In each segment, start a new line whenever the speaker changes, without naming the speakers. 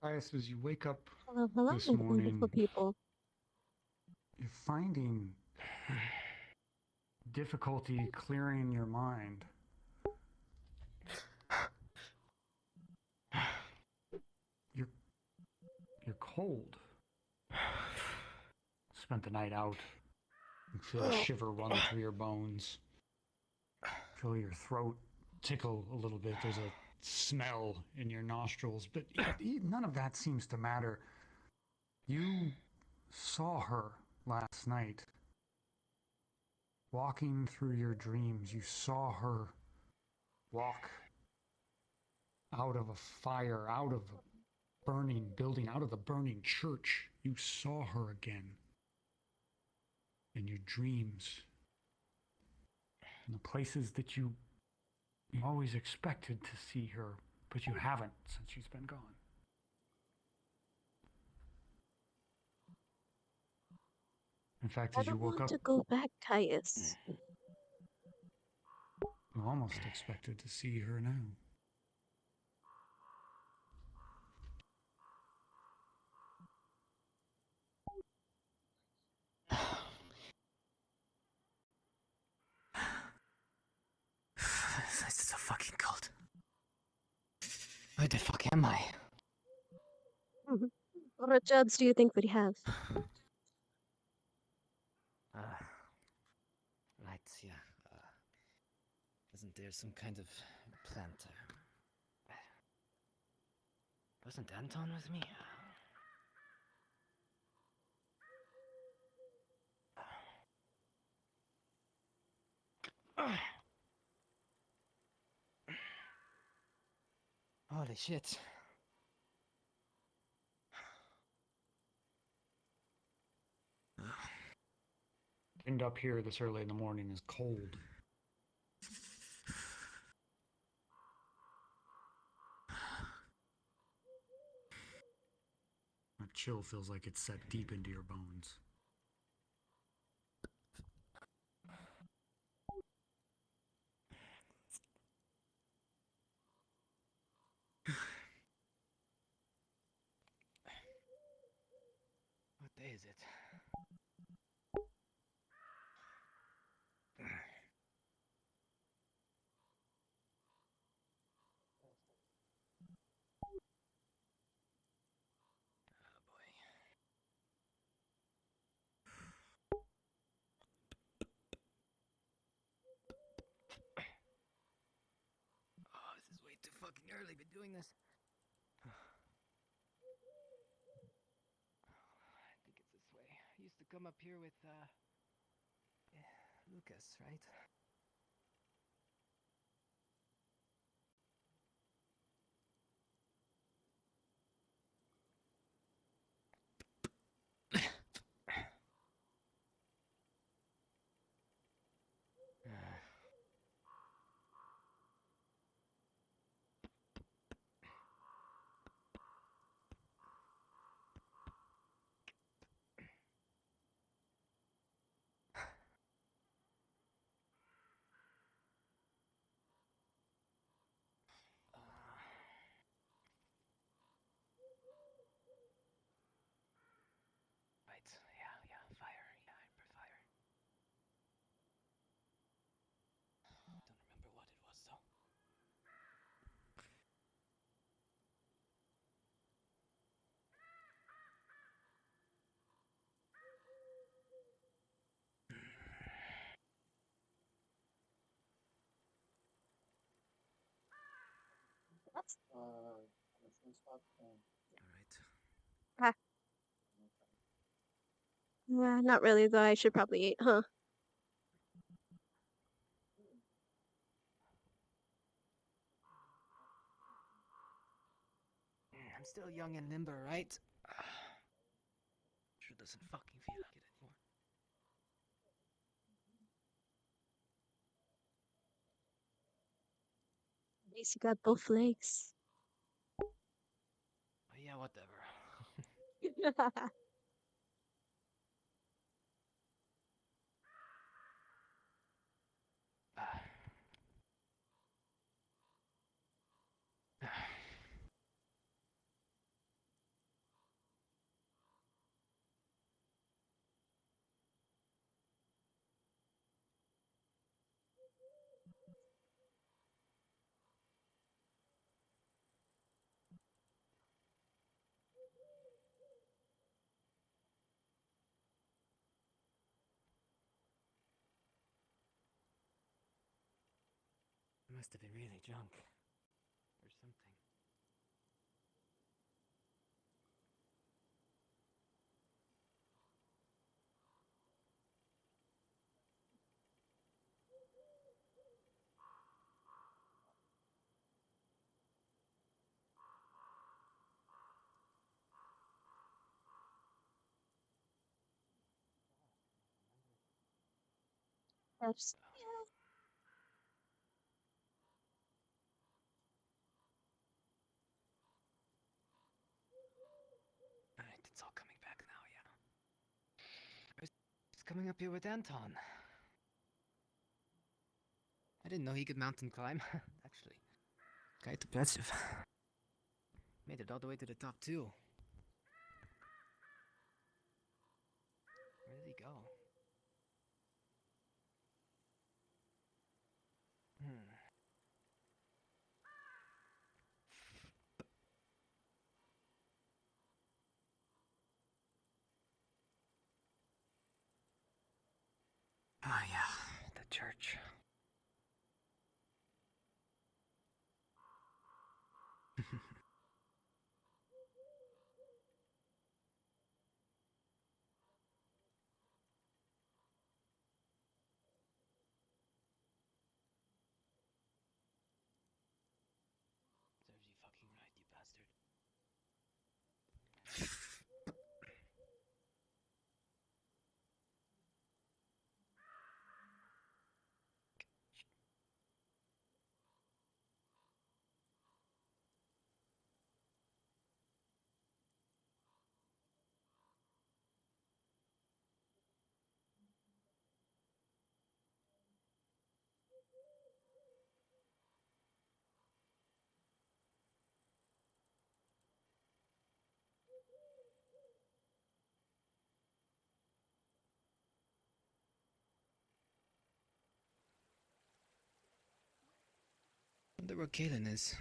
Caius, as you wake up
Hello, hello,
this
beautiful
morning,
people.
you're finding difficulty clearing your mind. You're you're cold. Spent the night out. You feel a shiver run through your bones. Feel your throat tickle a little bit. There's a smell in your nostrils, but none of that seems to matter. You saw her last night. Walking through your dreams, you saw her walk out of a fire, out of a burning building, out of the burning church. You saw her again in your dreams, in the places that you always expected to see her, but you haven't since she's been gone. In fact,
I
as you
don't
woke
want
up,
to go back, Caius.
you almost expected to see her now.
It's so fucking cold. Where the fuck am I?
What jobs do you think we have?
Uh, right, yeah. Isn't there some kind of plant? Wasn't Anton with me? Holy shit.
Wind up here this early in the morning is cold. A chill feels like it's set deep into your bones.
What day is it? Oh boy. Oh, this is way too fucking early to be doing this. I think it's this way. I used to come up here with, Lucas, right? Right, yeah, fire. Yeah, I remember fire. Don't remember what it was, though.
That's
Alright.
ah, not really though. I should probably eat, huh?
I'm still young and limber, right? Sure doesn't fucking feel like it anymore.
At least you got both legs.
But yeah, whatever. must have been really drunk. Or something.
That's yeah.
Alright, it's all coming back now, yeah. I was just coming up here with Anton. I didn't know he could mountain climb, actually. Quite impressive. Made it all the way to the top, too. Where did he go? Hmm. Ah, yeah, the church. Serves you fucking right, you bastard. Wonder where Kaylin is.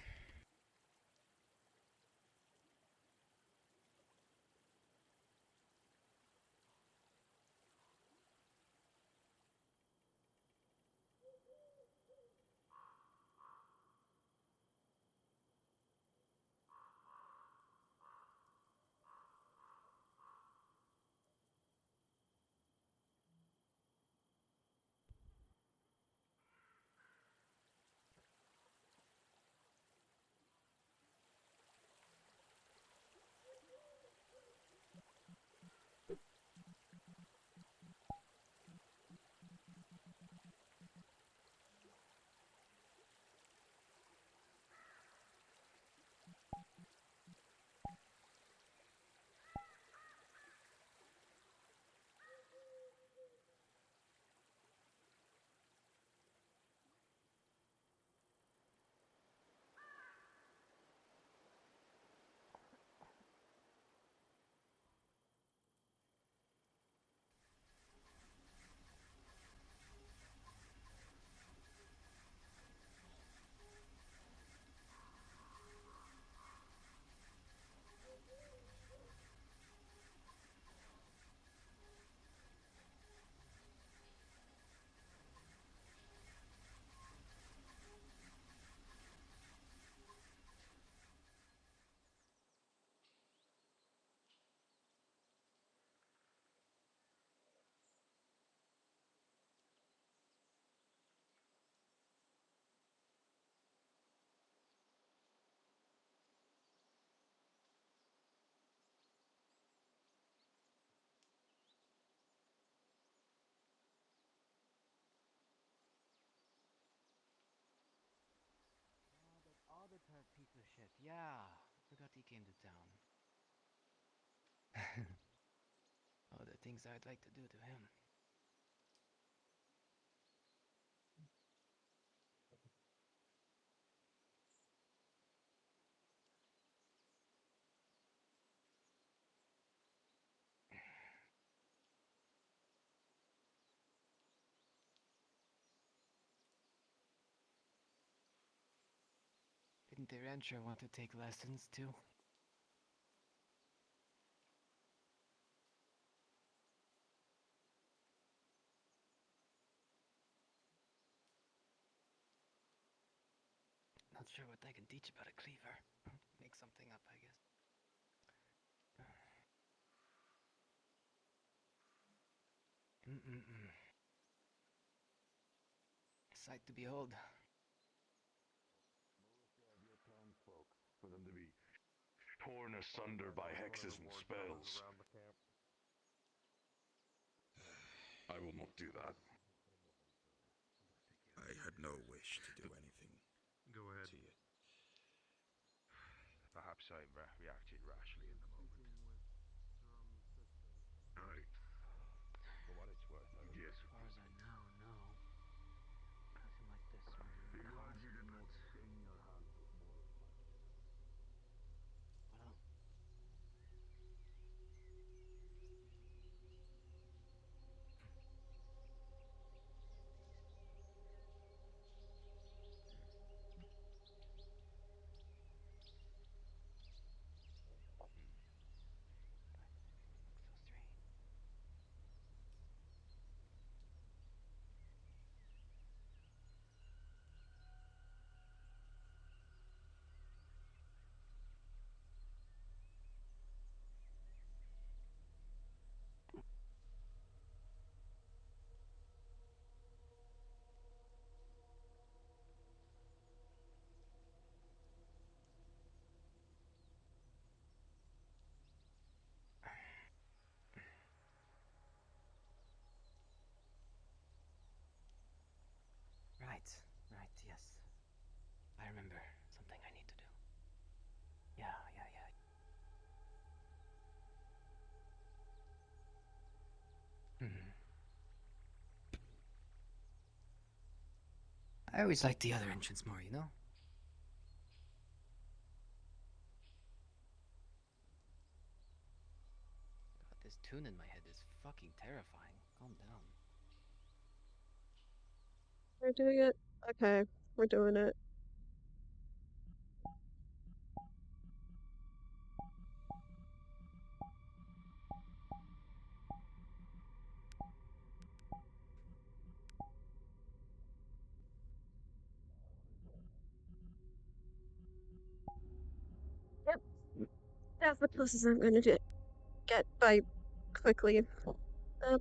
That piece of shit. Yeah, forgot he came to town. Oh, the things I'd like to do to him. Didn't the rancher want to take lessons too? teach about a cleaver. Make something up, I guess. Sight to behold.
For them to be torn asunder by hexes and spells. I will not do that.
I had no wish to do anything
Go ahead.
to you.
Perhaps I reacted rashly in the moment.
Aye.
For what it's worth, I
Yes.
As far as I know, no. Nothing like this.
Because you did not stain your hands with more.
Well, looks so strange. Right, yes. I remember something I need to do. Yeah. I always liked the other entrance more, you know? God, this tune in my head is fucking terrifying. Calm down.
We're doing it. Okay, we're doing it. Yep, that's the closest I'm gonna get by quickly.
Is there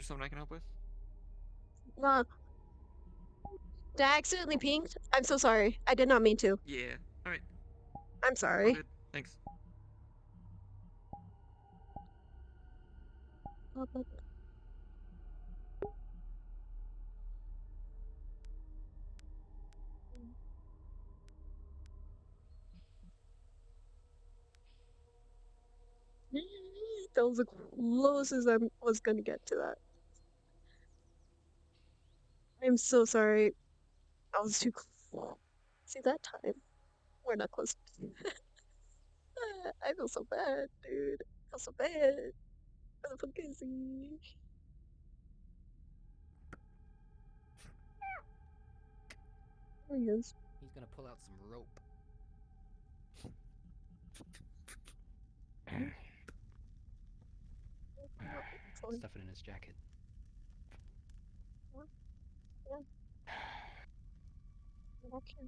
something I can help with?
Uh, did I accidentally pinged? I'm so sorry. I did not mean to.
Yeah. Alright.
I'm
All
sorry.
good. Thanks.
That was the closest I was gonna get to that. I'm so sorry. I was too close. See, that time, we're not close. I feel so bad, dude. I feel so bad. I'm so busy. There he is.
He's gonna pull out some rope.
Fine.
Stuff it in his jacket.
Yeah. Okay.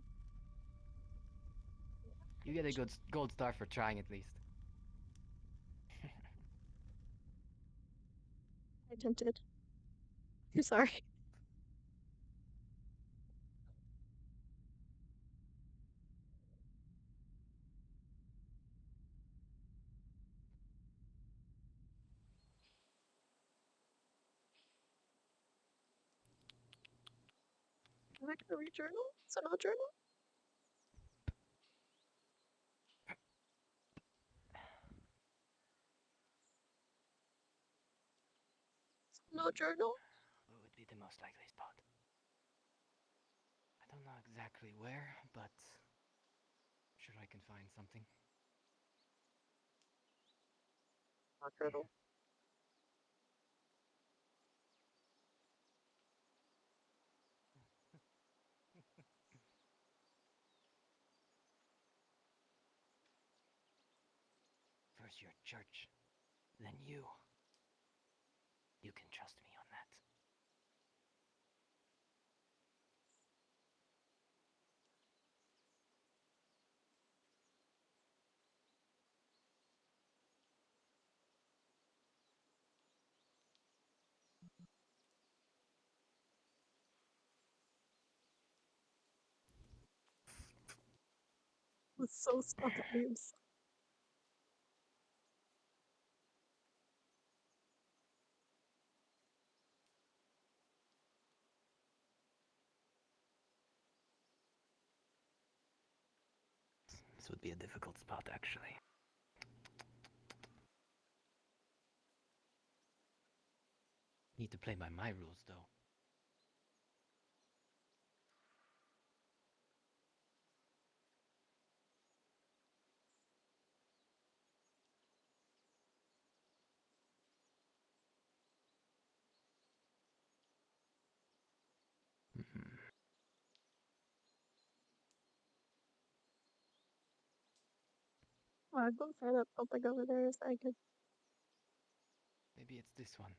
You get a good gold star for trying at least.
I attempted. I'm sorry. Am I gonna read journal? Is it not journal? No journal?
What would be the most likely spot? I don't know exactly where, but I'm sure I can find something.
Not journal.
First your church, then you. You can trust me on that.
was so stuck at memes.
This would be a difficult spot, actually. Need to play by my rules, though.
I go find that something over there is I could.
Maybe it's this one.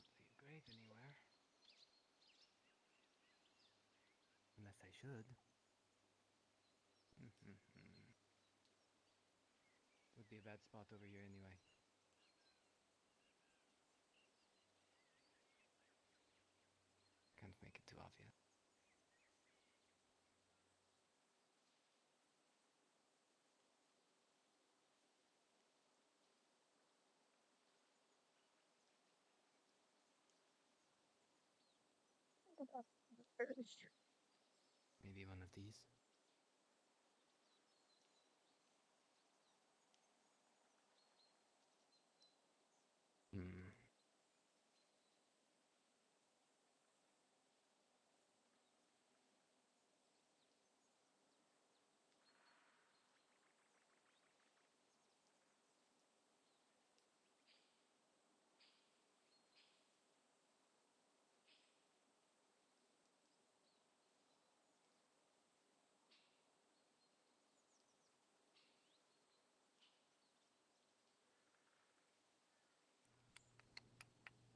See a grave anywhere. Unless I should. Would be a bad spot over here anyway. Can't make it too obvious. Maybe one of these. Hmm.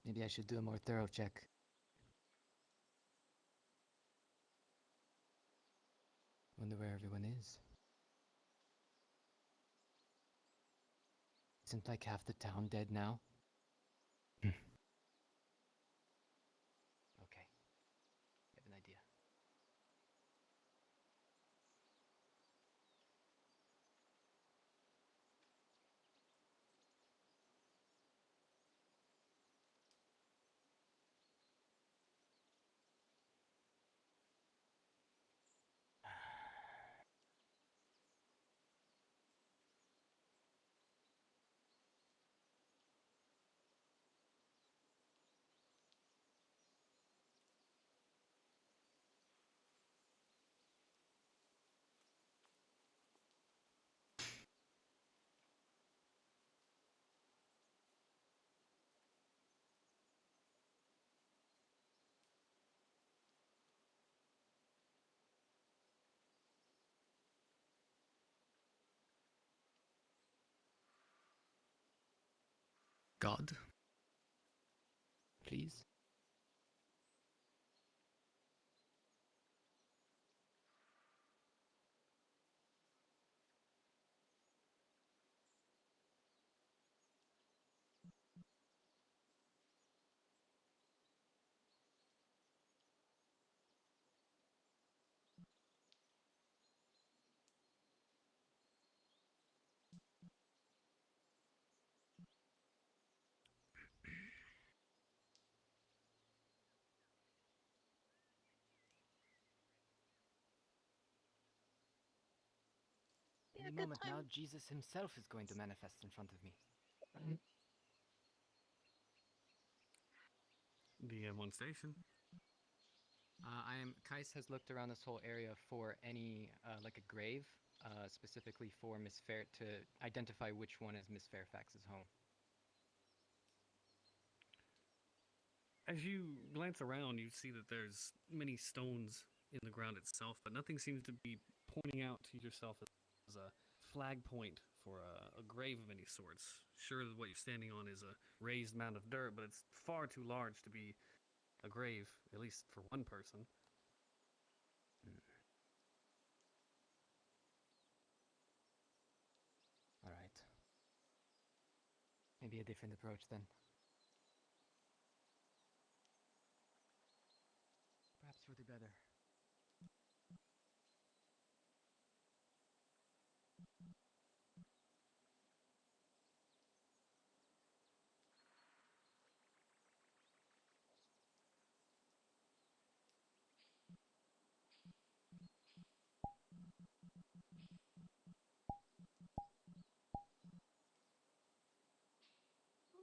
Maybe I should do a more thorough check. Wonder where everyone is. Isn't like half the town dead now? Okay. I have an idea. God? Please?
Be a
Any
good
moment
time.
now, Jesus himself is going to manifest in front of me.
The M1 station.
Kais has looked around this whole area for any, like a grave, specifically for Miss Fair, to identify which one is Miss Fairfax's home.
As you glance around, you see that there's many stones in the ground itself, but nothing seems to be pointing out to yourself as a flag point for a grave of any sorts. Sure, that what you're standing on is a raised mound of dirt, but it's far too large to be a grave, at least for one person.
All right. Maybe a different approach then. Perhaps for the better.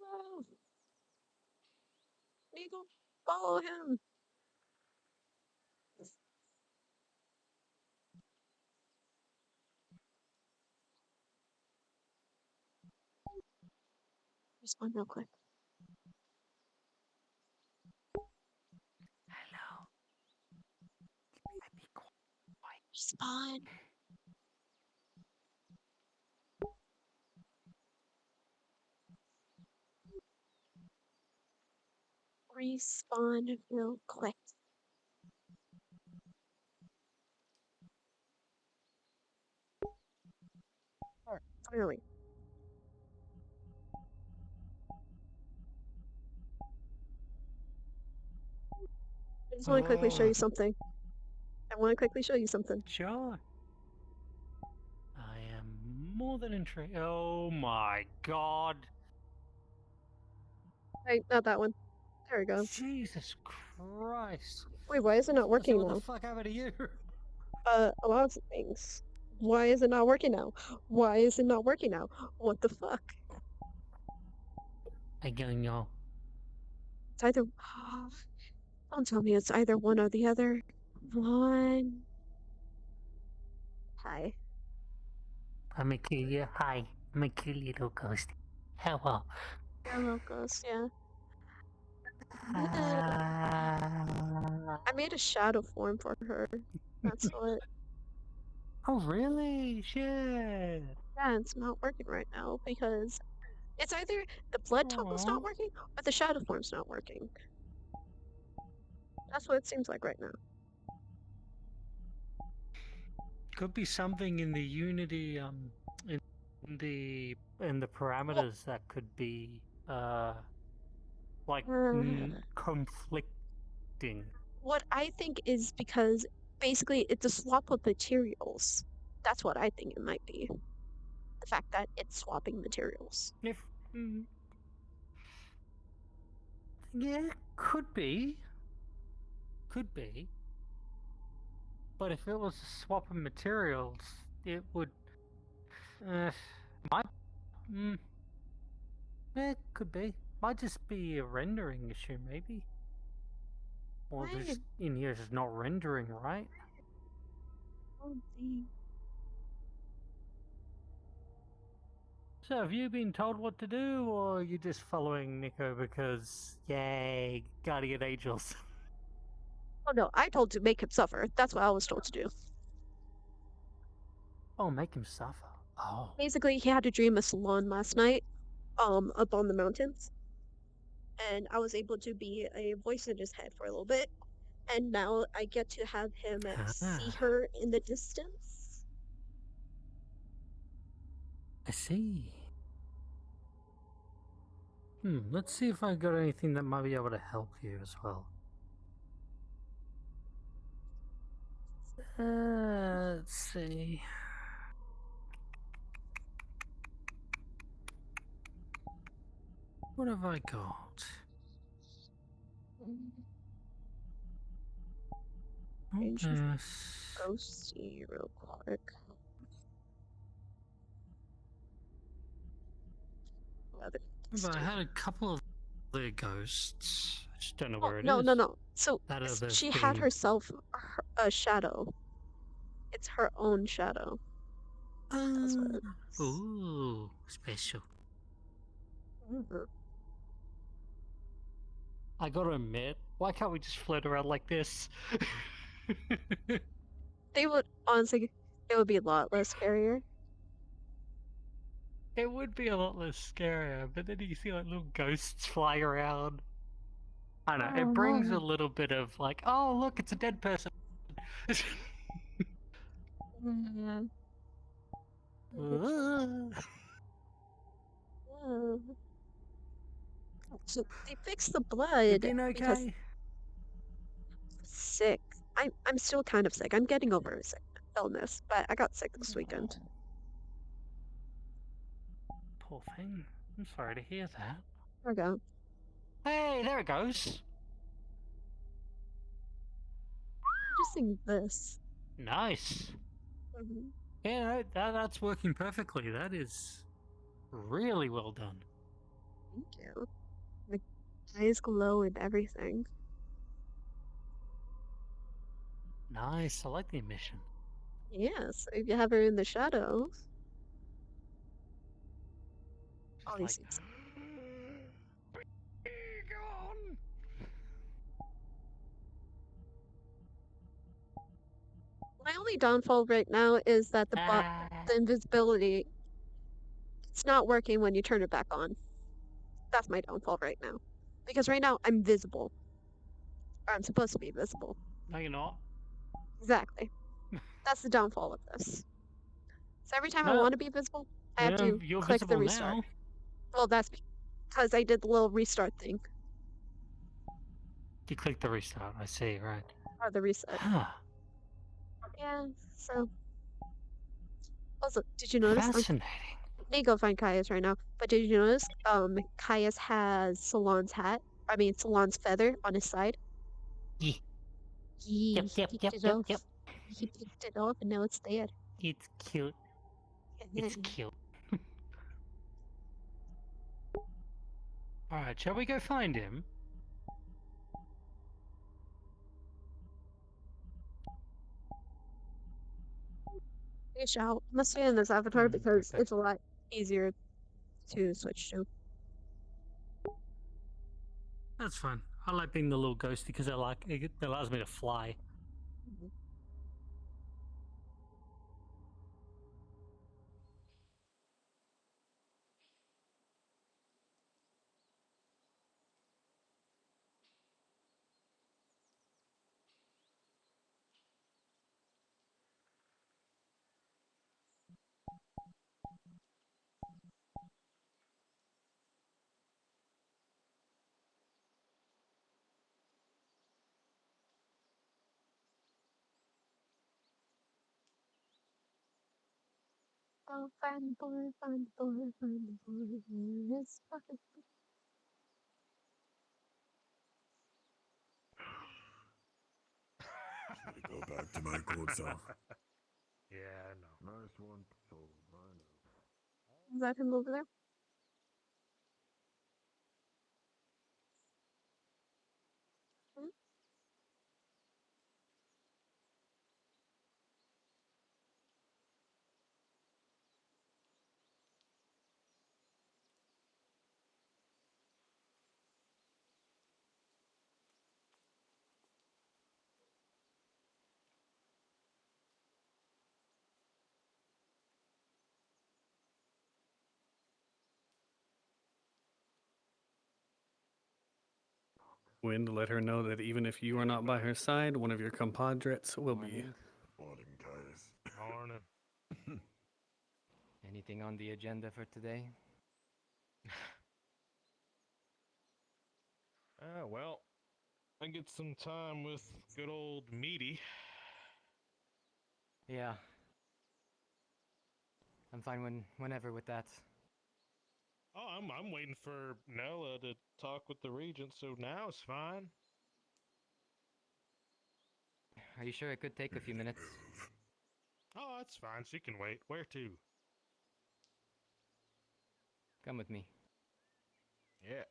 Hello. Eagle, follow him. Respond real quick.
Hello. Let me quiet.
Respond. Respond real quick. Clearly. I just want to quickly show you something. I want to quickly show you something.
Sure. I am more than intrigued. Oh my god.
Right, not that one. There we go.
Jesus Christ.
Wait, why is it not
So
working
what
now?
the fuck happened to you?
A lot of things. Why is it not working now? Why is it not working now? What the fuck?
I don't know.
It's either. Don't tell me it's either one or the other. One. Hi.
I'm a cute. Hi. I'm a cute little ghost. Hello.
Hello, ghost, yeah. I made a shadow form for her. That's what.
Oh really? Shit.
Yeah, it's not working right now because it's either the blood toggle's not
Aw.
working or the shadow form's not working. That's what it seems like right now.
Could be something in the Unity in the parameters that could be like conflicting.
What I think is because basically it's a swap of materials. That's what I think it might be. The fact that it's swapping materials.
If yeah, could be. Could be. But if it was a swap of materials, it would might it could be. Might just be a rendering issue maybe. Or just in here is not rendering right.
Oh, gee.
So have you been told what to do, or are you just following Nico because yay, guardian angels?
Oh no, I told to make him suffer. That's what I was told to do.
Oh, make him suffer. Oh.
Basically, he had a dream of Salon last night, up on the mountains. And I was able to be a voice in his head for a little bit. And now I get to have him see her in the distance.
I see. Let's see if I got anything that might be able to help you as well. Let's see. What have I got?
Go see real quick.
But I had a couple of other ghosts. I just don't know where it
no,
is.
no. So
That other
she had
thing.
herself a shadow. It's her own shadow. That's what it is.
Ooh, special. I gotta admit, why can't we just float around like this?
They would honestly, it would be a lot less scarier.
It would be a lot less scarier, but then you see like little ghosts flying around. I know, it brings a little bit of like, oh, look, it's a dead person.
Mm, So they fixed the
You
blood
been
because
okay?
sick. I'm still kind of sick. I'm getting over a sick illness, but I got sick this weekend.
Poor thing. I'm sorry to hear that.
There we go.
Hey, there it goes.
Just think this.
Nice.
Mhm.
Yeah, that's working perfectly. That is really well done.
Thank you. The eyes glow and everything.
Nice. I like the emission.
Yes, if you have her in the shadows, all these
Just like,
things.
Be gone!
My only downfall right now is that
ah.
the invisibility, it's not working when you turn it back on. That's my downfall right now. Because right now I'm visible. Or I'm supposed to be visible.
No, you're not.
Exactly. That's the downfall of this. So every time I
No,
want to be visible, I have to
you're
click the
visible
restart.
now.
Well, that's because I did the little restart thing.
You click the restart. I see. Right.
Or the reset.
Huh.
Yeah, so. Also, did you notice?
Fascinating.
I need to go find Caius right now. But did you notice? Caius has Salon's hat. I mean, Salon's feather on his side.
Yeah.
He
Yep.
picked it off. He picked it off, and now it's there.
It's cute. It's cute. Alright, shall we go find him?
You shall. Must stay in this avatar because
Okay.
it's a lot easier to switch to.
That's fine. I like being the little ghosty because it allows me to fly.
Oh, find the boy, find the boy, find the boy. Where is fucking.
Go back to my good self.
Yeah, I know.
Nice one, soul. I know.
Is that him over there? Hmm?
Wind, let her know that even if you are not by her side, one of your compadres will be.
Morning.
Morning, Caius.
Morning.
Anything on the agenda for today?
Well, I get some time with good old Meaty.
Yeah. I'm fine whenever with that.
Oh, I'm waiting for Nella to talk with the regent, so now it's fine.
Are you sure it could take a few minutes?
Oh, that's fine. She can wait. Where to?
Come with me.
Yeah.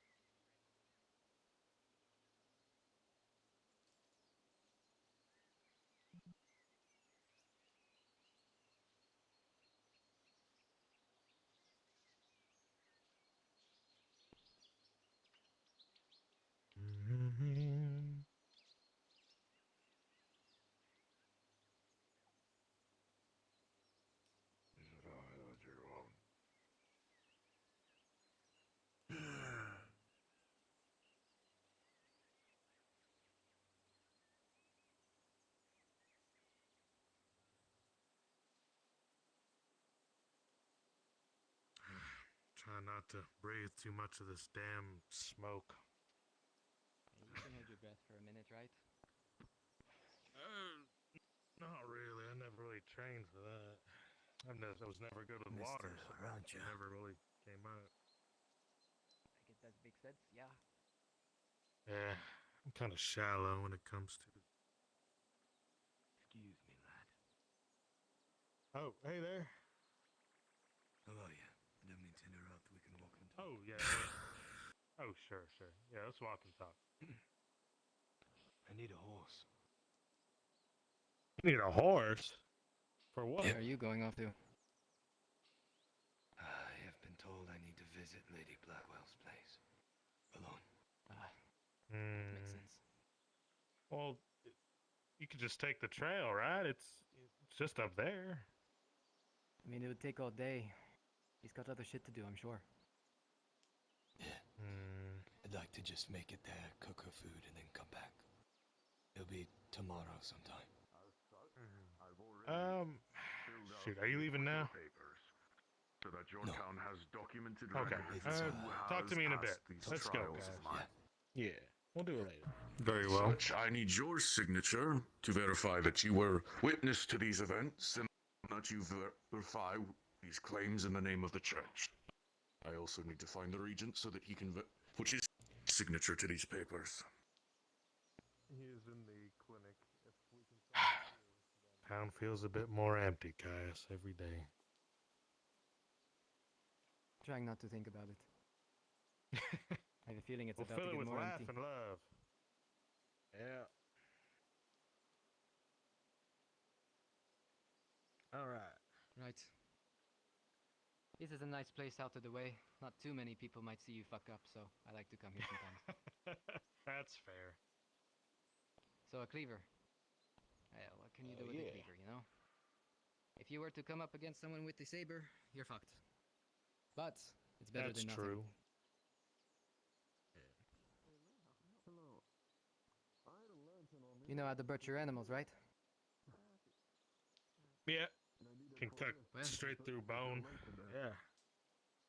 Try not to breathe too much of this damn smoke.
You can hold your breath for a minute, right?
Not really. I never really trained for that. I was never good with water, so it never really came out.
I get that big sense, yeah.
Yeah, I'm kind of shallow when it comes to.
Excuse me, lad.
Oh, hey there.
How are you? I don't mean to interrupt. We can walk and talk.
Oh, yeah. Oh, sure. Yeah, let's walk and talk.
I need a horse.
You need a horse? For what?
Where are you going off to?
I have been told I need to visit Lady Blackwell's place. Alone.
Makes sense.
Well, you could just take the trail, right? It's just up there.
I mean, it would take all day. He's got other shit to do, I'm sure.
Yeah. I'd like to just make it there, cook her food, and then come back. It'll be tomorrow sometime.
Shoot, are you leaving now?
So that your town has documented
Okay.
records
Talk to me in a bit.
these
Let's go,
trials
guys.
of mine.
Yeah, we'll do it later. Very well.
Such, I need your signature to verify that you were witness to these events and that you verify these claims in the name of the church. I also need to find the regent so that he can put his signature to these papers.
He is in the clinic. If we can Town feels a bit more empty, Caius, every day.
Trying not to think about it. I have a feeling it's
We'll
about to
fill it
get
with
more
laugh
empty.
and love. Yeah. All right.
Right. This is a nice place out of the way. Not too many people might see you fuck up, so I like to come here sometimes.
That's fair.
So a cleaver. What can you do with a
yeah.
cleaver, you know? If you were to come up against someone with a saber, you're fucked. But it's better
That's
than nothing.
true.
You know how to butcher animals, right?
Yeah. Can cut
Well.
straight through bone. Yeah.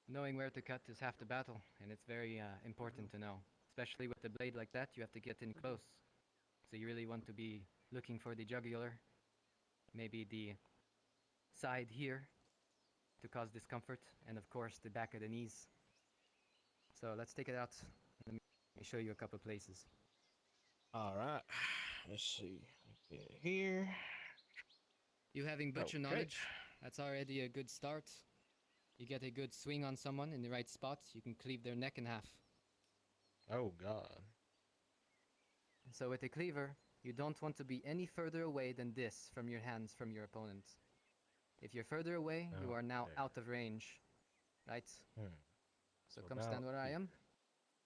Knowing where to cut is half the battle, and it's very important to know. Especially with a blade like that, you have to get in close. So you really want to be looking for the jugular, maybe the side here to cause discomfort, and of course the back of the knees. So let's take it out. Let me show you a couple places.
All right. Let's see. Get here.
You having butcher
Okay.
knowledge, that's already a good start. You get a good swing on someone in the right spot, you can cleave their neck in half.
Oh, God.
So with a cleaver, you don't want to be any further away than this from your hands from your opponent. If you're further away, you
Oh,
are now
there.
out of range. Right?
Hmm.
So
So
come
now
stand where I
here.
am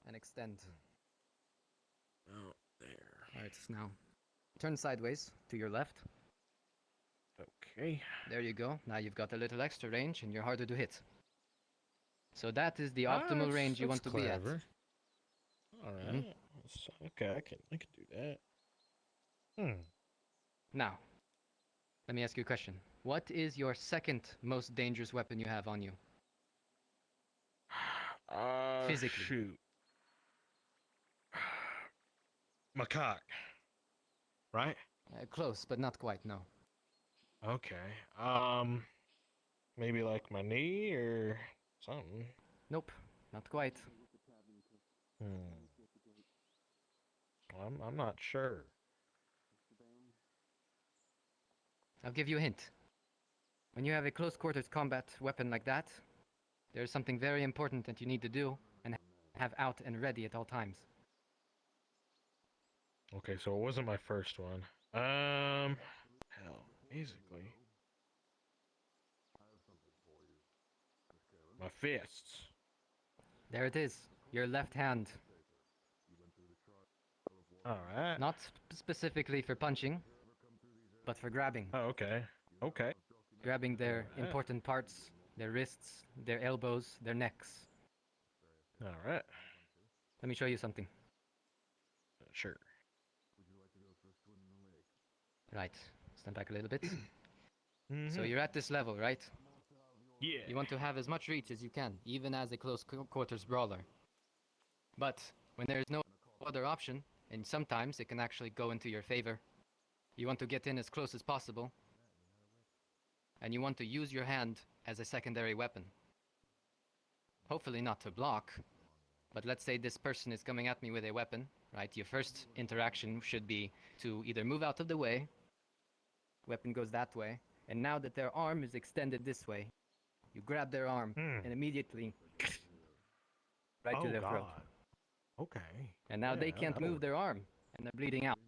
and extend.
Oh, there.
Alright, now turn sideways to your left.
Okay.
There you go. Now you've got a little extra range and you're harder to hit. So that is the
Ah,
optimal
that's-
range you want
that's
to be at.
clever. All right.
Mhm.
Okay, I can do that. Hmm.
Now, let me ask you a question. What is your second most dangerous weapon you have on you? Physically.
Shoot. Macaque. Right?
Close, but not quite, no.
Okay. Maybe like my knee or something.
Nope, not quite.
I'm not sure.
I'll give you a hint. When you have a close quarters combat weapon like that, there's something very important that you need to do and have out and ready at all times.
Okay, so it wasn't my first one. Hell, basically. My fists.
There it is, your left hand.
Alright.
Not specifically for punching, but for grabbing.
Oh, okay. Okay.
Grabbing their
Alright.
important parts, their wrists, their elbows, their necks.
Alright.
Let me show you something.
Sure.
Right, stand back a little bit. So
Mhm.
you're at this level, right?
Yeah.
You want to have as much reach as you can, even as a close quarters brawler. But when there is no other option, and sometimes it can actually go into your favor, you want to get in as close as possible, and you want to use your hand as a secondary weapon. Hopefully not to block, but let's say this person is coming at me with a weapon, right? Your first interaction should be to either move out of the way, weapon goes that way, and now that their arm is extended this way, you grab their arm and immediately right to
Oh
their throat.
God. Okay.
And now they
Yeah,
can't
that'll
move
work.
their arm, and they're bleeding out.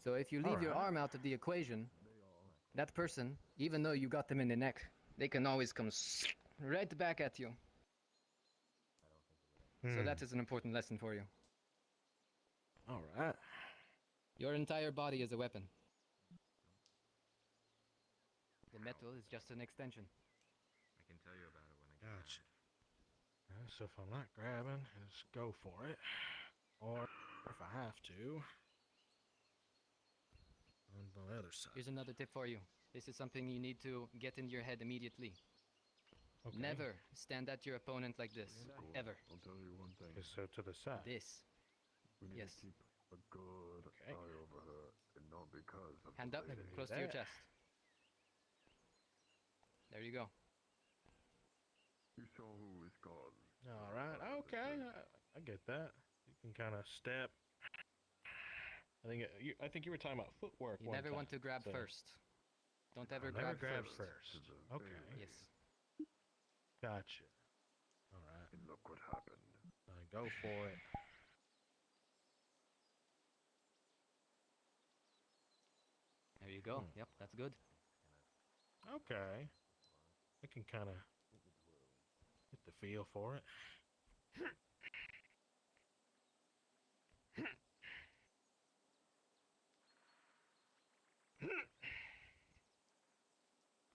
So if you leave your
Alright.
arm out of the equation, that person, even though you got them in the neck, they can always come right back at you. So that is an important lesson for you.
All right.
Your entire body is a weapon. The metal is just an extension.
I can tell you about it when I get
Gotcha. So if I'm not grabbing, just go for it. Or if I have to, on the other side.
Here's another tip for you. This is something you need to get into your head immediately.
Okay.
Never stand at your opponent like this. Ever.
I'll tell you one thing.
Okay, so to the side.
This.
We need
Yes.
to keep a good
Okay.
eye over her, and not because of
Hand
the
up,
lady.
close to your
that.
chest. There you go.
You saw who was gone.
All right. Okay. I get that. You can kind of step. I think you were talking about footwork.
You
one
never
time,
want to grab
so-
first. Don't ever
Never
grab,
grab
first.
To the
Okay.
very
Yes.
Gotcha. All right.
And look what happened.
Go for it.
There you go. Yep, that's good.
Okay. I can kind of get the feel for it.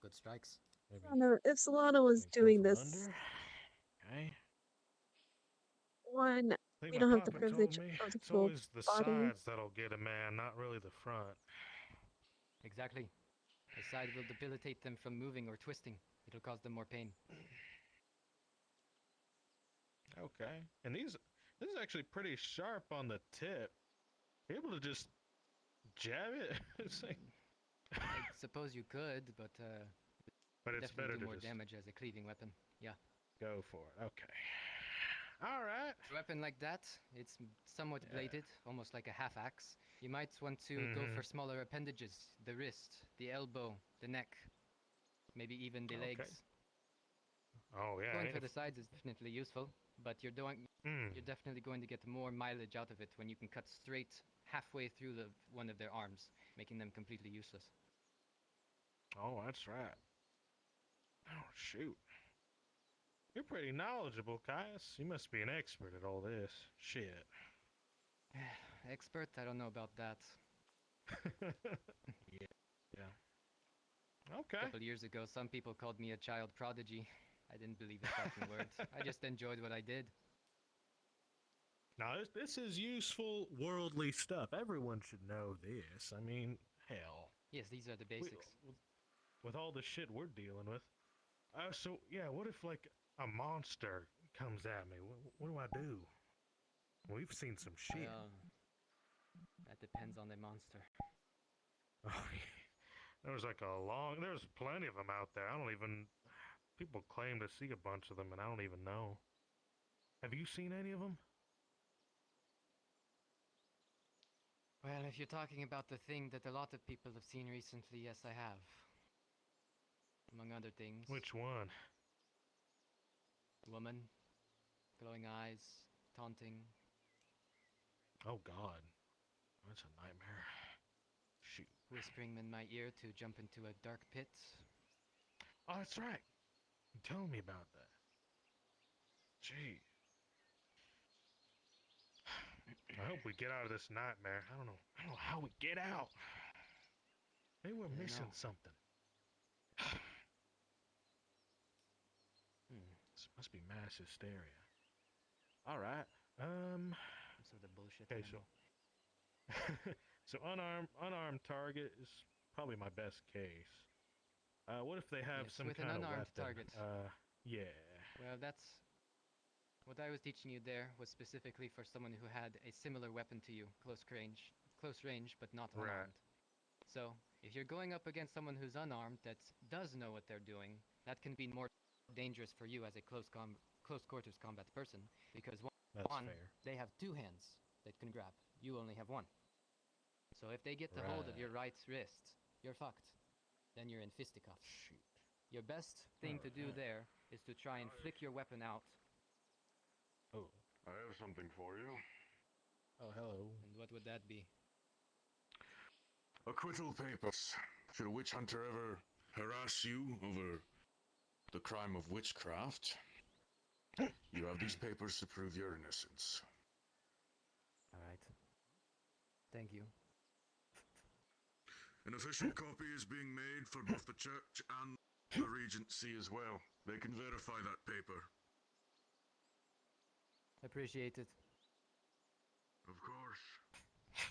Good strikes.
Maybe
I don't know, if Solana was
maybe come
doing
from
this,
under. Okay.
one,
I think
we
my
don't have the
papa told
privilege
me
of the
it's
full
always the
body.
sides that'll get a man, not really the front.
Exactly. The side will debilitate them from moving or twisting. It'll cause them more pain.
Okay. And this is actually pretty sharp on the tip. Be able to just jab it. It's like,
I suppose you could, but
but it's
definitely
better
do
to
more
just
damage as a cleaving weapon. Yeah.
go for it. Okay. All right.
A weapon like that, it's somewhat bladed, almost like a half axe. You might want to go for smaller appendages, the wrist, the elbow, the neck, maybe even the legs.
Okay. Oh yeah.
Going for the sides is definitely useful, but you're definitely going to get more mileage out of it when you can cut straight halfway through one of their arms, making them completely useless.
Oh, that's right. Oh shoot. You're pretty knowledgeable, Caius. You must be an expert at all this. Shit.
Expert? I don't know about that.
Yeah.
A
Okay.
couple years ago, some people called me a child prodigy. I didn't believe the fucking word. I just enjoyed what I did.
Now, this is useful worldly stuff. Everyone should know this. I mean, hell.
Yes, these are the
We-
basics.
with all the shit we're dealing with. So, yeah, what if, like, a monster comes at me? What do I do? We've seen some shit.
Well, that depends on the monster.
Oh, there was like there's plenty of them out there. People claim to see a bunch of them, and I don't even know. Have you seen any of them?
Well, if you're talking about the thing that a lot of people have seen recently, yes, I have. Among other things.
Which one?
Woman, glowing eyes, taunting.
Oh, God. That's a nightmare. Shoot.
Whispering in my ear to jump into a dark pit.
Oh, that's right. You told me about that. Gee. I hope we get out of this nightmare. I don't know how we get out. Maybe we're missing something. This must be mass hysteria. All right.
Some sort of bullshit.
Okay, so unarmed target is probably my best case. What if they have
Yes,
some
with an
kind of
unarmed
weapon?
target.
Yeah.
Well, that's what I was teaching you there was specifically for someone who had a similar weapon to you, close range, but not
Right.
unarmed. So, if you're going up against someone who's unarmed that does know what they're doing, that can be more dangerous for you as a close quarters combat person because
That's
one,
fair.
they have two hands that can grab. You only have one. So if they get the hold of your right wrist, you're fucked. Then you're in fisticuffs.
Shoot.
Your best thing to do there is to try and flick your weapon out.
Oh.
I have something for you.
Oh, hello.
And what would that be?
Acquittal papers. Should a witch hunter ever harass you over the crime of witchcraft, you have these papers to prove your innocence.
Alright. Thank you.
An official copy is being made for both the church and the Regency as well. They can verify that paper.
Appreciate it.
Of course.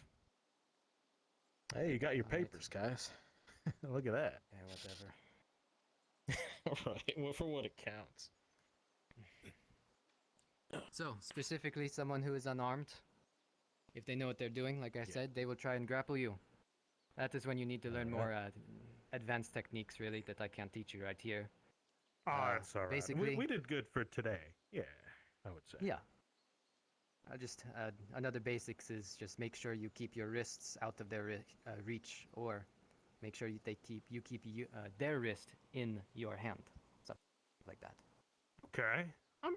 Hey, you got your
All right.
papers, guys. Look at that.
Yeah, whatever.
Right. Well, for what it counts.
So, specifically someone who is unarmed, if they know what they're doing, like I said, they will try and grapple you. That is when you need to learn more advanced techniques, really, that I can't teach you right here.
That's all right.
basically-
We did good for today. Yeah, I would say.
Yeah. I just another basics is just make sure you keep your wrists out of their reach, or make sure you keep their wrist in your hand, stuff like that.
Okay.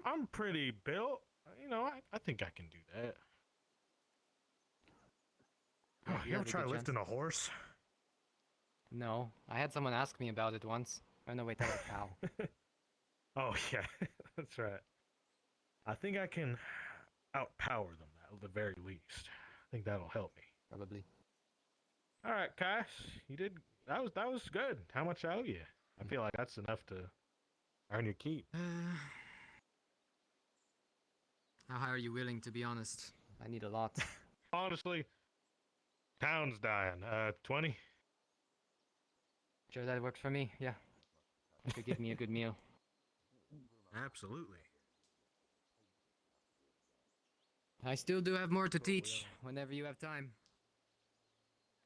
I'm pretty built. You know, I think I can do that. Oh,
you
you ever
have a
try
good
lifting a horse?
No, I had someone ask me about it once. Oh no, wait, that was cow.
Oh yeah, that's right. I think I can outpower them at the very least. I think that'll help me.
Probably.
All right, Cass, you did. That was good. How much I owe you? I feel like that's enough to earn your keep.
How high are you willing, to be honest? I need a lot.
Honestly, town's dying. 20.
Sure, that works for me, yeah. You could give me a good meal.
Absolutely.
I still do have more to teach, whenever you have time.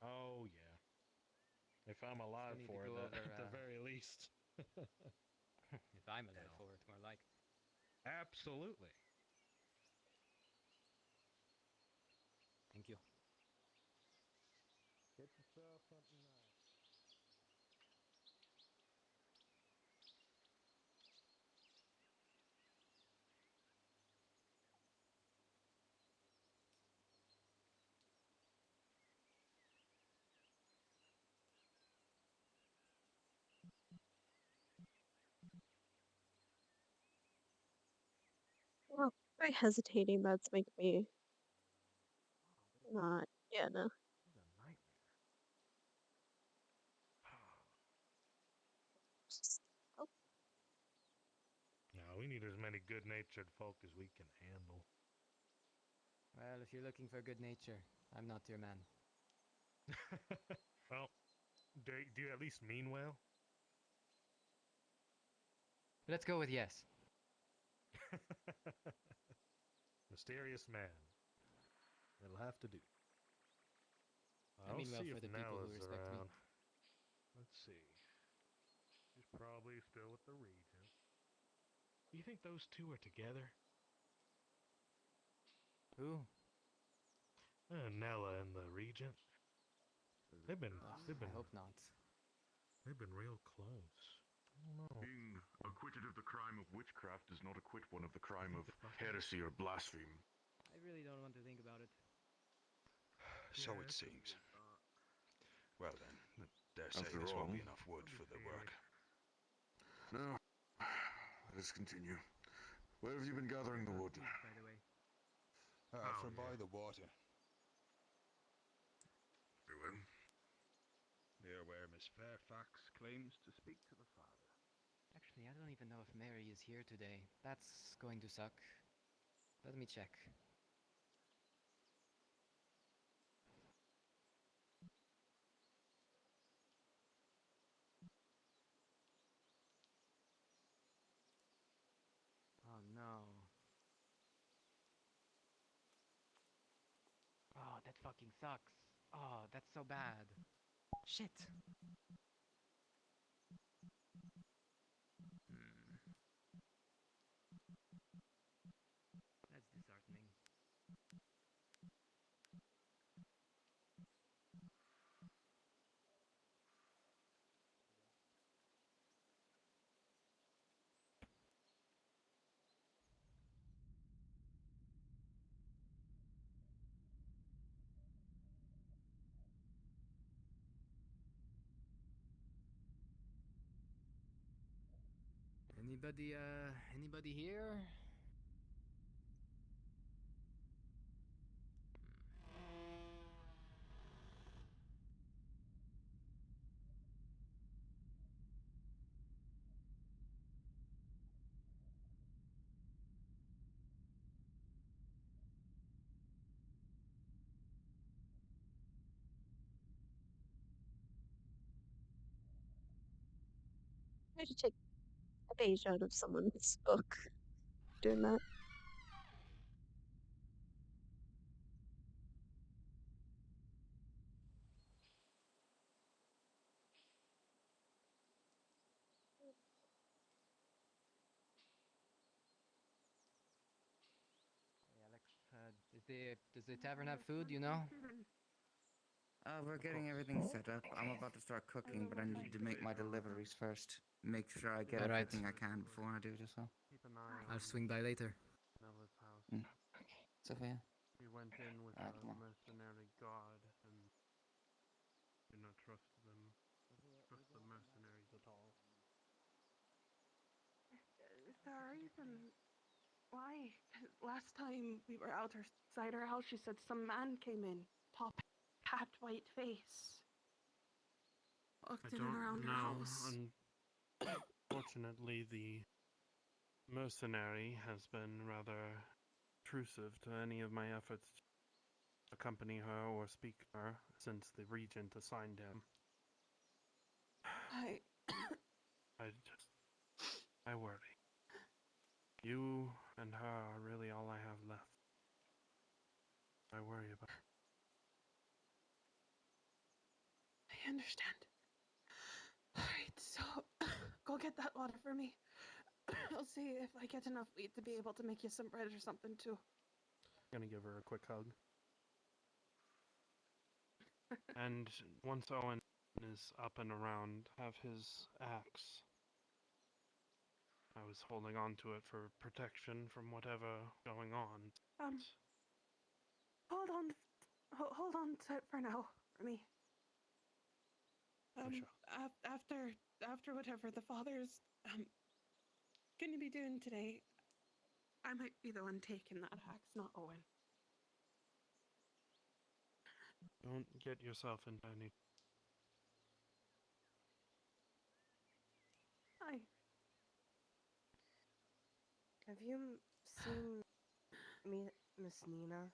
Oh yeah. If I'm alive
need to
for it,
go over,
at the very least.
If I'm alive for it, more like.
Absolutely.
Thank you.
Get yourself something nice.
Well, by hesitating, that's making me not. Yeah, no.
What a nightmare.
Just, oh,
No, we need as many good-natured folk as we can handle.
Well, if you're looking for good nature, I'm not your man.
Well, do you at least mean well?
Let's go with yes.
Mysterious man. It'll have to do.
I mean well
see
for
if
the people who
Nella's
respect me.
around. Let's see. She's probably still with the Regent. You think those two are together?
Who?
Nella and the Regent. They've been
I hope not.
they've been real close. I don't know.
Being acquitted of the crime of witchcraft does not acquit one of the crime of heresy or blasphemy.
I really don't want to think about it.
So
Yeah,
it
it's
seems. Well then, I dare say
After
this won't be
all-
enough wood for the work.
Now, let us continue. Where have you been gathering the wood?
By the way.
From by the water,
Very well.
Near where Miss Fairfax claims to speak to the father.
Actually, I don't even know if Mary is here today. That's going to suck. Let me check. fucking sucks. Oh, that's so bad. Shit. Hmm. That's disheartening. Anybody here?
I should take a page out of someone's book doing that.
Hey, Alex, does the tavern have food, you know?
We're getting everything set up. I'm about to start cooking, but I need to make my deliveries first. Make sure I get
Alright.
everything I can before I do it as well.
Keep an eye
I'll
on
swing by later.
Nella's house.
Mm. Sophia?
We went in with
Alright,
a
come on.
mercenary god and do not trust them. Trust the mercenaries at all.
Is there a reason why? 'Cause last time we were outside her house, she said some man came in, top hat, white face. Walked
I
in and around
don't
her
know.
house.
Unfortunately, the mercenary has been rather intrusive to any of my efforts to accompany her or speak to her since the regent assigned him. I worry. You and her are really all I have left. I worry about.
I understand. Alright, so go get that water for me. I'll see if I get enough wheat to be able to make you some bread or something too.
I'm gonna give her a quick hug. And once Owen is up and around, have his axe. I was holding on to it for protection from whatever going on.
Hold on, hold on to it for now, for me.
Sure.
After whatever the father's gonna be doing today, I might be the one taking that axe, not Owen.
Don't get yourself into any.
Hi.
Have you seen Miss Nina?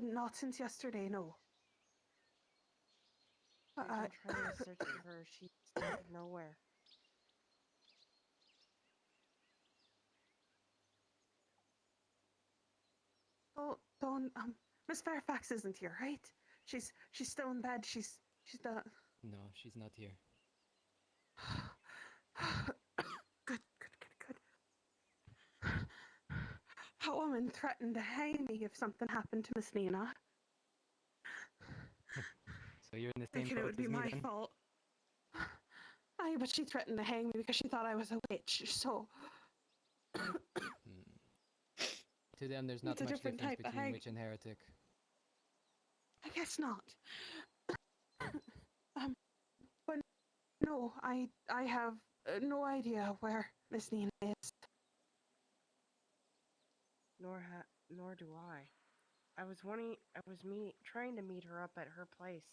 Not since yesterday, no.
We've been trying to search for her. She's nowhere.
Oh, don't, Miss Fairfax isn't here, right? She's still in bed. She's the.
No, she's not here.
Good. That woman threatened to hang me if something happened to Miss Nina.
So you're in the same
Thinking it
boat
would be
as me
my
then?
fault. Aye, but she threatened to hang me because she thought I was a witch, so.
To them, there's
It's
not
a
much
different
difference
type of
between
hag.
witch and heretic.
I guess not. But no, I have no idea where Miss Nina is.
Nor do I. I was trying to meet her up at her place,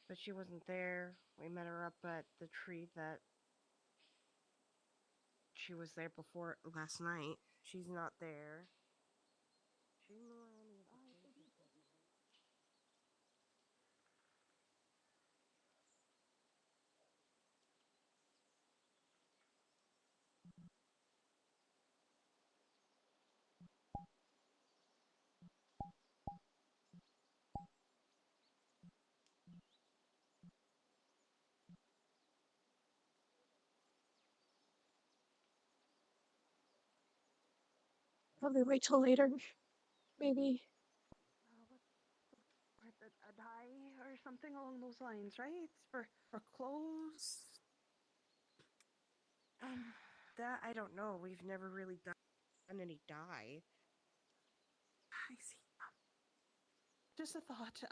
but she wasn't there. We met her up at the tree that she was there before last night. She's not there. She nor any of the places have met.
probably wait till later. Maybe.
A dye or something along those lines, right? For clothes.
That I don't know. We've never really done any dye.
I see. Just a thought.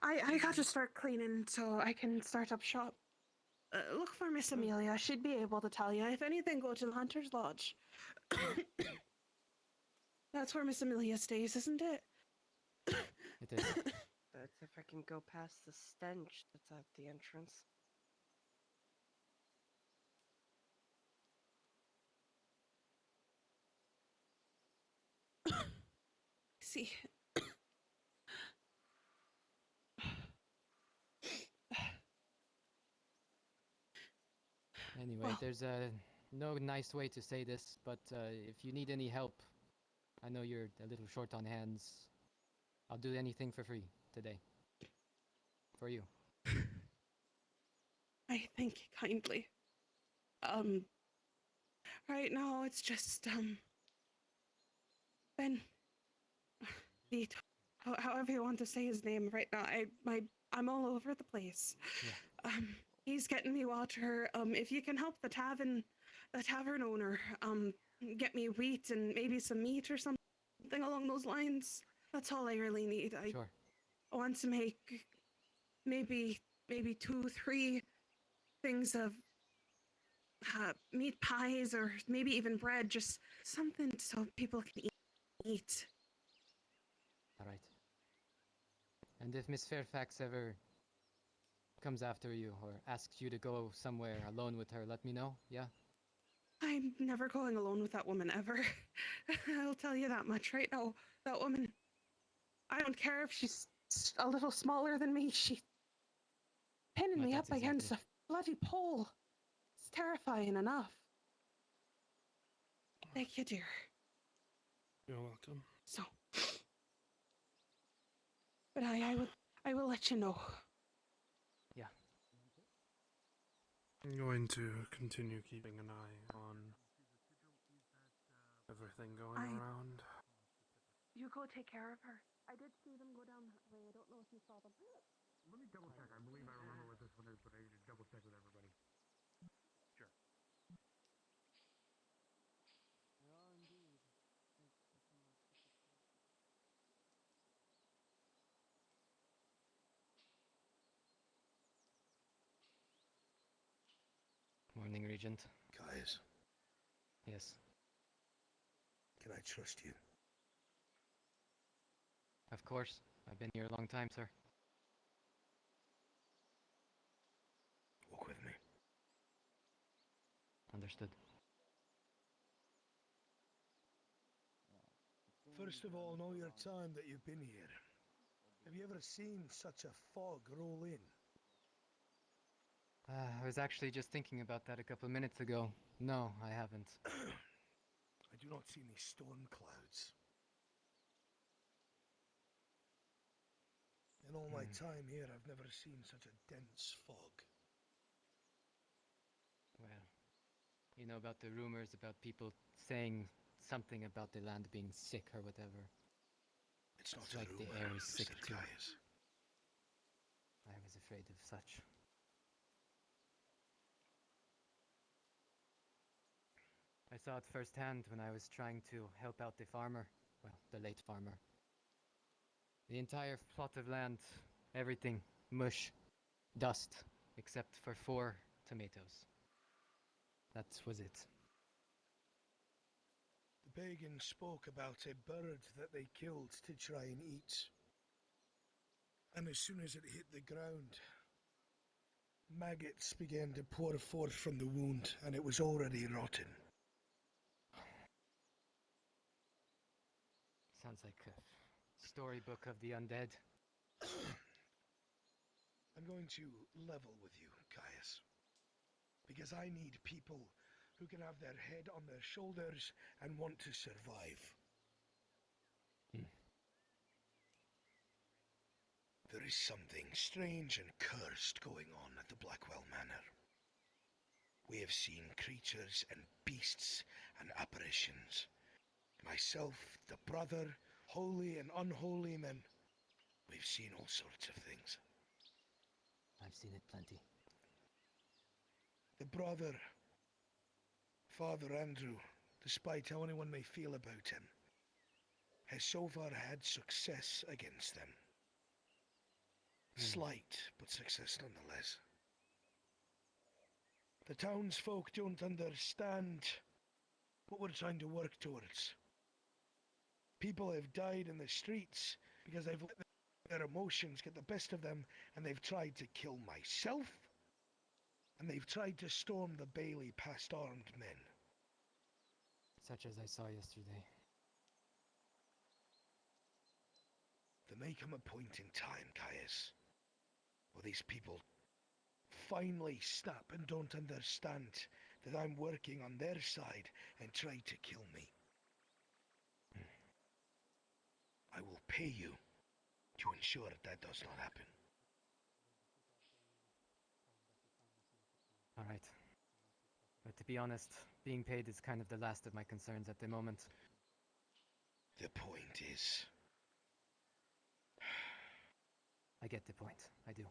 I got to start cleaning so I can start up shop. Look for Miss Amelia. She'd be able to tell you. If anything, go to the Hunter's Lodge. That's where Miss Amelia stays, isn't it?
It is.
That's if I can go past the stench that's at the entrance.
See.
Anyway,
Well-
there's no nice way to say this, but if you need any help, I know you're a little short on hands. I'll do anything for free today. For you.
I thank you kindly. Right now it's just, Ben. Pete. However you want to say his name right now. I'm all over the place.
Yeah.
He's getting me water. If you can help the tavern owner, get me wheat and maybe some meat or something along those lines. That's all I really need.
Sure.
I want to make maybe 2-3 things of meat pies or maybe even bread, just something so people can eat.
All right. And if Miss Fairfax ever comes after you or asks you to go somewhere alone with her, let me know, yeah?
I'm never going alone with that woman ever. I'll tell you that much right now. That woman, I don't care if she's a little smaller than me, she's pinning
But
me
that's
up against a bloody pole. It's terrifying enough. Thank you, dear.
You're welcome.
So, but I will let you know.
Yeah.
I'm going to continue keeping an eye on everything going around.
You go take care of her. I did see them go down that way. I don't know if you saw them.
Let me double check. I believe I remember what this one is, but I need to double check with everybody. Sure.
Morning, Regent.
Guys,
Yes.
can I trust you?
Of course. I've been here a long time, sir.
Walk with me.
Understood.
First of all, in all your time that you've been here, have you ever seen such a fog roll in?
I was actually just thinking about that a couple of minutes ago. No, I haven't.
I do not see any storm clouds. In all my time here, I've never seen such a dense fog.
Well, you know about the rumors about people saying something about the land being sick or whatever.
It's not
It's
a
like the
rumor,
air is sick
Mr.
too.
Gaius.
I was afraid of such. I saw it firsthand when I was trying to help out the farmer. Well, the late farmer. The entire plot of land, everything, mush, dust, except for 4 tomatoes. That was it.
The pagans spoke about a bird that they killed to try and eat. And as soon as it hit the ground, maggots began to pour forth from the wound, and it was already rotten.
Sounds like a storybook of the undead.
I'm going to level with you, Gaius. Because I need people who can have their head on their shoulders and want to survive. There is something strange and cursed going on at the Blackwell Manor. We have seen creatures and beasts and apparitions, Myself, the brother, holy and unholy men. We've seen all sorts of things.
I've seen it plenty.
The brother, Father Andrew, despite how anyone may feel about him, has so far had success against them. Slight, but success nonetheless. The townsfolk don't understand what we're trying to work towards. People have died in the streets because they've let their emotions get the best of them, and they've tried to kill myself, and they've tried to storm the Bailey past armed men.
Such as I saw yesterday.
There may come a point in time, Caius, where these people finally snap and don't understand that I'm working on their side and try to kill me. I will pay you to ensure that does not happen.
Alright. But to be honest, being paid is kind of the last of my concerns at the moment.
The point is...
I get the point. I do.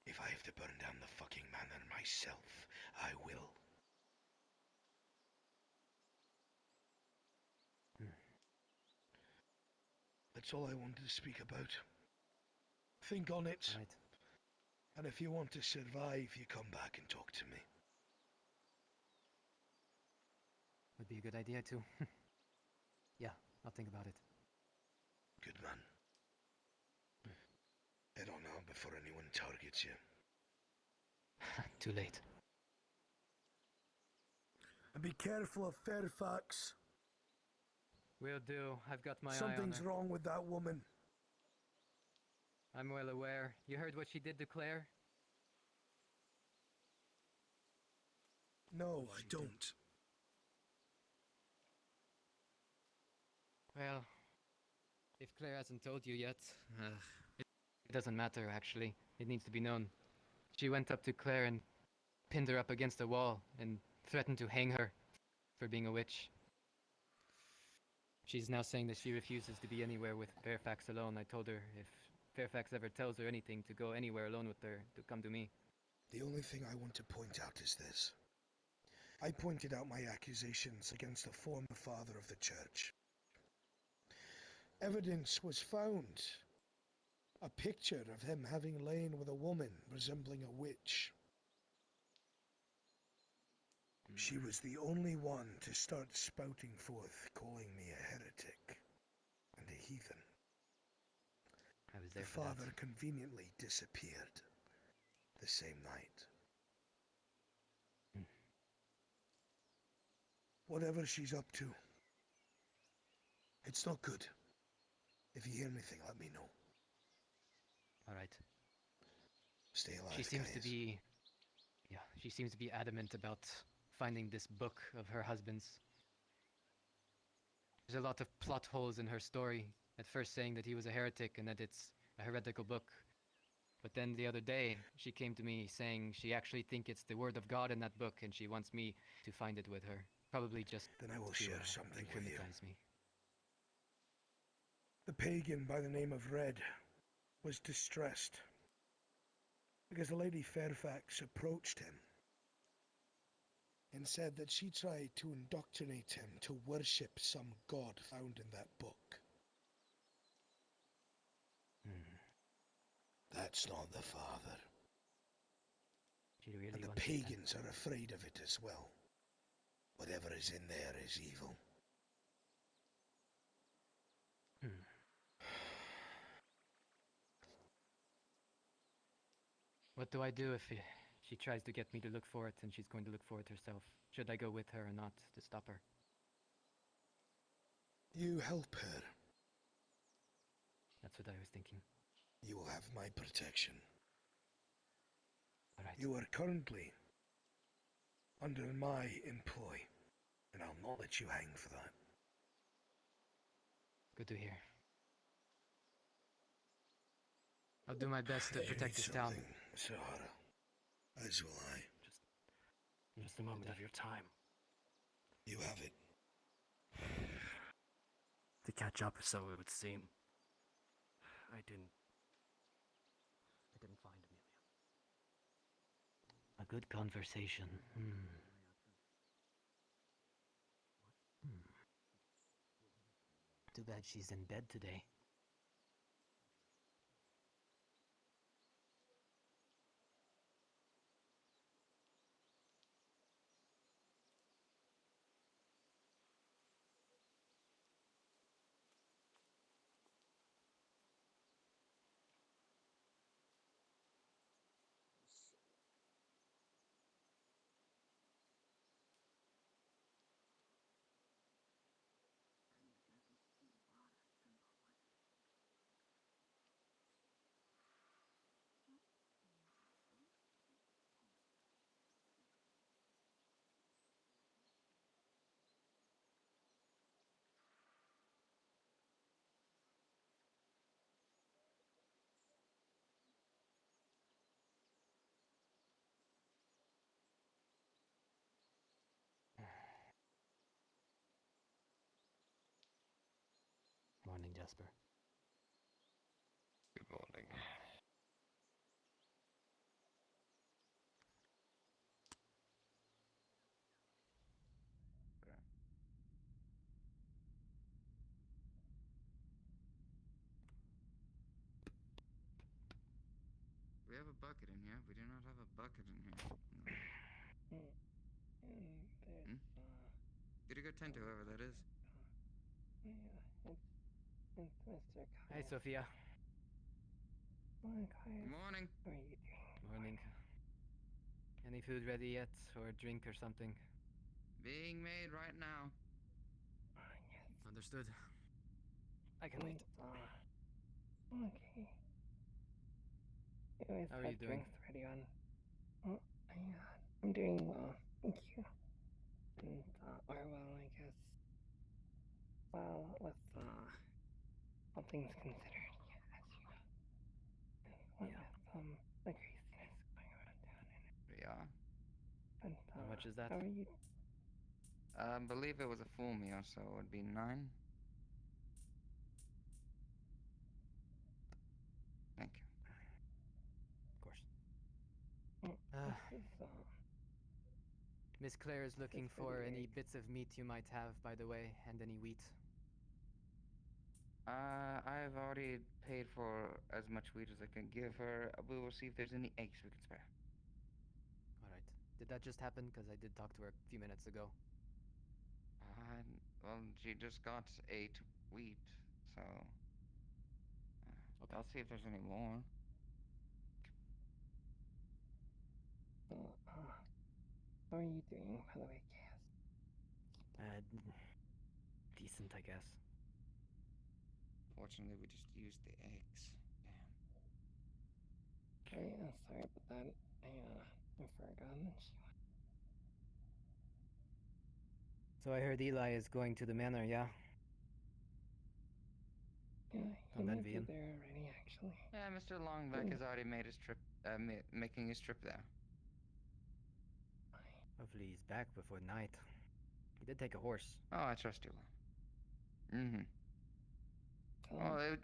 If I have to burn down the fucking manor myself, I will. That's all I wanted to speak about. Think on it.
Right.
And if you want to survive, you come back and talk to me.
Would be a good idea too. Yeah, I'll think about it.
Good man. Head on out before anyone targets you.
Too late.
And be careful of Fairfax.
Will do. I've got my eye on
Something's
her.
wrong with that woman.
I'm well aware. You heard what she did to Claire?
No, I don't.
Well, if Claire hasn't told you yet, it doesn't matter, actually. It needs to be known. She went up to Claire and pinned her up against a wall and threatened to hang her for being a witch. She's now saying that she refuses to be anywhere with Fairfax alone. I told her if Fairfax ever tells her anything to go anywhere alone with her, to come to me.
The only thing I want to point out is this. I pointed out my accusations against the former father of the church. Evidence was found. A picture of him having lain with a woman resembling a witch. She was the only one to start spouting forth, calling me a heretic and a heathen.
I was
The
there for
father
that.
conveniently disappeared the same night. Whatever she's up to, it's not good. If you hear anything, let me know.
Alright.
Stay alive,
She seems to
Caius.
be... Yeah, she seems to be adamant about finding this book of her husband's. There's a lot of plot holes in her story. At first saying that he was a heretic and that it's a heretical book. But then the other day, she came to me saying she actually thinks it's the word of God in that book and she wants me to find it with her. Probably just
Then I will
to,
share something with you.
dramatize me.
The pagan by the name of Red was distressed because the Lady Fairfax approached him and said that she tried to indoctrinate him to worship some god found in that book. That's not the Father.
She really
And the
wants it,
pagans are afraid of it as well. Whatever is in there is evil.
What do I do if she tries to get me to look for it and she's going to look for it herself? Should I go with her or not to stop her?
You help her.
That's what I was thinking.
You will have my protection.
Alright.
You are currently under my employ, and I'll not let you hang for that.
Good to hear. I'll do my best to
You
protect
need
this town.
something, Sahara. As will I.
Just a moment of your time.
You have it.
catch up, so it would seem. I didn't find Amelia.
A good conversation. Too bad she's in bed today. Morning, Jasper.
Good morning. We have a bucket in here. We do not have a bucket in here. No. Hmm? Get a good tend to whoever that is.
It's Mr.
Hi, Sophia.
Morning,
Good morning.
How are you doing?
Morning. Any food ready yet, or a drink or something?
Being made right now.
Yes.
Understood. I can wait.
Okay. You always
How are
have
you doing?
drinks ready on. I'm doing well, thank you. And, or well, I guess. Well, with, all things considered, yeah, as you know. What
Yeah.
with, the craziness going around town and
Yeah.
But,
How much is that?
how are you?
I believe it was a full meal, so it would be 9. Thank you.
Of course.
This is,
Miss Claire is looking
for
for
the
any
eggs.
bits of meat you might have, by the way, and any wheat.
I've already paid for as much wheat as I can give her. We will see if there's any eggs we can spare.
All right. Did that just happen? Because I did talk to her a few minutes ago.
Well, she just got 8 wheat, so
Okay.
I'll see if there's any more.
How are you doing, by the way, Cass?
Decent, I guess.
Fortunately, we just used the eggs. Damn.
Sorry about that. I forgot.
So I heard Eli is going to the manor, yeah?
Yeah, he
On
might be
Envian.
there already, actually.
Yeah, Mr. Longback has already made his trip, making his trip there.
Hopefully he's back before night. He did take a horse.
Oh, I trust you. Mm-hmm. Well,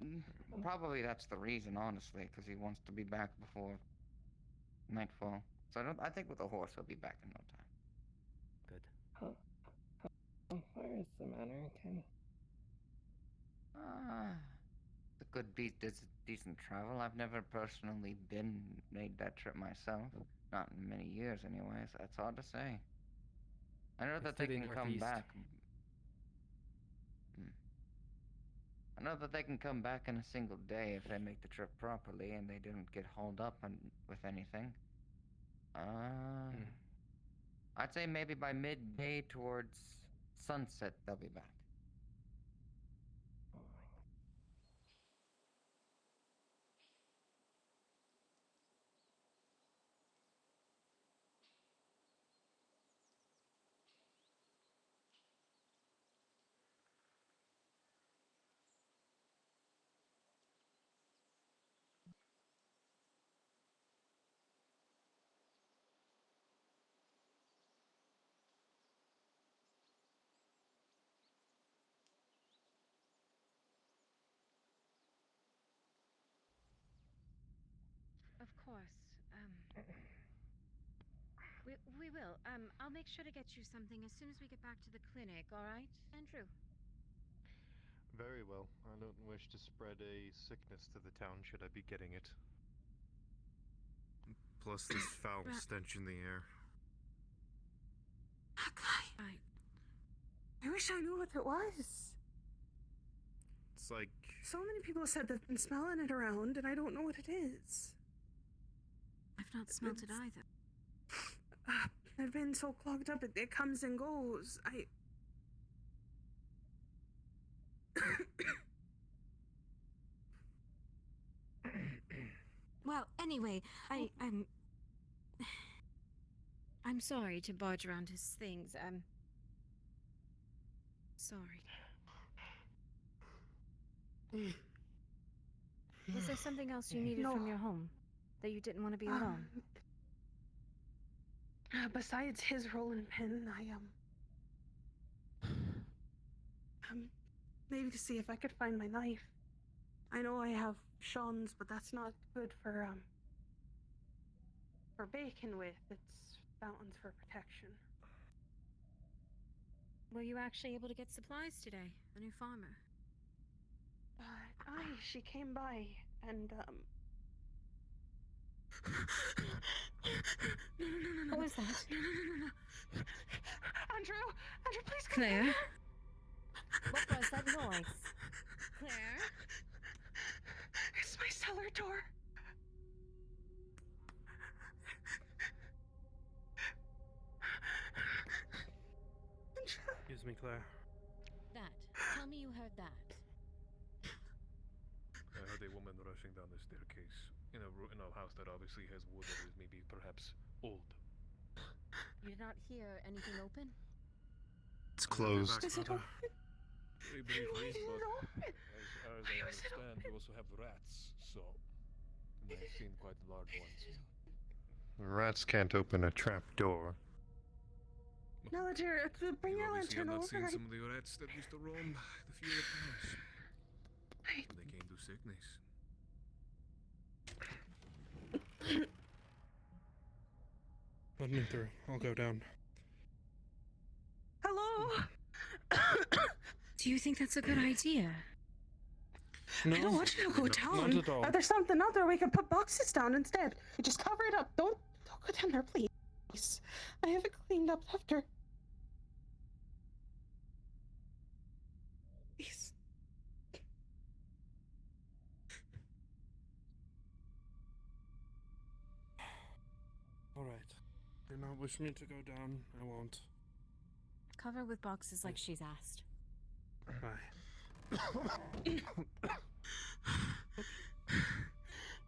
probably that's the reason, honestly, because he wants to be back before nightfall. So I think with a horse he'll be back in no time.
Good.
How far is the manor again?
It's a good decent travel. I've never personally made that trip myself. Not in many years, anyways. That's hard to say. I know
It's
that
to
they
the
can come
northeast.
back. I know that they can come back in a single day if they make the trip properly and they didn't get hauled up with anything. I'd say maybe by midday towards sunset they'll be back.
We will. I'll make sure to get you something as soon as we get back to the clinic, all right, Andrew?
Very well. I don't wish to spread a sickness to the town should I be getting it. Plus this foul stench in the air.
I wish I knew what it was.
It's like...
So many people said they've been smelling it around, and I don't know what it is.
I've not smelt it either.
I've been so clogged up, it comes and goes.
Well, anyway, I'm sorry to barge around his things. Sorry. Was there something else you needed from your home? That you didn't want to be alone?
Besides his rolling pin, maybe to see if I could find my knife. I know I have Sean's, but that's not good for bacon with. It's fountains for protection.
Were you actually able to get supplies today? The new farmer?
Aye, she came by, and, No.
What was that?
No. Andrew, please come
Claire?
here.
What was that noise? Claire?
It's my cellar door.
Excuse me, Claire.
That. Tell me you heard that.
I heard a woman rushing down the staircase in a house that obviously has wood that is maybe perhaps old.
You did not hear anything open?
It's closed.
Is it open?
Very
Why
briefly,
is it
but
open?
as I understand, you also have rats, so and I've seen quite large ones. Rats can't open a trap door.
Now that you're bring your
Obviously,
lantern
I've not
over.
seen some of the rats that used to roam the fewer towns. They came to sickness.
Let me through. I'll go down.
Hello?
Do you think that's a good idea?
No,
I don't want you to go down.
not at all.
There's something out there we can put boxes down instead. You just cover it up. Don't go down there, please. I have it cleaned up after. Please.
Alright. Do not wish me to go down. I won't.
Cover with boxes like she's asked.
Bye.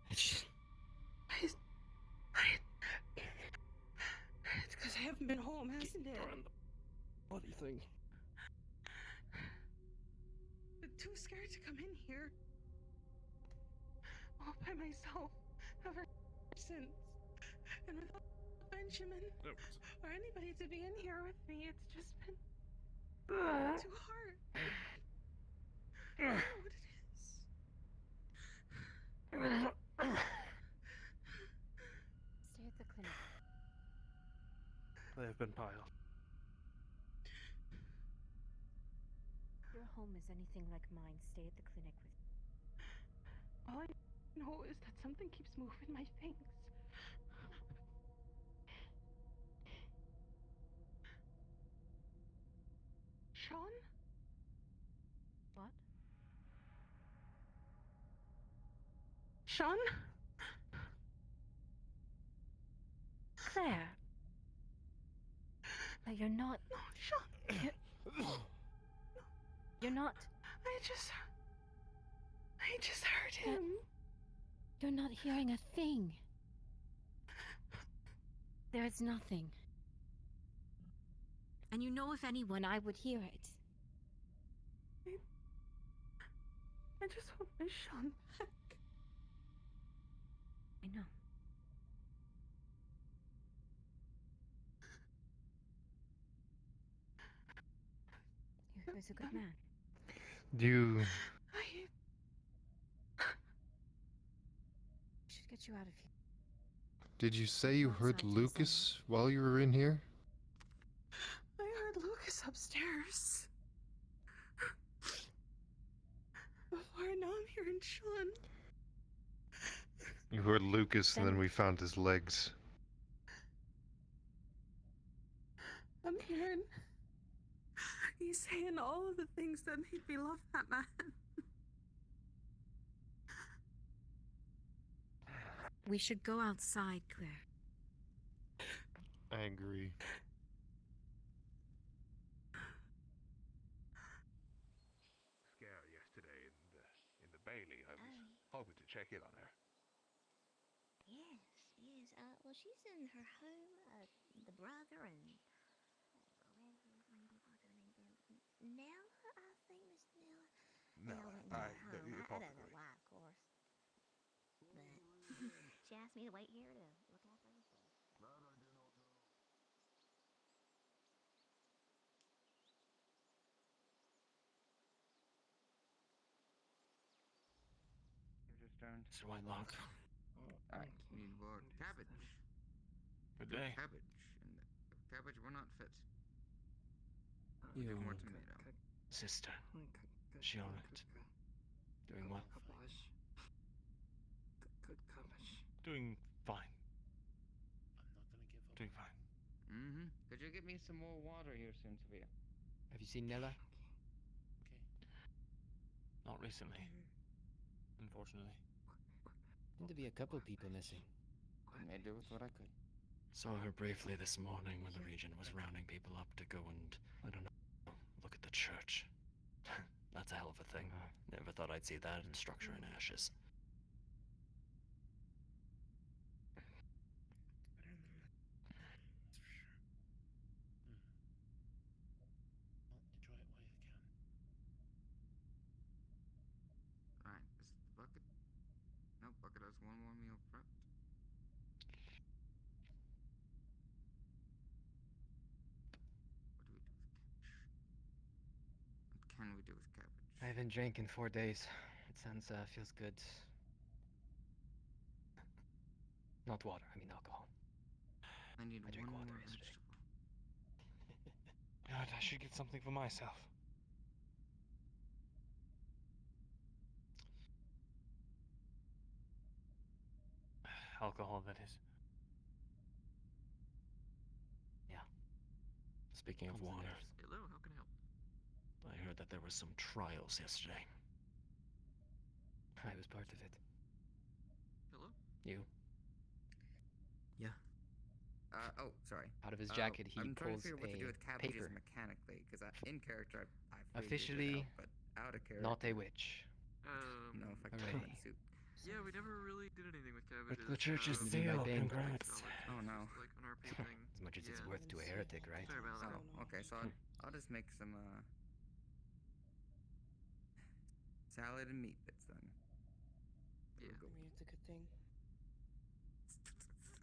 It's because I haven't been home, hasn't it?
Bloody thing.
I'm too scared to come in here. All by myself. Ever since. And without Benjamin or anybody to be in here with me, it's just been too hard. I don't know what it is.
Stay at the clinic.
They have been piled.
If your home is anything like mine, stay at the clinic with me.
All I know is that something keeps moving my things. Sean?
What?
Sean?
Claire! But you're not...
No, Sean.
You're not...
I just heard him.
You're not hearing a thing. There is nothing. And you know if anyone, I would hear it.
I just want my Sean back.
I know. He was a good man.
You...
We should get you out of here.
Did you say you heard Lucas while you were in here?
I heard Lucas upstairs. Before now I'm hearing Sean.
You heard Lucas, and then we found his legs.
I'm hearing he's saying all of the things that made me love that man.
We should go outside, Claire.
I agree.
Scare yesterday in the Bailey. I was hoping to check in on her.
Yes, yes. Well, she's in her home. The brother and Nella, I think Miss Nella.
No,
Nella went to her home.
the
I don't know
apothecary.
why, of course. But she asked me to wait here to look after her.
You just turned.
Mr. Whitelock.
Alright, we need more cabbage.
Good day.
Cabbage. And cabbage, we're not fit.
You,
Need more tomato.
sister. Is she alright? Doing well? Doing fine. Doing fine.
Mm-hmm. Could you get me some more water here soon, Sophia?
Have you seen Nella?
Not recently. Unfortunately.
Seem to be a couple people missing.
I made do with what I could.
Saw her briefly this morning when the Region was rounding people up to go and, I don't know, look at the church. That's a hell of a thing. Never thought I'd see that structure in ashes.
Alright, this is the bucket. Nope, bucket has one more meal prepped. What can we do with cabbage?
I haven't drank in 4 days. It sounds, feels good. Not water, I mean alcohol.
I need
drank
one
water
more
yesterday.
vegetable.
God, I should get something for myself. Alcohol, that is.
Yeah.
Speaking of water,
Hello, how can I help?
I heard that there were some trials yesterday.
I was part of it.
Hello?
You?
Yeah. Oh, sorry.
Out of his jacket, he
I'm trying to
pulls
figure what to do
a
with cabbages
paper.
mechanically, because in character I figured it
Officially,
out, but out of character.
not a witch.
No effect
Hooray.
on soup. Yeah, we never really did anything with cabbages.
The church is
Maybe my
sealed,
bang.
congrats.
Oh no.
As much as it's worth to a heretic, right?
Sorry about that. Oh, okay, so I'll just make some salad and meat bits then.
I mean, it's a good thing.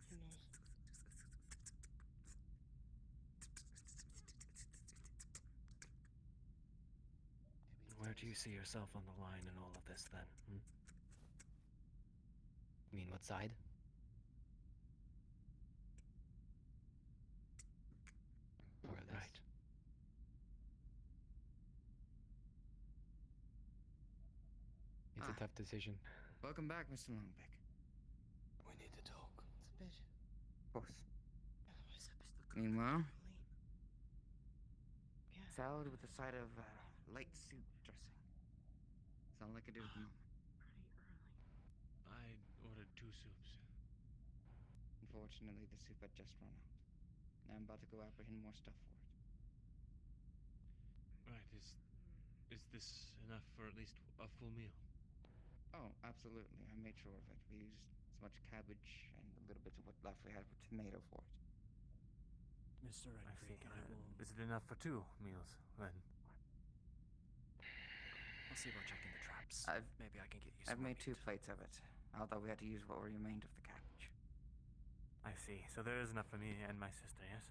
Who knows?
Where do you see yourself on the line in all of this then?
You mean what side? More or less.
Right.
It's a tough decision.
Welcome back, Mr. Longbeck.
We need to talk.
It's a bit.
Of course. Meanwhile,
Yeah.
salad with a side of light soup dressing. That's all I could do at the moment.
I ordered 2 soups.
Unfortunately, the soup had just run out. Now I'm about to go apprehend more stuff for it.
Right, is this enough for at least a full meal?
Oh, absolutely. I made sure of it. We used as much cabbage and a little bit of what left we had with tomato for it.
Mr.
I see. Is it enough for 2 meals, then?
I'll see about checking the traps. Maybe I can get you some
I've
more
made 2
meat.
plates of it, although we had to use what remained of the cabbage.
I see. So there is enough for me and my sister, yes?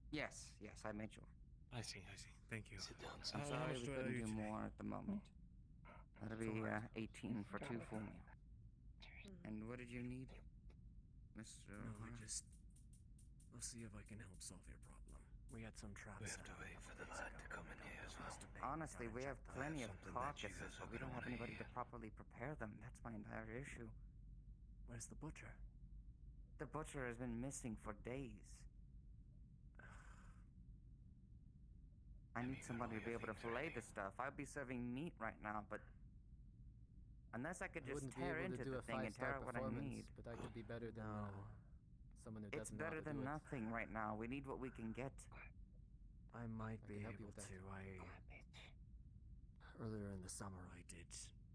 Yes, I made sure.
I see. Thank you.
Sit down,
I'm
son.
sorry we couldn't do more at the moment. That'll be
alright.
18 for 2 full meals. And what did you need? Mr.
No,
O'Hara.
I'll see if I can help solve your problem. We had some traps.
We have to wait for the lad to come in here.
Honestly, we have plenty of
something that you
carcasses,
guys
but
are
we don't
gonna
have
wanna
anybody to
hear.
properly prepare them. That's my entire issue.
Where's the butcher?
The butcher has been missing for days. I need somebody to be able to fillet the stuff. I'd be serving meat right now, but unless I could
I
just
wouldn't be
tear
able to
into
do
the
a
thing and tear
5-star
out what I
performance,
need.
but I could be better than someone who
It's
doesn't know how
better
to do
than
it.
nothing right now. We need what we can get.
I might
I
be
can help you
able
with that.
to. Earlier in the summer, I did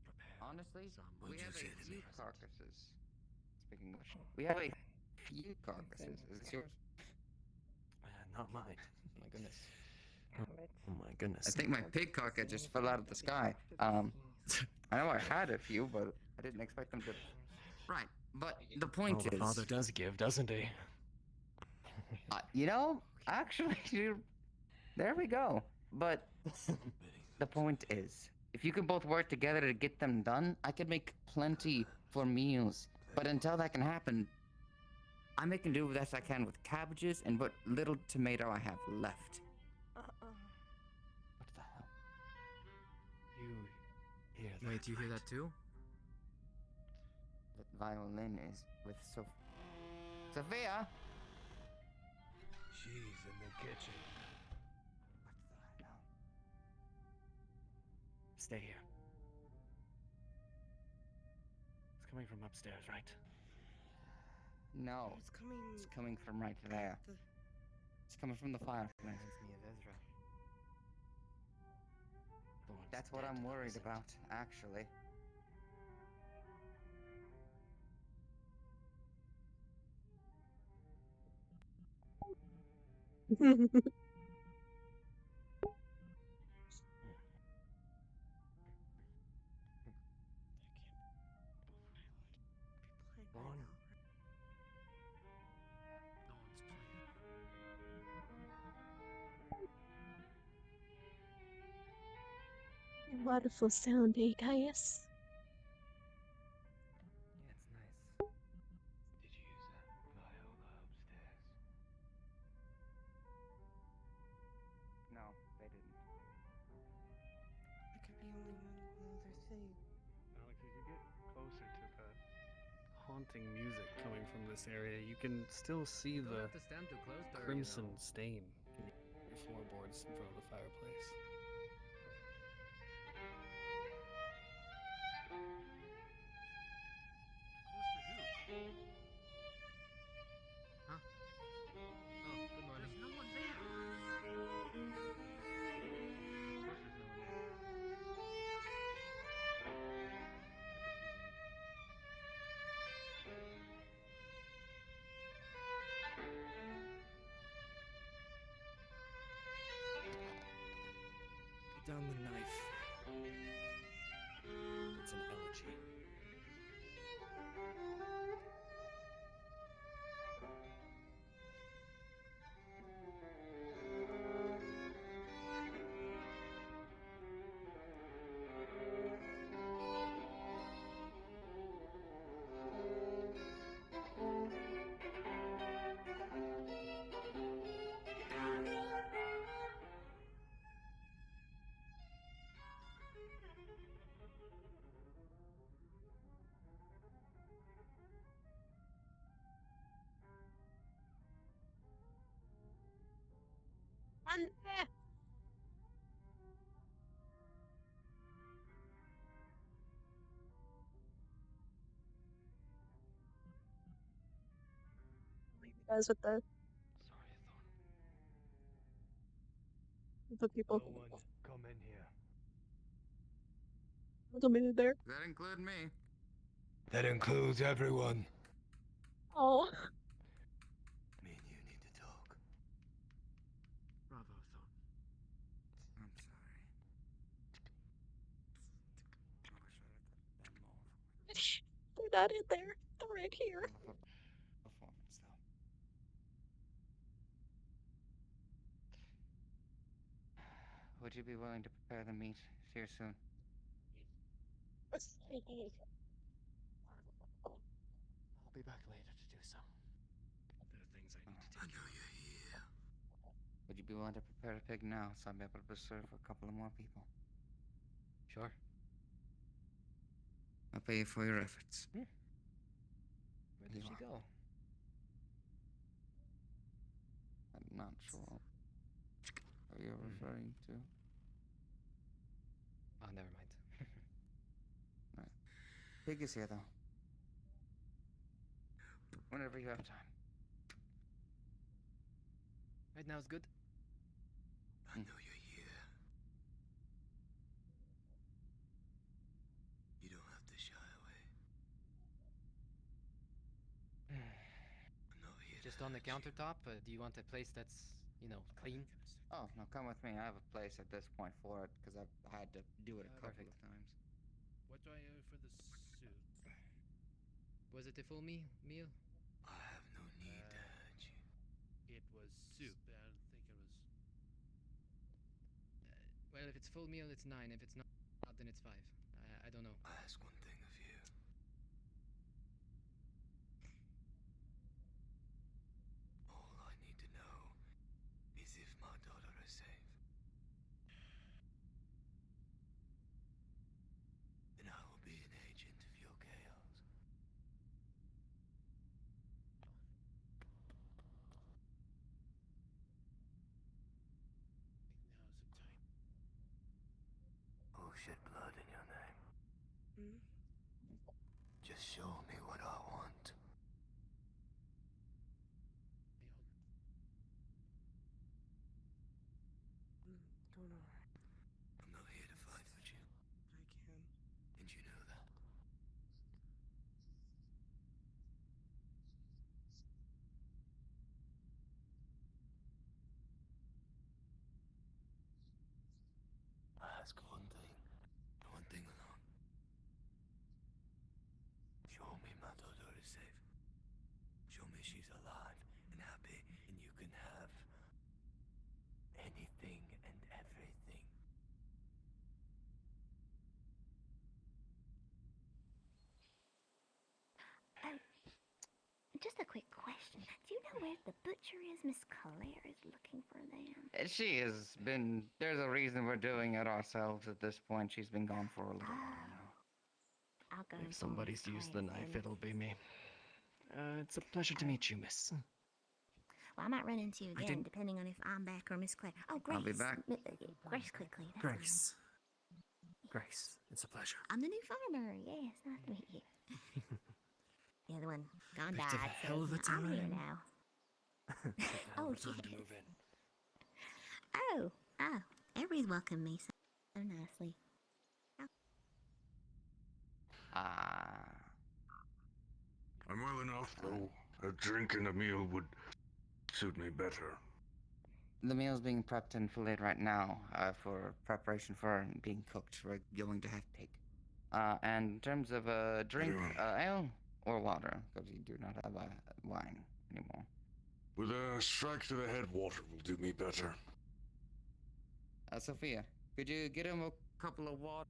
prepare.
Honestly,
some
we have a
legitimate
few
present.
carcasses. Speaking of which, we have a few carcasses. Is this yours?
Not mine.
My goodness.
Oh my goodness.
I think my pig carcass just fell out of the sky. I know I had a few, but I didn't expect them to. Right, but the point
the
is,
father does give, doesn't he?
you know, actually, there we go. But the point is, if you can both work together to get them done, I could make plenty for meals. But until that can happen, I'm making do the best I can with cabbages and what little tomato I have left. What the hell?
You hear that?
Wait, you hear that too?
That violin is with Sophia!
She's in the kitchen.
Stay here. It's coming from upstairs, right?
No. It's coming from right there. It's coming from the fireplace.
Reminds me of Ezra.
That's what I'm worried about, actually.
Wonderful sound, eh, guys?
Yeah, it's nice.
Did you use that Viola upstairs?
No, they didn't.
It could be only one other thing.
Alex, as you get closer to the haunting music coming from this area, you can still see
You don't
the
have to stand too close to her,
crimson
you know.
stain in your floorboards in front of the fireplace.
Huh? Oh, good morning.
There's no one there.
Of course there's no one there.
Put down the knife. It's an elegy.
Ande! Leave you guys with the people.
No one come in here.
Come in there.
Does that include me?
That includes everyone.
Oh.
Me and you need to talk.
Bravo, Thorn.
I'm sorry. I wish I had done more.
They're not in there. They're right here.
Performance, though. Would you be willing to prepare the meat here soon?
I'll be back later to do
so. There are things I need to take
I know you're here. Would you be willing to prepare a pig now so I'll be able to serve a couple of more people?
Sure.
I'll pay you for your efforts.
Where did
You
she
are.
go?
I'm not sure who you're referring to.
Oh, never mind.
Right. Pig is here, though. Whenever you have time.
Right now is good.
I know you're here. You don't have to shy away. I'm not here.
Just on the countertop? Do you want a place that's, clean?
Oh, no, come with me. I have a place at this point for it because I've had to do it a couple
Perfect.
of times.
What do I owe for the suit?
Was it a full meal?
I have no need to hurt you.
It was soup. I don't think it was.
Well, if it's full meal, it's 9. If it's not, then it's 5. I don't know.
I ask one thing of you. All I need to know is if my daughter is safe. Then I will be an agent of your chaos.
Now's the time.
Who shed blood in your name?
Hmm?
Just show me what I want.
Don't know.
I'm not here to fight with you,
I can.
and you know that. I ask one thing, and one thing alone. Show me my daughter is safe. Show me she's alive and happy, and you can have anything and everything.
Just a quick question. Do you know where the butcher is? Miss Claire is looking for them.
She has been. There's a reason we're doing it ourselves at this point. She's been gone for a little while now.
I'll go.
If
and
somebody's
find Miss
used the
Claire
knife,
then.
it'll be me. It's a pleasure to meet you, miss.
Well, I might run into you
I
again,
didn't-
depending on if I'm back or Miss Claire. Oh, Grace.
I'll be back.
Grace quickly. That's her name.
Grace. Grace, it's a pleasure.
I'm the new farmer. Yes, nice to meet you. The other one gone
Bit of
died,
a hell of a
so I'm here
time.
now.
Oh,
Oh,
time to
yes.
move in.
Oh, everybody's welcomed me so nicely.
I'm well enough, though. A drink and a meal would suit me better.
The meal's being prepped and filleted right now for preparation for being cooked. We're going to have pig. And in terms of a drink, ale or water, because you do not have wine anymore.
With a strike to the head, water will do me better.
Sophia, could you get him a couple of water?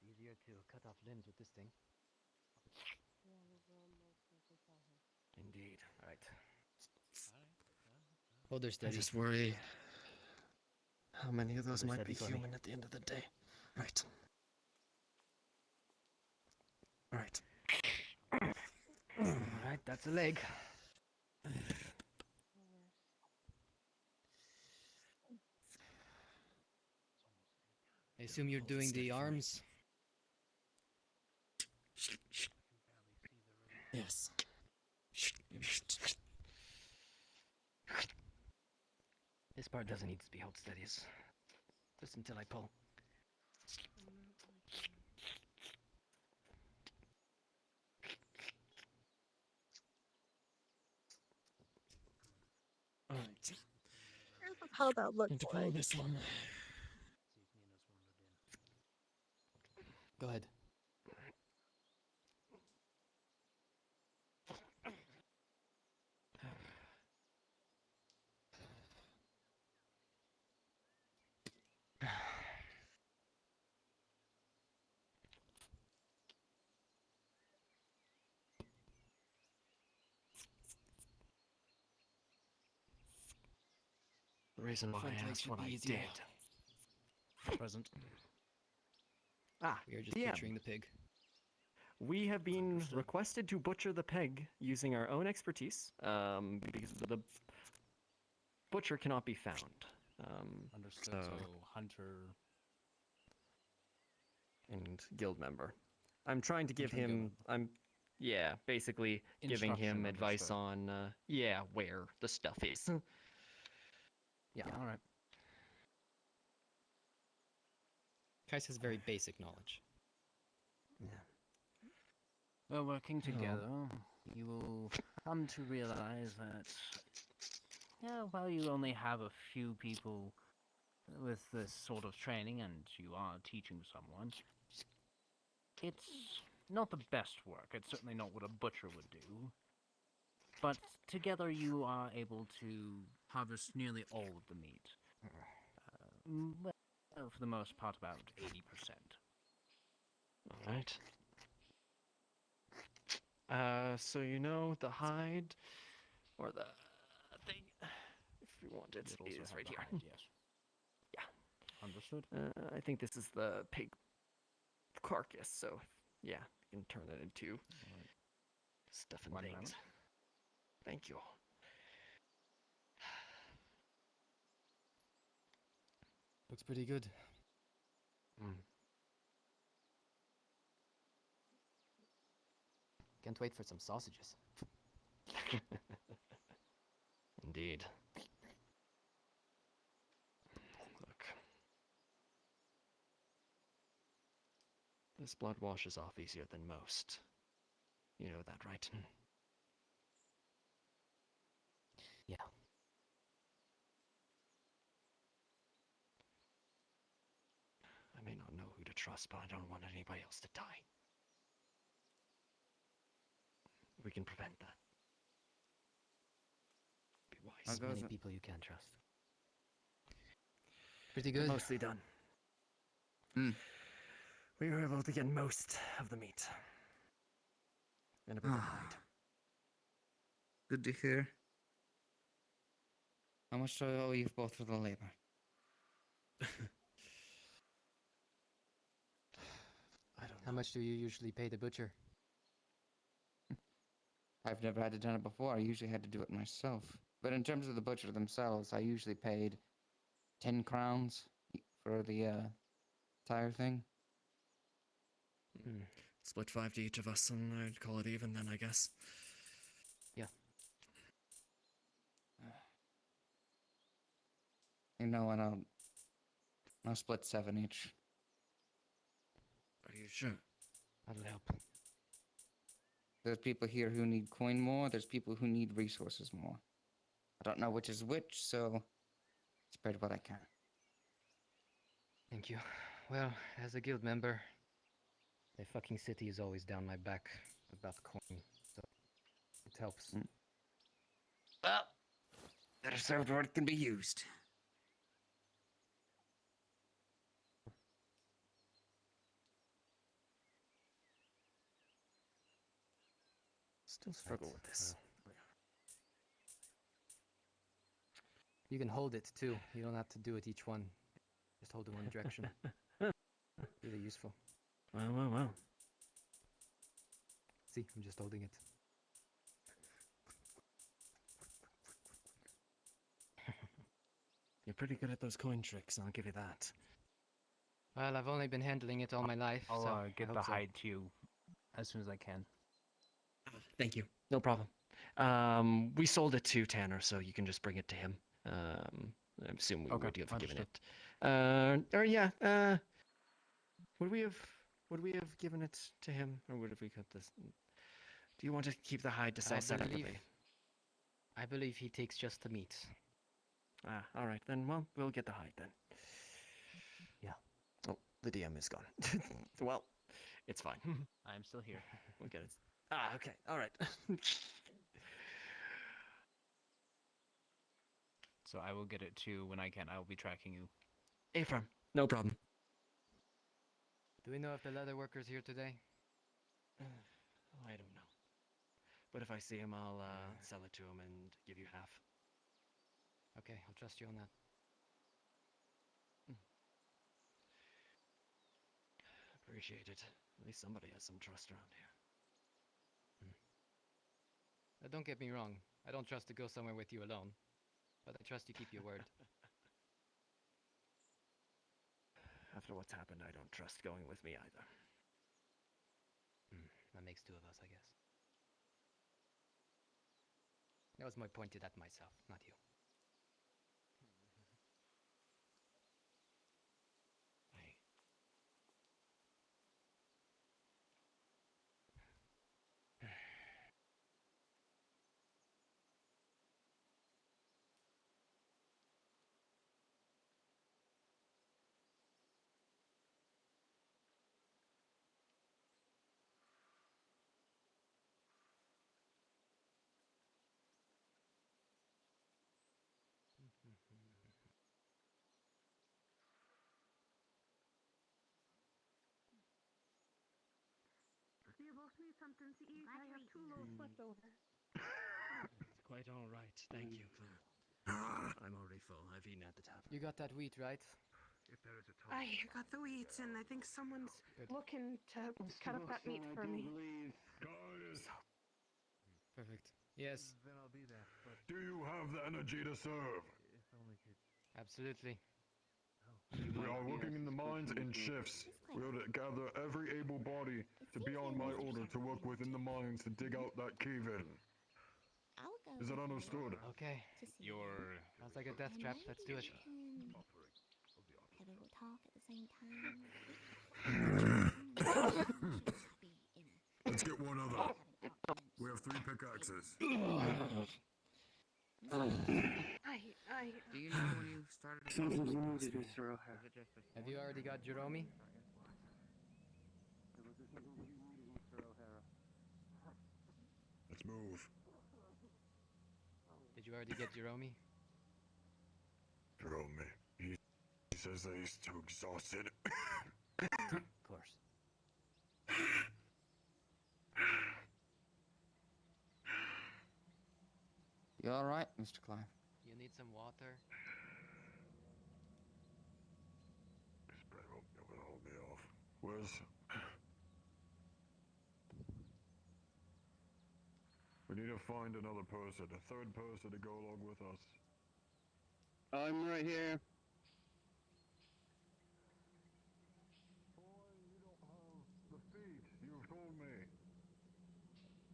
Easier to cut off limbs with this thing.
Indeed.
Alright. Hold her
I
steady.
just worry how many of those
Hold her
might be
steady for me.
human at the end of the day. Right. Alright.
Alright, that's a leg. I assume you're doing the arms?
Yes.
This part doesn't need to be held steady. Just until I pull.
Alright.
Here's how that looks
To pull
like.
this one.
Go ahead.
The reason why
Front
I
leg
asked
should
what
be
I
easier.
did. Present. Ah,
We are just
DM.
butchering the pig.
We have been requested to butcher the pig using our own expertise, because the butcher cannot be found.
Understood. So hunter
and guild member. I'm trying to give
Hunter and guild
him. Yeah, basically giving him
Instruction,
advice
understood.
on where the stuff is. Yeah.
all right.
Kais has very basic knowledge.
Well, working together, you will come to realize that, yeah, while you only have a few people with this sort of training and you are teaching someone, it's not the best work. It's certainly not what a butcher would do. But together you are able to harvest nearly all of the meat. Well, for the most part, about 80%.
Alright. So you know the hide, or the thing, if you want it,
You'd also
is
have
right
the
here.
hide, yes. Understood.
I think this is the pig carcass, so yeah, you can turn it into stuff and
One
things.
moment.
Thank you.
Looks pretty good. Can't wait for some sausages.
Indeed. Look. This blood washes off easier than most. You know that, right?
Yeah.
I may not know who to trust, but I don't want anybody else to die. We can prevent that. Be wise.
There's many people you can't trust. Pretty good.
Mostly done. We were able to get most of the meat. And a bit of hide.
Good to hear. How much do I owe you both for the labor?
How much do you usually pay the butcher?
I've never had to done it before. I usually had to do it myself. But in terms of the butcher themselves, I usually paid 10 crowns for the entire thing.
Split 5 to each of us, and I'd call it even then, I guess.
Yeah.
You know, and I'll split 7 each.
Are you sure?
That'll help.
There's people here who need coin more. There's people who need resources more. I don't know which is which, so spread what I can.
Thank you. Well, as a guild member, the fucking city is always down my back about coin, so it helps.
Well, better served where it can be used.
Still struggle with this.
You can hold it too. You don't have to do it each one. Just hold in one direction. Really useful.
Well.
See, I'm just holding it.
You're pretty good at those coin tricks, I'll give you that.
Well, I've only been handling it all my life,
I'll
so I
get
hope
the
so.
hide to you as soon as I can.
Thank you. No problem. We sold it to Tanner, so you can just bring it to him. I assume we
Okay,
would have given
understood.
it. Or yeah. Would we have given it to him, or would have we cut this? Do you want to keep the hide to
I
separately?
believe he takes just the meat.
Ah, all right then. Well, we'll get the hide then.
Yeah.
Oh, the DM is gone. Well, it's fine.
I'm still here.
We'll get it. Ah, okay. All right.
So I will get it too when I can. I will be tracking you.
Ephraim, no problem.
Do we know if the leather worker's here today?
I don't know. But if I see him, I'll sell it to him and give you half.
Okay, I'll trust you on that.
Appreciate it. At least somebody has some trust around here.
Don't get me wrong. I don't trust to go somewhere with you alone. But I trust you keep your word.
After what's happened, I don't trust going with me either.
That makes two of us, I guess. That was more pointed at myself, not you.
Do you both need something to eat? I have 2 loaves left over.
It's quite all right, thank you. I'm already full. I've eaten at the tavern.
You got that wheat, right?
If there is a
I got the wheats, and I think someone's looking to cut up that meat for me.
Perfect. Yes.
Then I'll be there. But
Do you have the energy to serve?
if only could.
Absolutely.
We are working in the mines in shifts. We are to gather every able body to be on my order to work within the mines to dig out that cave-in.
I'll go.
Is that understood?
Okay. Sounds like a death trap. Let's do it.
Have a little talk at the same time.
Let's get one other. We have 3 pickaxes.
Do you know when you started?
Something you needed, Mr. O'Hara.
Have you already got Jerome?
Let's move.
Did you already get Jerome?
Jerome, he says that he's too exhausted.
Of course.
You all right, Mr. Clive?
You need some water?
This bread won't be able to hold me off. Where's... We need to find another person, a 3rd person to go along with us.
I'm right here.
The feet, you've told me.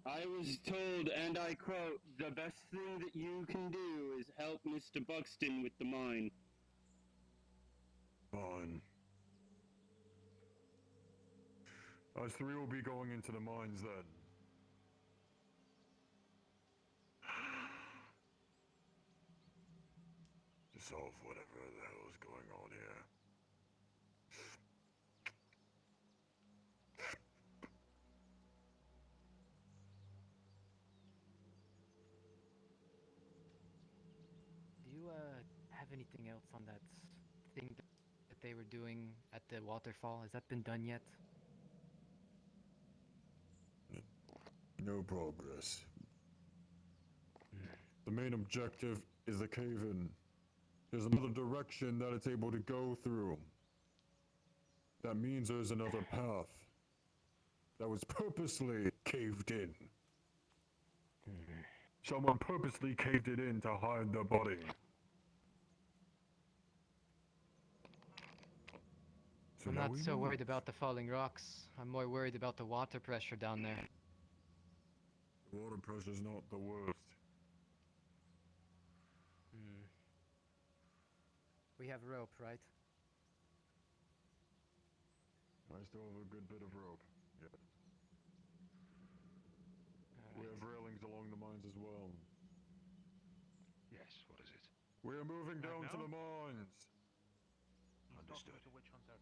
I was told, and I quote, the best thing that you can do is help Mr. Buxton with the mine.
Fine. Us 3 will be going into the mines then. To solve whatever the hell is going on here.
Do you have anything else on that thing that they were doing at the waterfall? Has that been done yet?
No progress. The main objective is the cave-in. There's another direction that it's able to go through. That means there's another path that was purposely caved in. Someone purposely caved it in to hide the body. So
I'm
now
not
we
so
move.
worried about the falling rocks. I'm more worried about the water pressure down there.
The water pressure's not the worst.
Hmm. We have rope, right?
I still have a good bit of rope. Yes. We have railings along the mines as well.
Yes, what is it?
We are moving
Right
down to
now?
the mines.
Understood. To which ones are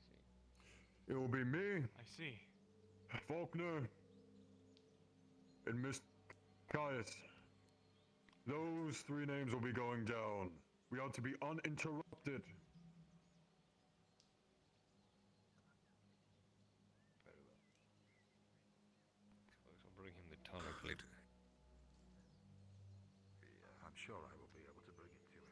It will be me,
I see.
Faulkner, and Miss Caius. Those three names will be going down. We are to be uninterrupted.
Very well. Suppose I'll bring him the tonic later.
I'm sure I will be able to bring it to him.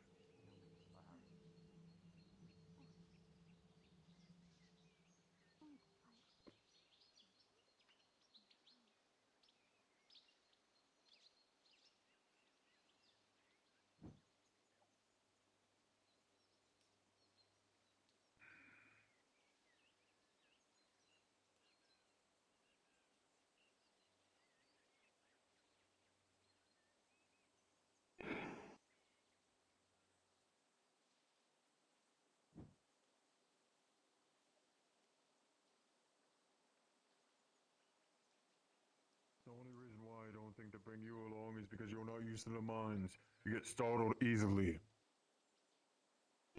The only reason why I don't think to bring you along is because you're not used to the mines. You get startled easily.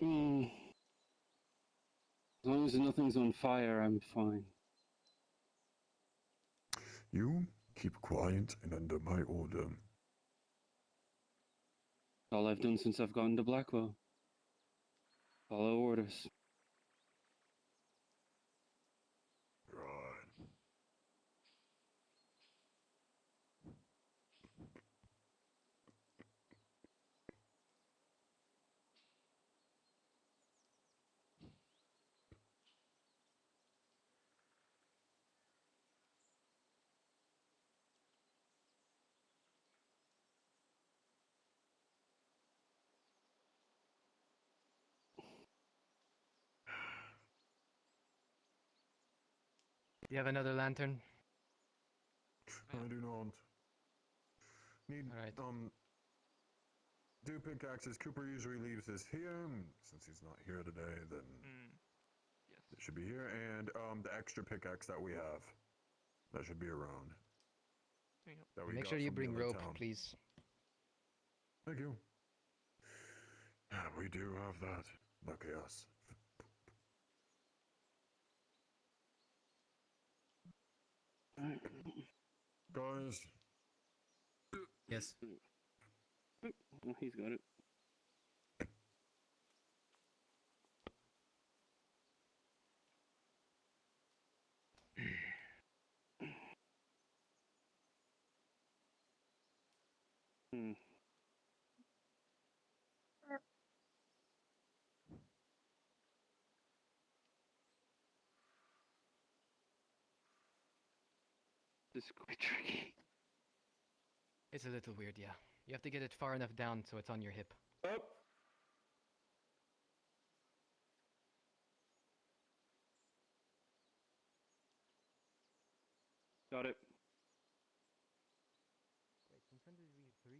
As long as nothing's on fire, I'm fine.
You keep quiet and under my order.
All I've done since I've gotten to Blackwell. Follow orders.
Right.
Do you have another lantern?
I do not. Need,
Alright.
do pickaxes. Cooper usually leaves this here. Since he's not here today, then
Yes.
it should be here. And the extra pickaxe that we have. That should be around.
Yep.
That we
Make
got
sure you
from the
bring
other
rope,
town.
please.
Thank you. We do have that. Lucky us. Guys.
Yes.
Oh, he's got it. Hmm. This is quite tricky.
It's a little weird, yeah. You have to get it far enough down so it's on your hip.
Up. Got it.
Wait, since when did we have 3?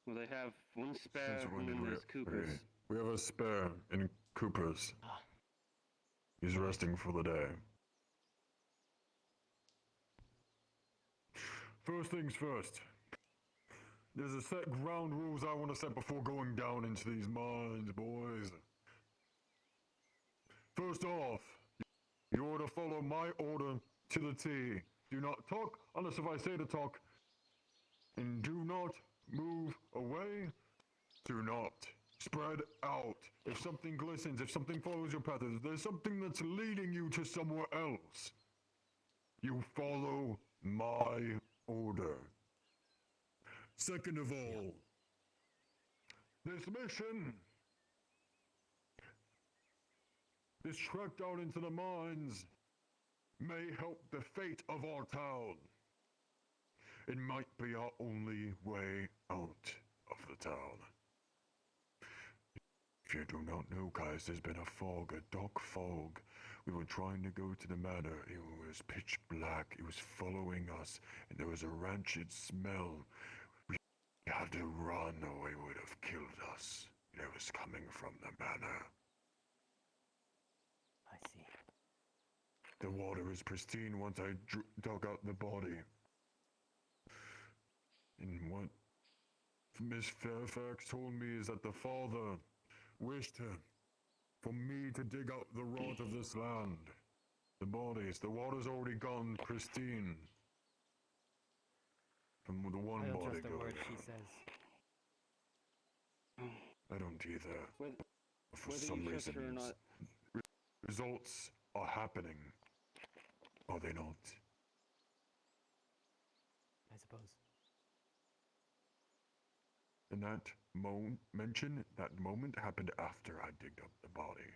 Well, they have one spare,
Since when did
one
we-
is Cooper's.
okay. We have a spare in Cooper's.
Ah.
He's resting for the day. First things first. There's a set ground rules I want to set before going down into these mines, boys. First off, you are to follow my order to the T. Do not talk unless if I say to talk. And do not move away. Do not spread out. If something glistens, if something follows your path, if there's something that's leading you to somewhere else, you follow my order. Second of all, this mission, this trek down into the mines, may help the fate of our town. It might be our only way out of the town. If you do not know, guys, there's been a fog, a dark fog. We were trying to go to the manor. It was pitch black. It was following us, and there was a rancid smell. We had to run, or it would have killed us. It was coming from the manor.
I see.
The water was pristine once I dug out the body. And what Miss Fairfax told me is that the father wished for me to dig up the rot of this land. The bodies, the water's already gone pristine. From the one
I don't
body
trust a
going
word she
out.
says.
I don't either. For
Whether
some
you trust
reason,
her or not,
results are happening. Are they not?
I suppose.
And that that moment happened after I digged up the body.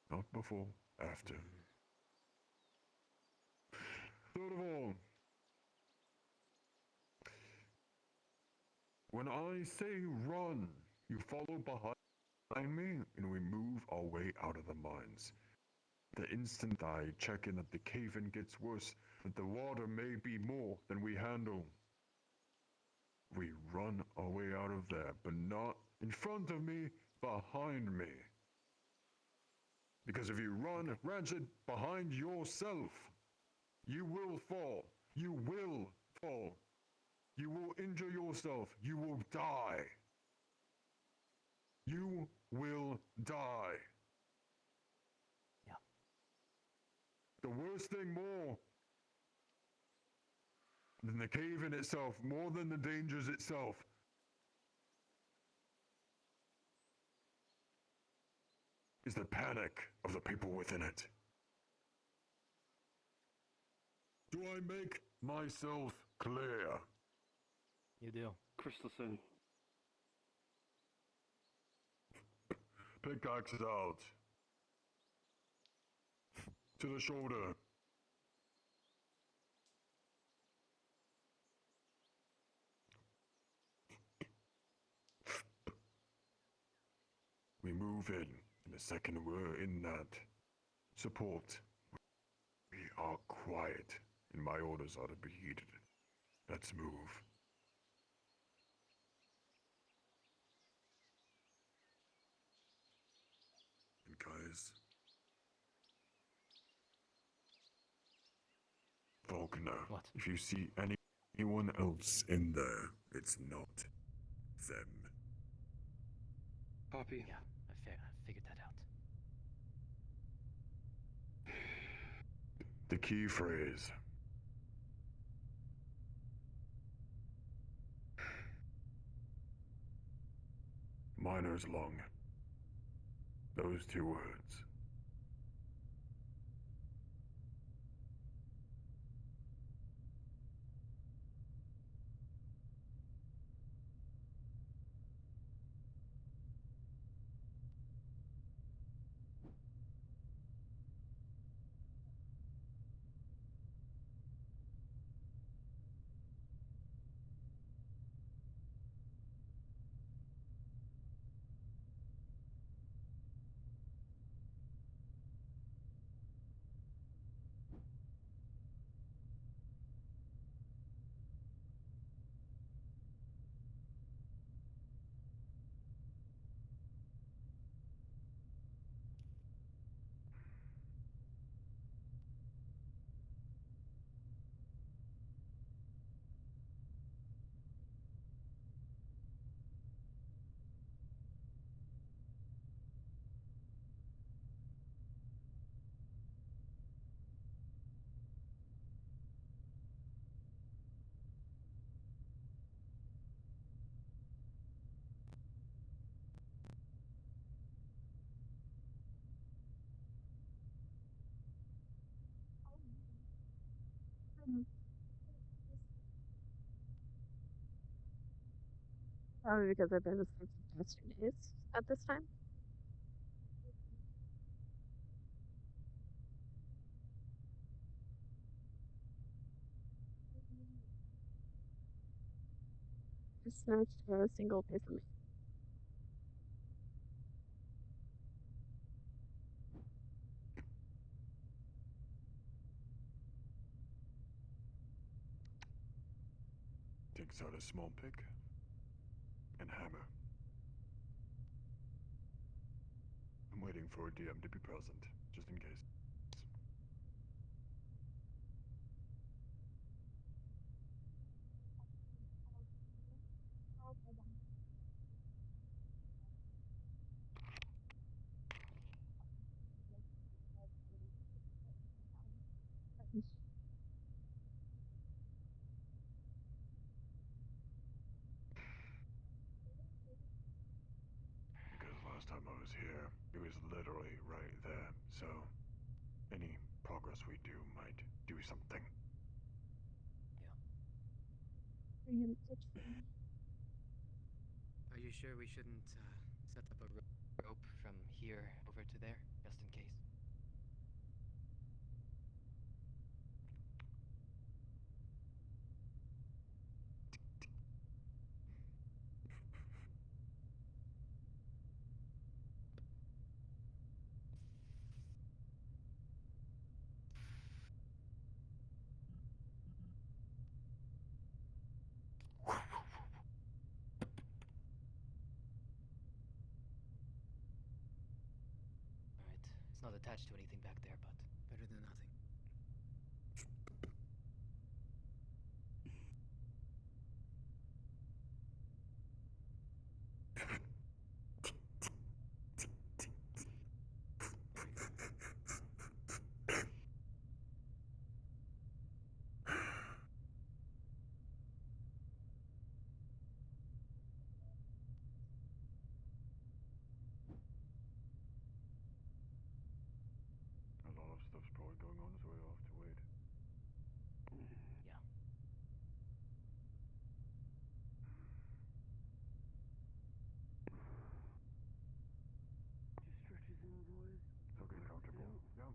Not before, after. Third of all, when I say run, you follow behind me and we move our way out of the mines. The instant I check in that the cave-in gets worse, that the water may be more than we handle, we run our way out of there, but not in front of me, behind me. Because if you run rancid behind yourself, you will fall. You will fall. You will injure yourself. You will die. You will die.
Yeah.
The worst thing more than the cave-in itself, more than the dangers itself, is the panic of the people within it. Do I make myself clear?
You do.
crystal clear.
Pickaxe out. To the shoulder. We move in. The second we're in that support, we are quiet, and my orders are to be heeded. Let's move. And guys, Faulkner,
what?
If you see anyone else in there, it's not them.
Copy.
Yeah, I figured that out.
The key phrase. Miner's lung. Those two words.
Probably because I've been asleep for the past 2 days at this time. I snatched a single piece of meat.
takes out a small pick and hammer. I'm waiting for DM to be present, just in case. Because last time I was here, it was literally right there, so any progress we do might do something.
Are you sure we shouldn't set up a rope from here over to there, just in case? Alright, it's not attached to anything back there, but better than nothing.
A lot of stuff's probably going on, so we'll have to wait.
Yeah.
Just stretches in, boys.
So get comfortable. Yeah.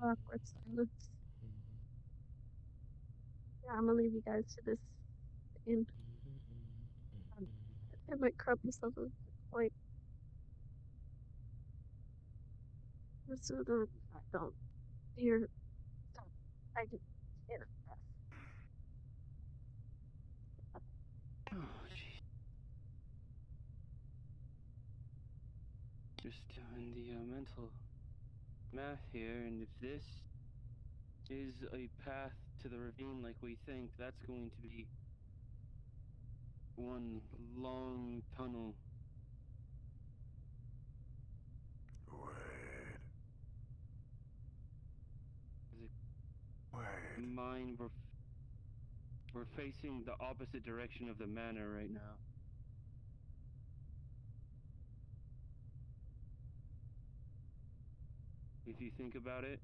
Awkward silence. Yeah, I'm gonna leave you guys to this. And I might crop myself at this point. So don't. You're. Don't. I just can't express.
Oh, jeez. Just doing the mental math here, and if this is a path to the ravine like we think, that's going to be one long tunnel.
Wait.
Mine, we're facing the opposite direction of the manor right now. If you think about it,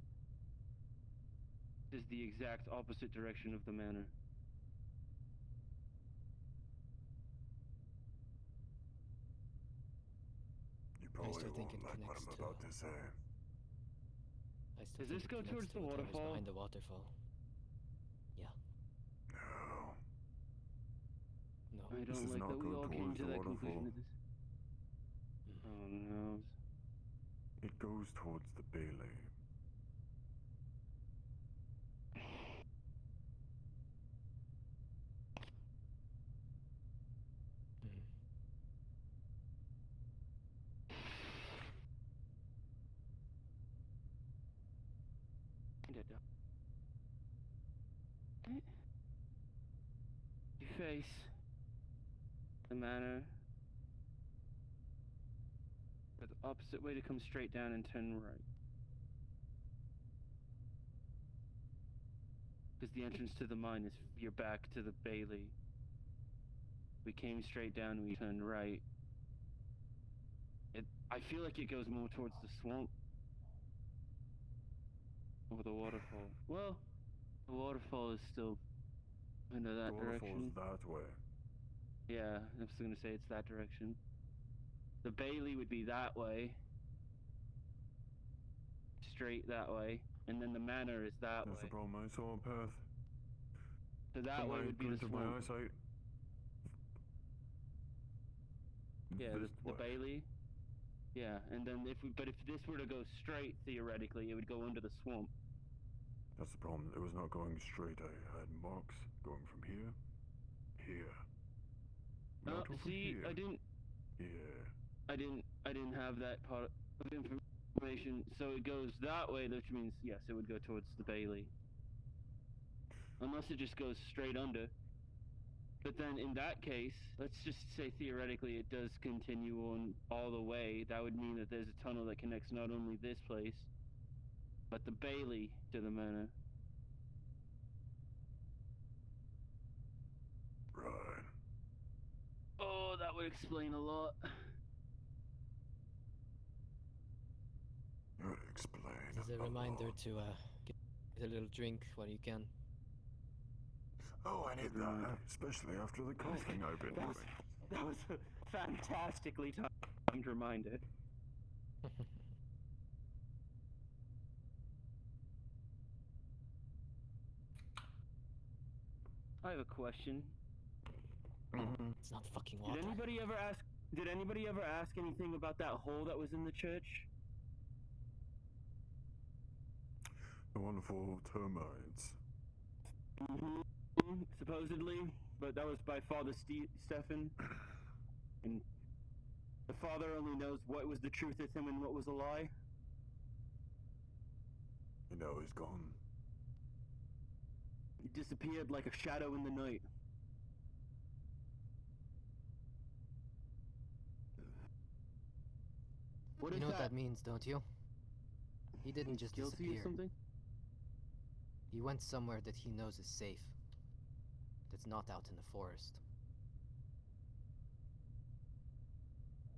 this is the exact opposite direction of the manor.
Oh,
I still
it
think
won't
it
like what
connects
I'm
to.
about to say.
I still
Does
think
this
it
go
connects
towards
to
the
whatever's
waterfall?
behind the waterfall. Yeah.
No.
No.
I
This
don't
does
like that
not
we
go
all came
towards
to
the
that
waterfall.
conclusion of this. Oh no.
It goes towards the Bailey.
You face the manor. Go the opposite way to come straight down and turn right. Because the entrance to the mine is your back to the Bailey. We came straight down, we turned right. I feel like it goes more towards the swamp. Or the waterfall. Well, the waterfall is still under that
The waterfall
direction.
is that way.
Yeah, I was gonna say it's that direction. The Bailey would be that way. Straight that way. And then the manor is that
That's
way.
the problem. I saw a path.
So that
From
way
my
would be the
glint of my
swamp.
eyesight.
Yeah,
This
the
way.
Bailey. Yeah, and then if this were to go straight, theoretically, it would go under the swamp.
That's the problem. It was not going straight. I had marks going from here, here. Not over
See,
here.
I didn't have that part of information. So it goes that way, which means yes, it would go towards the Bailey. Unless it just goes straight under. But then in that case, let's just say theoretically it does continue on all the way. That would mean that there's a tunnel that connects not only this place, but the Bailey to the manor.
Right.
Oh, that would explain a lot.
It would explain.
This is a reminder to get a little drink while you can.
Oh, I need that, especially after the coughing I've been doing.
That was a fantastically timed reminder. I have a question.
It's not fucking water.
Did anybody ever ask anything about that hole that was in the church?
The one for termites.
Supposedly, but that was by Father Stefan. And the father only knows what was the truth with him and what was a lie.
You know, he's gone.
He disappeared like a shadow in the night.
You know what that means, don't you? He didn't just
Guilty
disappear.
of something?
He went somewhere that he knows is safe. That's not out in the forest.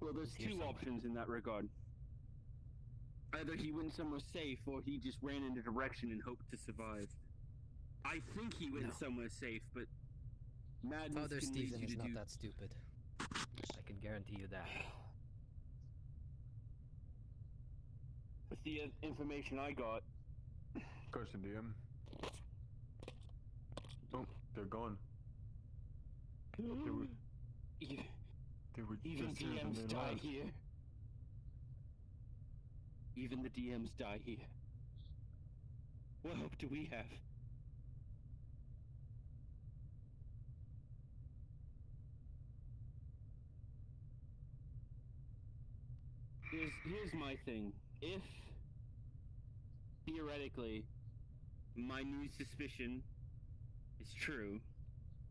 Well, there's
He's here
two
somewhere.
options in that regard. Either he went somewhere safe, or he just ran in a direction and hoped to survive. I think he went somewhere safe, but madness
Father
can lead
Stephen
you
is
to
not
do.
that stupid. I can guarantee you that.
With the information I got,
Question, DM. Oh, they're gone. They were
even
just here when
DMs
they
die
left.
here. Even the DMs die here. What hope do we have? Here's my thing. If theoretically my new suspicion is true,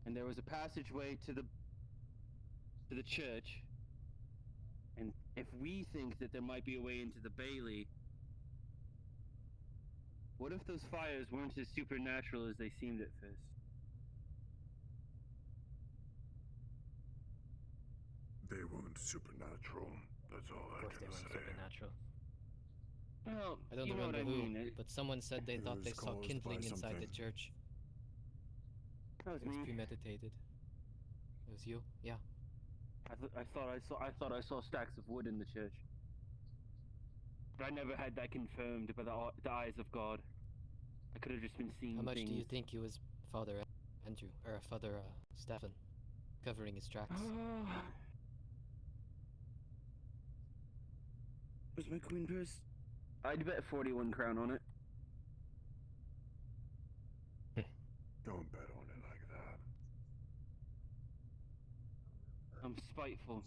and there was a passageway to the church, and if we think that there might be a way into the Bailey, what if those fires weren't as supernatural as they seemed at first?
They weren't supernatural. That's all I
Of course they
can
weren't
say.
supernatural.
Well,
I don't
you know
remember
what I
who,
mean.
but someone said they
It
thought
was
they saw
caused
kindling
by
inside the
something.
church.
That was
It was
me.
premeditated. It was you? Yeah.
I thought I saw stacks of wood in the church. But I never had that confirmed by the eyes of God. I could have just been seeing
How much
things.
do you think it was Father Andrew, or Father Stefan, covering his tracks?
Where's my queen purse? I'd bet 41 crown on it.
Don't bet on it like that.
I'm spiteful.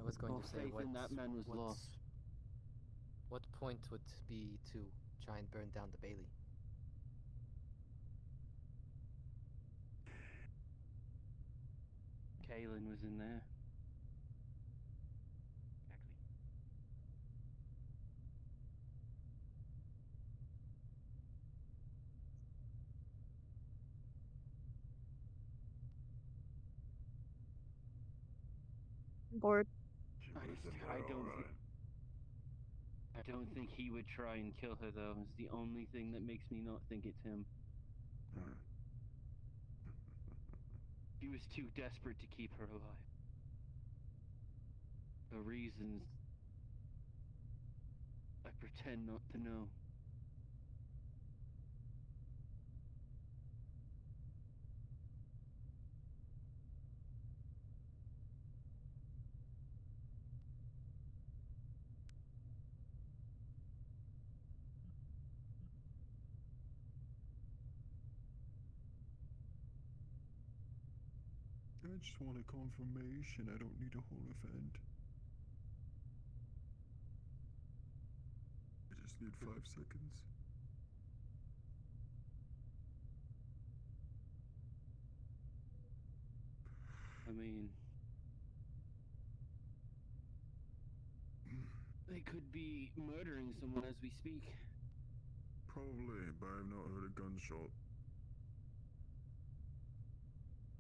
I was going
All
to say,
faith in that man was lost.
What point would be to try and burn down the Bailey?
Kaelin was in there.
Bored.
She was in there, alright.
I don't think he would try and kill her, though. It's the only thing that makes me not think it's him. He was too desperate to keep her alive. The reasons I pretend not to know.
I just want a confirmation. I don't need a whole event. I just need 5 seconds.
I mean, they could be murdering someone as we speak.
Probably, but I've not heard a gunshot.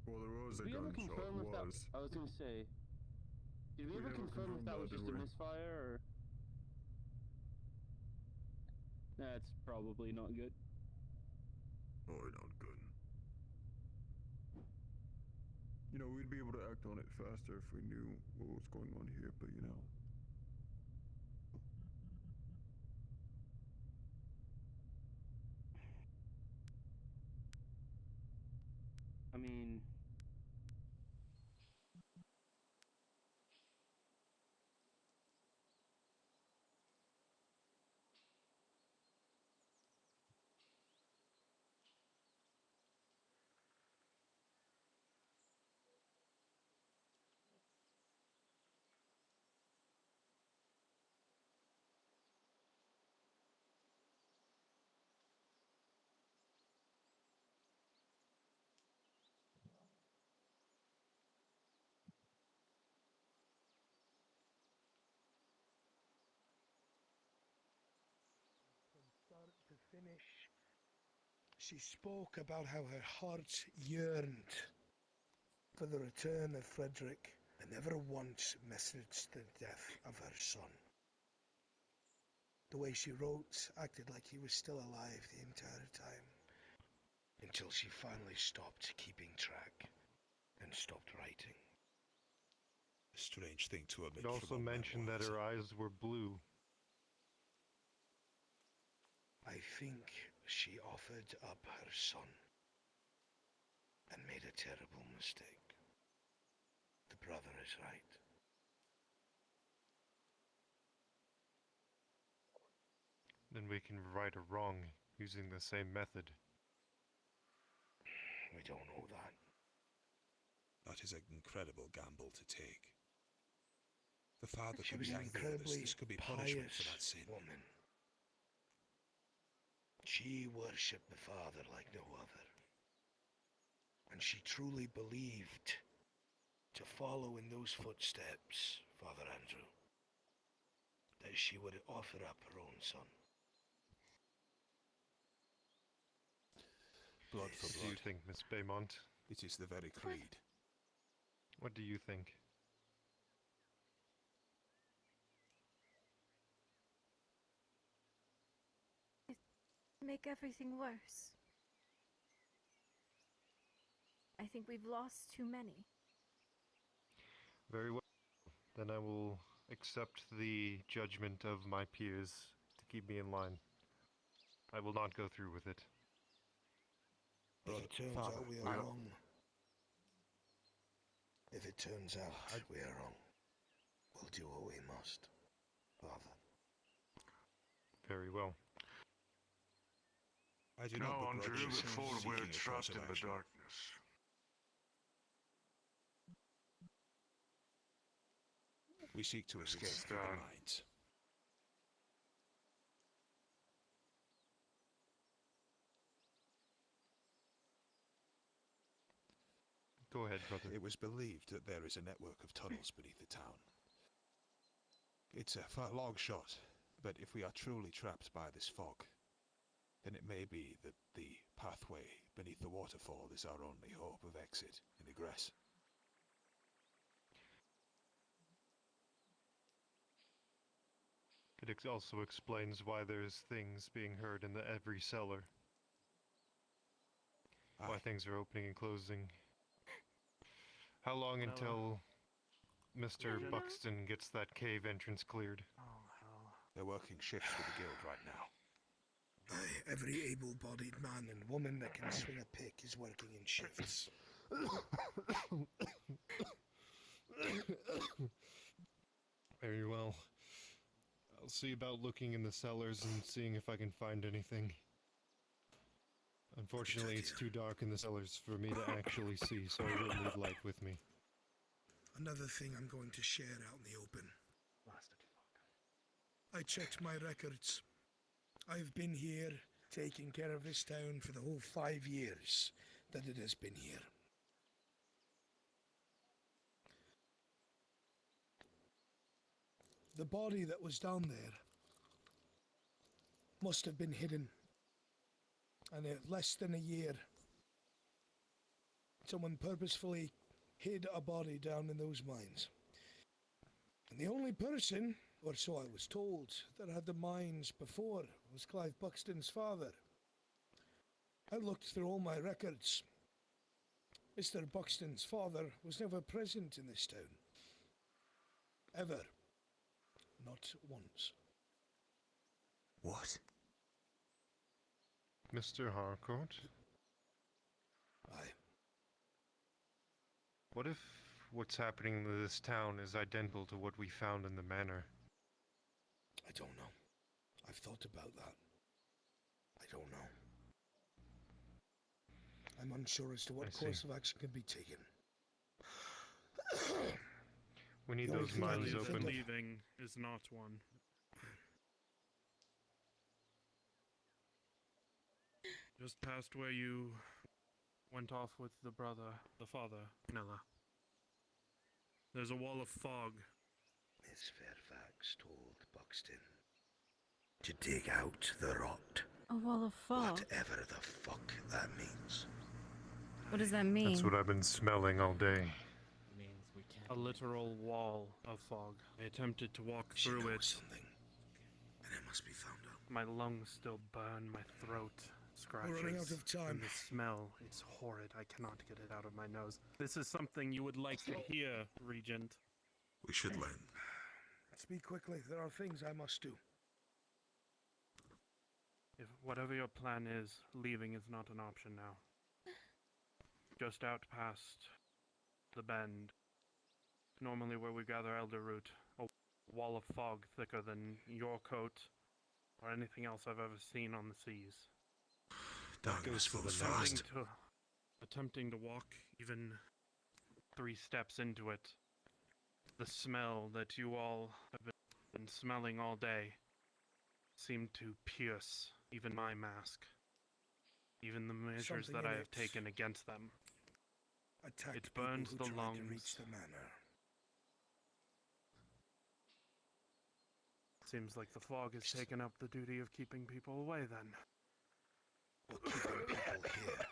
Well, there was a
Did we ever
gunshot.
confirm if that?
Was.
I was gonna say. Did we
We
ever
never
confirm if
confirmed
that was
that,
just
did
a
we?
misfire, or? That's probably not good.
Oh, not good. You know, we'd be able to act on it faster if we knew what was going on here, but you know.
I mean,
From start to finish, she spoke about how her heart yearned for the return of Frederick and never once messaged the death of her son. The way she wrote acted like he was still alive the entire time, until she finally stopped keeping track and stopped writing.
A strange thing to omit
It also
from a
mentioned
memoir,
that
isn't
her
it?
eyes were blue.
I think she offered up her son and made a terrible mistake. The brother is right.
Then we can right a wrong using the same method.
We don't know that.
That is an incredible gamble to take. The father
She
could
was
be
an
angry with us.
incredibly
This could be punishment
pious
for that sin.
woman. She worshipped the Father like no other. And she truly believed to follow in those footsteps, Father Andrew, that she would offer up her own son.
Blood for
What do
blood.
you think, Miss Beaumont?
It is the very creed.
What do you think?
Make everything worse. I think we've lost too many.
Very well. Then I will accept the judgment of my peers to keep me in line. I will not go through with it.
If it turns out we are wrong. If it turns out we are wrong, we'll do what we must, Father.
Very well.
I do
No,
not
Andrew,
begrudge you
before
seeking
we're
a course
trapped
of
in the
action.
darkness.
We seek to escape through the mines.
Go ahead, brother.
It was believed that there is a network of tunnels beneath the town. It's a long shot, but if we are truly trapped by this fog, then it may be that the pathway beneath the waterfall is our only hope of exit and egress.
It also explains why there's things being heard in every cellar. Why things are opening and closing. How long until Mr. Buxton gets that cave entrance cleared?
Oh, hell. They're working shifts with the guild right now.
Aye, every able-bodied man and woman that can swing a pick is working in shifts.
Very well. I'll see about looking in the cellars and seeing if I can find anything. Unfortunately, it's too dark in the cellars for me to actually see, so I will leave light with me.
Another thing I'm going to share out in the open. I checked my records. I've been here taking care of this town for the whole 5 years that it has been here. The body that was down there must have been hidden. And in less than a year, someone purposefully hid a body down in those mines. And the only person, or so I was told, that had the mines before was Clive Buxton's father. I looked through all my records. Mr. Buxton's father was never present in this town. Ever. Not once.
What?
Mr. Harcourt?
Aye.
What if what's happening to this town is identical to what we found in the manor?
I don't know. I've thought about that. I don't know. I'm unsure as to what course of action can be taken.
We need
The only
those
thing I
mines
can
open.
think of-
Leaving is not one. Just past where you went off with the father, Nella. There's a wall of fog.
Miss Fairfax told Buxton to dig out the rot.
A wall of fog?
Whatever the fuck that means.
What does that mean?
That's what I've been smelling all day.
A literal wall of fog. I attempted to walk through it.
Something. And it must be found out.
My lungs still burn, my throat scratches.
We're running out of time.
And the smell, it's horrid. I cannot get it out of my nose. This is something you would like to hear, Regent.
We should learn.
Speak quickly. There are things I must do.
If whatever your plan is, leaving is not an option now. Just out past the bend, normally where we gather elderroot, a wall of fog thicker than your coat or anything else I've ever seen on the seas.
That goes for the fast.
Attempting to walk even 3 steps into it, the smell that you all have been smelling all day seemed to pierce even my mask, even the measures
Something
that
in
I have
it
taken against them.
Attacked
It burns
people
the
who tried
lungs.
to reach the manor.
Seems like the fog has taken up the duty of keeping people away then.
We're keeping people here.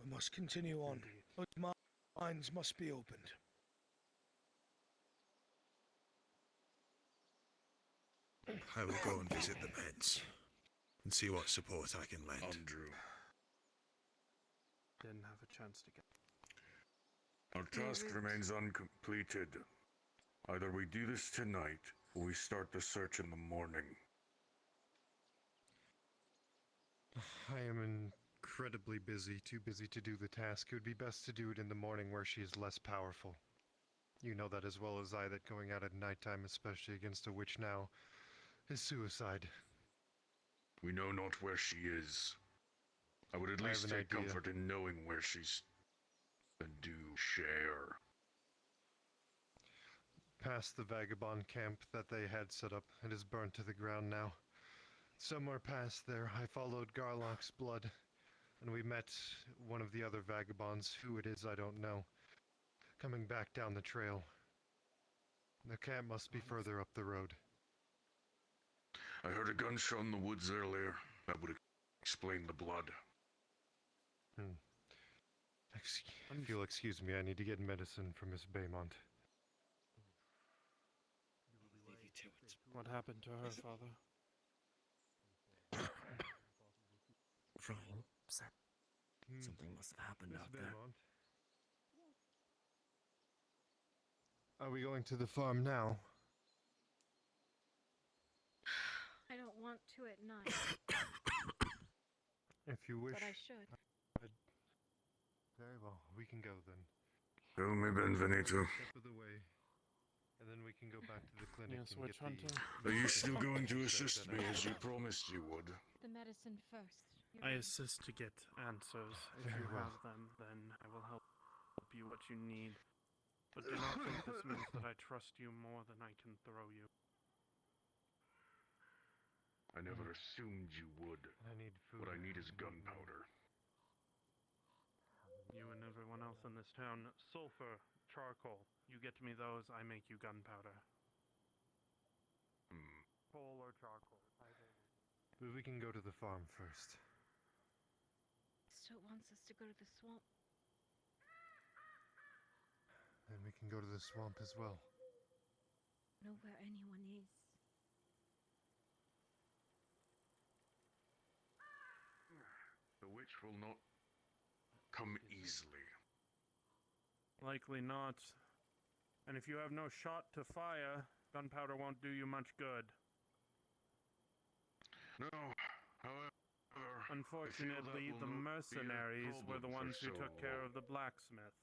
We must continue on. Those mines must be opened.
I will go and visit the meds and see what support I can lend.
Andrew.
Didn't have a chance to get.
Our task remains uncompleted. Either we do this tonight, or we start the search in the morning.
I am incredibly busy, too busy to do the task. It would be best to do it in the morning where she is less powerful. You know that as well as I, that going out at nighttime, especially against a witch now, is suicide.
We know not where she is. I would at least take comfort in knowing where she's... and do share.
Past the vagabond camp that they had set up, it is burnt to the ground now. Somewhere past there, I followed Garlock's blood, and we met one of the other vagabonds. Who it is, I don't know. Coming back down the trail. The camp must be further up the road.
I heard a gunshot in the woods earlier. That would explain the blood.
If you'll excuse me, I need to get medicine for Miss Baymont.
Leave you to it.
What happened to her, Father?
Frying, sir. Something must have happened
Miss
out there.
Baymont? Are we going to the farm now?
I don't want to at night,
If you wish.
but I should.
Very well, we can go then.
Tell me, Benvenuto.
Step of the way, and then we can go back to the clinic
Yes,
and
witch
get
hunting.
Are you still going to assist me as you promised you would?
The medicine first.
I assist to get answers. If
Very
you
well.
have them, then I will help you what you need. But do not think this means that I trust you more than I can throw you.
I never assumed you would.
I need food.
What I need is gunpowder.
You and everyone else in this town. Sulfur, charcoal. You get me those, I make you gunpowder. Coal or charcoal.
But we can go to the farm first.
Still wants us to go to the swamp.
Then we can go to the swamp as well.
Know where anyone is.
The witch will not come easily.
Likely not. And if you have no shot to fire, gunpowder won't do you much good.
No, however...
Unfortunately, the mercenaries were the ones who took care of the blacksmith.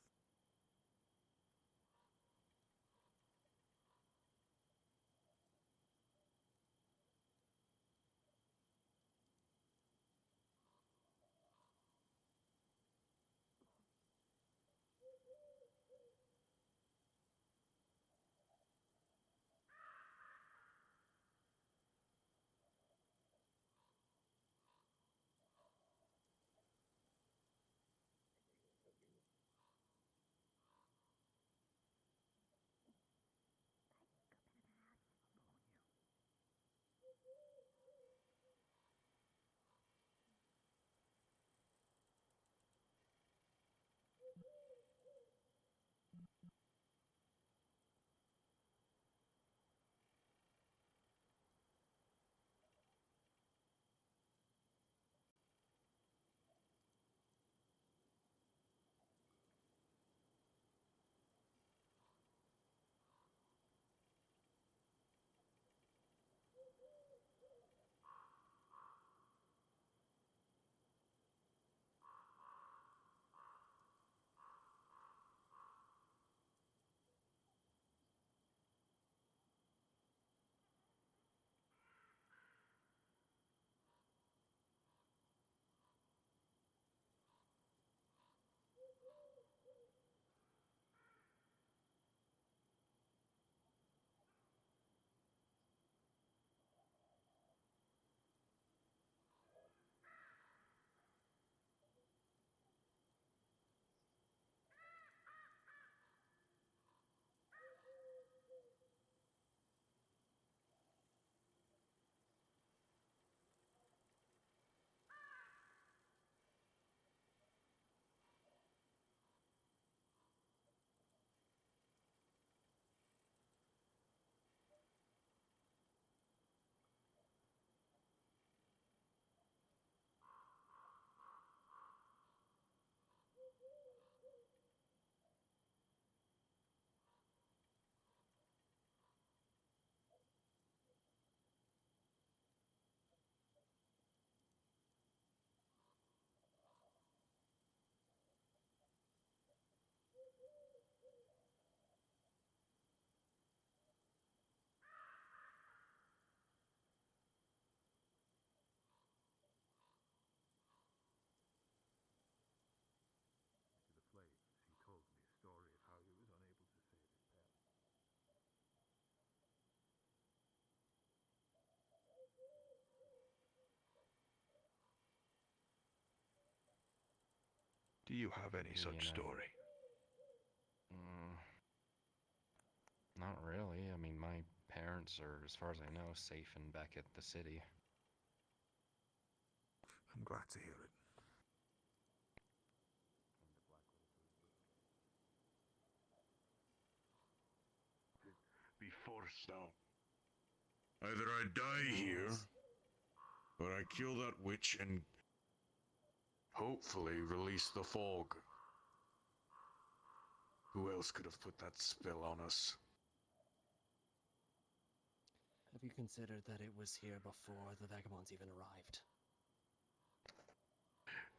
you have any
You
such
know.
story?
Not really. I mean, my parents are, as far as I know, safe and back at the city.
I'm glad to hear it.
Be forced out. Either I die here, or I kill that witch and hopefully release the fog. Who else could have put that spell on us?
Have you considered that it was here before the vagabonds even arrived?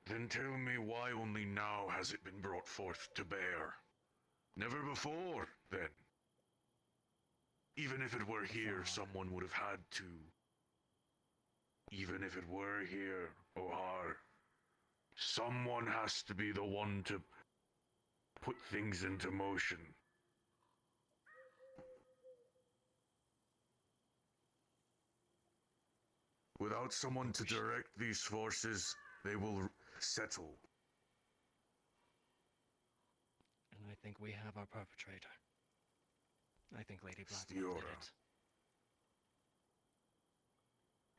Then tell me why only now has it been brought forth to bear? Never before, then. Even if it were here, someone would have had to. Even if it were here, Ohar, someone has to be the one to put things into motion. Without someone to direct these forces, they will settle.
And I think we have our perpetrator. I think Lady Blackwell did it.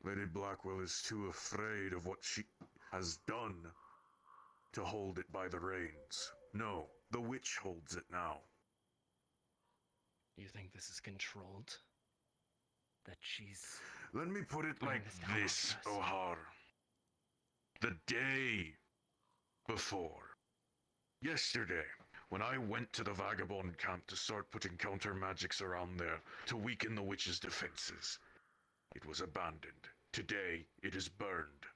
Lady Blackwell is too afraid of what she has done to hold it by the reins. No, the witch holds it now.
You think this is controlled? That she's...
Let me put it
putting
like
this down on
this,
us?
Ohar. The day before. Yesterday, when I went to the vagabond camp to start putting counter magics around there to weaken the witch's defenses, it was abandoned. Today, it is burned.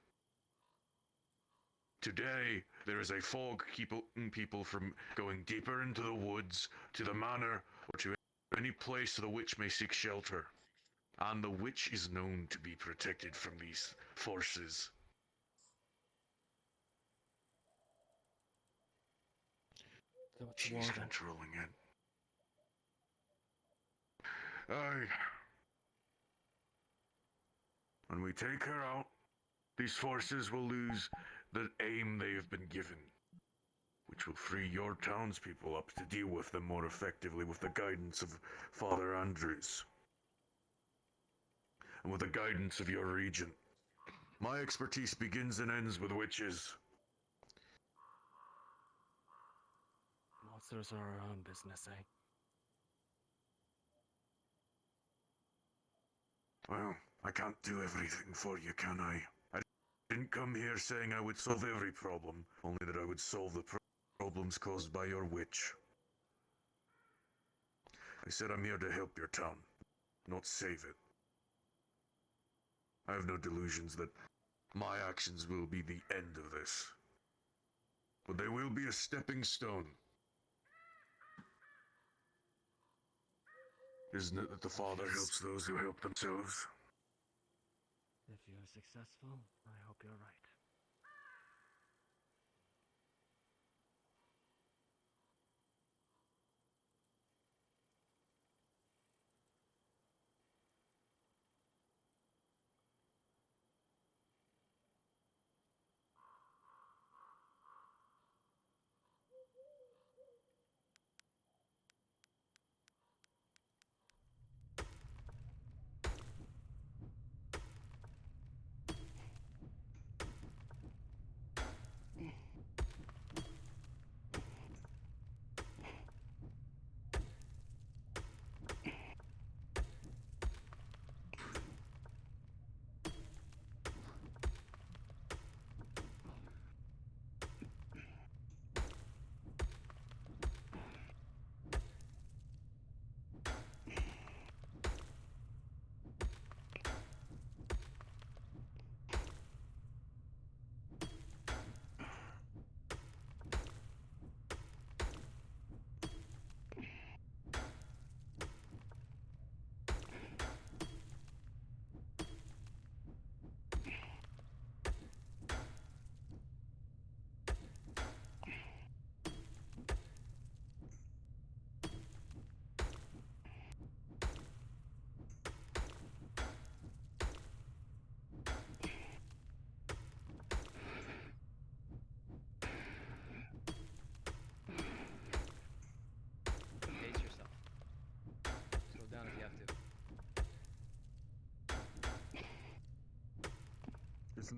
Today, there is a fog keeping people from going deeper into the woods, to the manor, or to any place the witch may seek shelter. And the witch is known to be protected from these forces.
So it's
She's
more than...
controlling it. Aye. When we take her out, these forces will lose the aim they have been given, which will free your townspeople up to deal with them more effectively with the guidance of Father Andrews. And with the guidance of your regent. My expertise begins and ends with witches.
Monsters are our own business, eh?
Well, I can't do everything for you, can I? I didn't come here saying I would solve every problem, only that I would solve the problems caused by your witch. I said I'm here to help your town, not save it. I have no delusions that my actions will be the end of this. But they will be a stepping stone. Isn't it that the Father helps those who help themselves?
If you're successful, I hope you're right.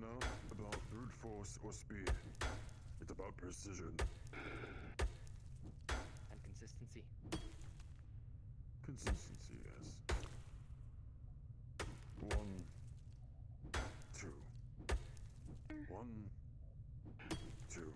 not about brute force or speed. It's about precision.
And consistency.
Consistency, yes. 1, 2. 1, 2.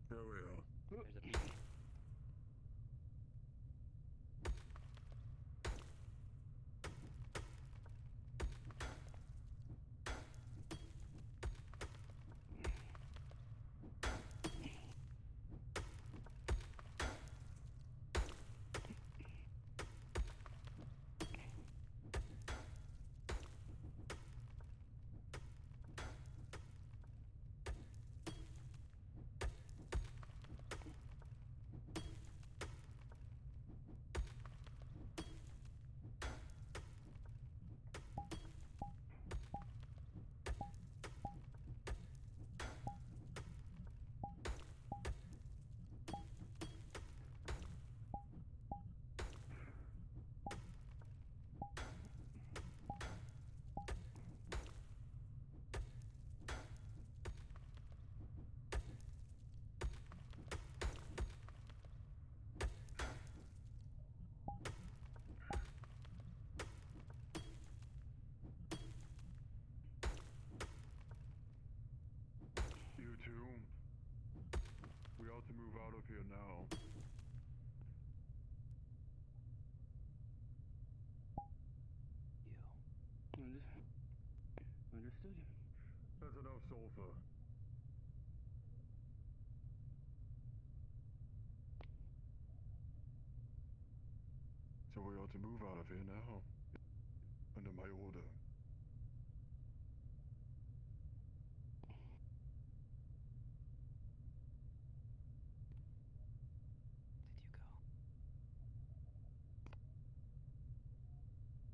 There we are.
There's a peak.
You two. We ought to move out of here now.
Understood.
That's enough sulfur. So we ought to move out of here now. Under my order.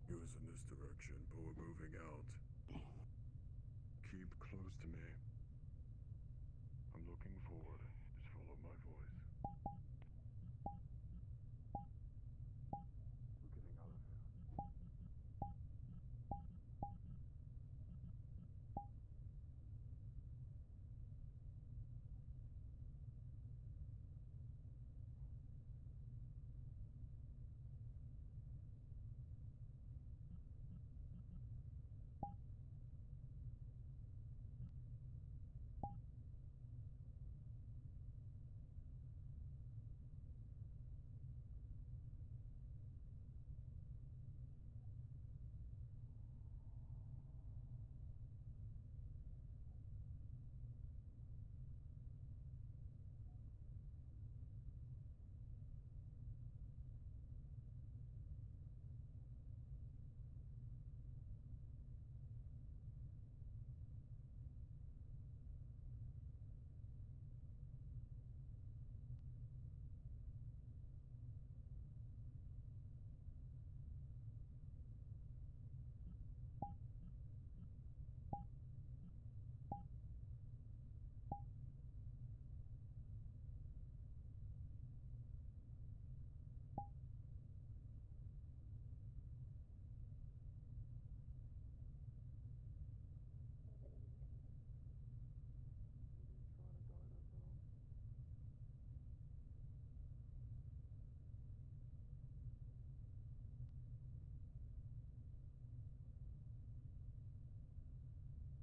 It was in this direction, but we're moving out. Keep close to me. I'm looking forward. Just follow my voice. We're getting out of here.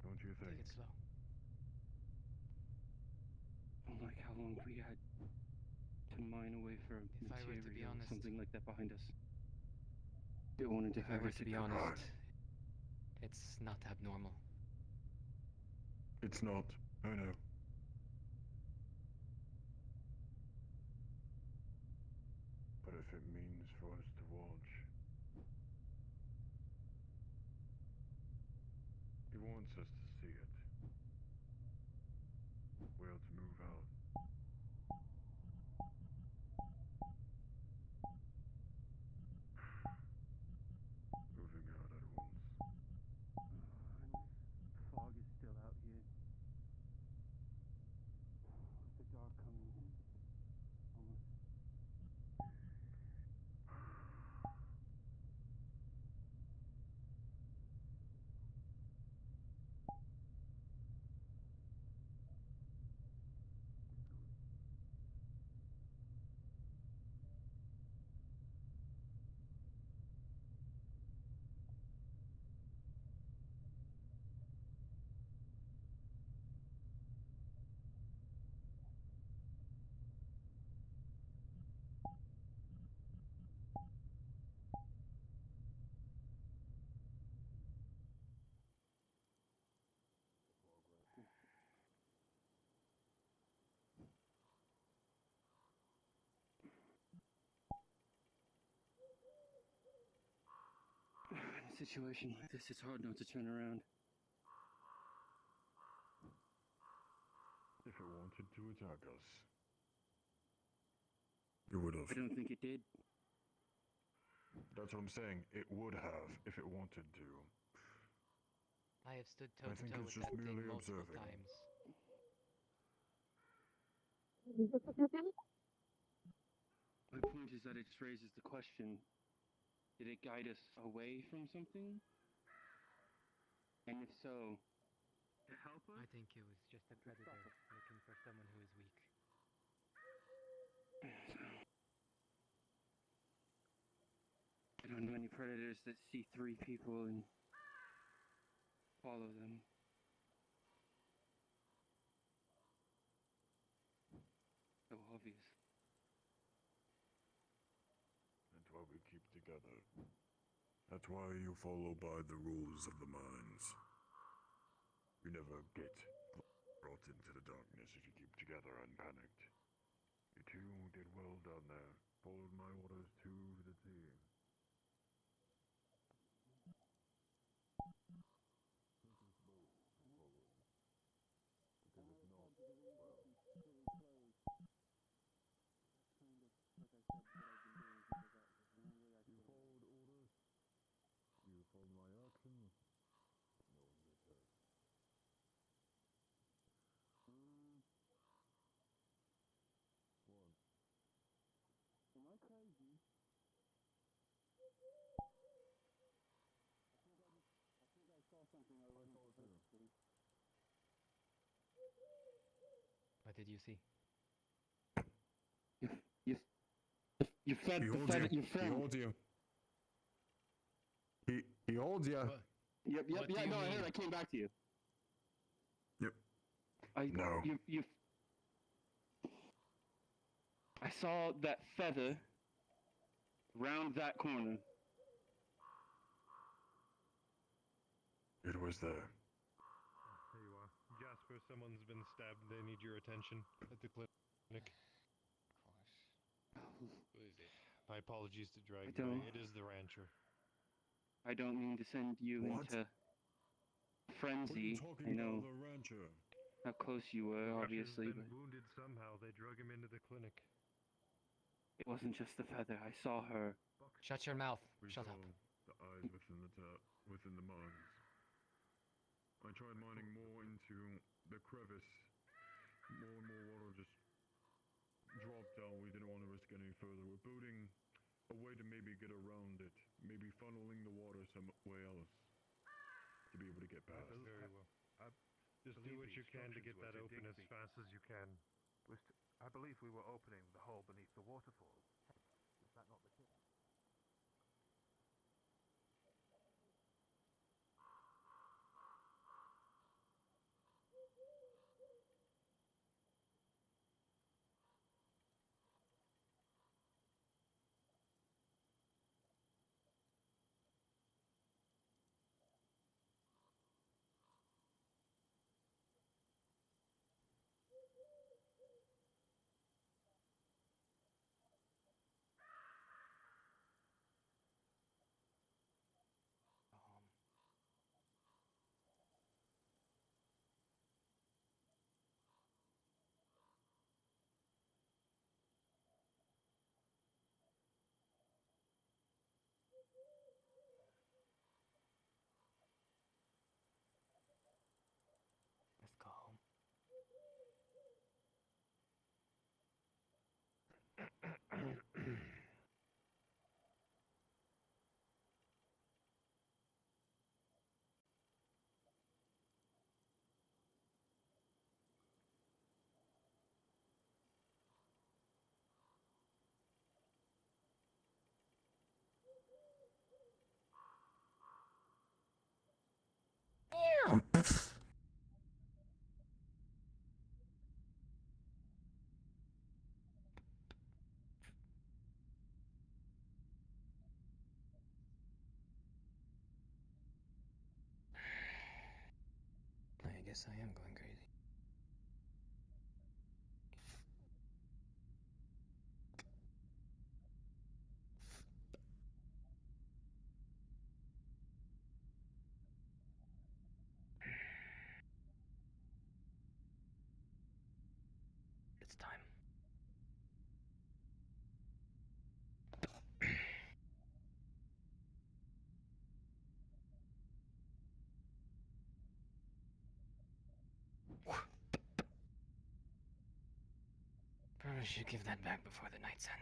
Don't you think?
Take it slow.
Like how long we had to mine away for
If I were to be
material,
honest,
something like that behind us. Don't want to
if I were
divert
to
it.
be honest, it's not abnormal.
It's not. I know. But if it means for us to watch. He wants us to see it.
situation like this, it's hard not to turn around.
If it wanted to attack us, it would have.
I don't think it did.
That's what I'm saying. It would have if it wanted to.
I have stood
I
toe to
think
toe
it's
with
just
that thing
merely
multiple
observing.
times.
My point is that it raises the question, did it guide us away from something? And if so, to help us?
I think it was just a predator looking for someone who is weak.
I don't know any predators that see 3 people and follow them. So obvious.
That's why we keep together. That's why you follow by the rules of the mines. You never get brought into the darkness if you keep together unpanicked. You two did well down there. Followed my orders to the T. You followed orders. You followed my actions. No one gets hurt. What?
Am I crazy? I think I saw something I wasn't supposed to see.
What did you see?
You fed
He
the
holds
fed
you.
your friend.
He holds you. He holds you.
Yep,
What do
yeah,
you
no, I
mean?
heard, I came back to you.
Yep. No.
I saw that feather round that corner.
It was there.
There you are. Jasper, someone's been stabbed. They need your attention at the clinic.
Who is it?
My apologies to drag
I
you.
don't-
It is the rancher.
I don't mean to send you
What?
into
What are you
frenzy.
talking
I know
about, the rancher?
how close you were,
Rancher's
obviously,
been
but
wounded somehow. They drug him into the clinic.
it wasn't just the feather. I saw her.
Shut your mouth.
We
Shut
saw
up.
the eyes within the mines. I tried mining more into the crevice. More and more water just dropped down. We didn't want to risk any further. We're building a way to maybe get around it. Maybe funneling the water somewhere else to be able to get past.
Very well. Just do what you can to get that open as fast as you can.
I believe we were opening the hole beneath the waterfall. Is that not the case?
Let's go home. I guess I am going crazy.
it's time. Probably should give that back before the night's end.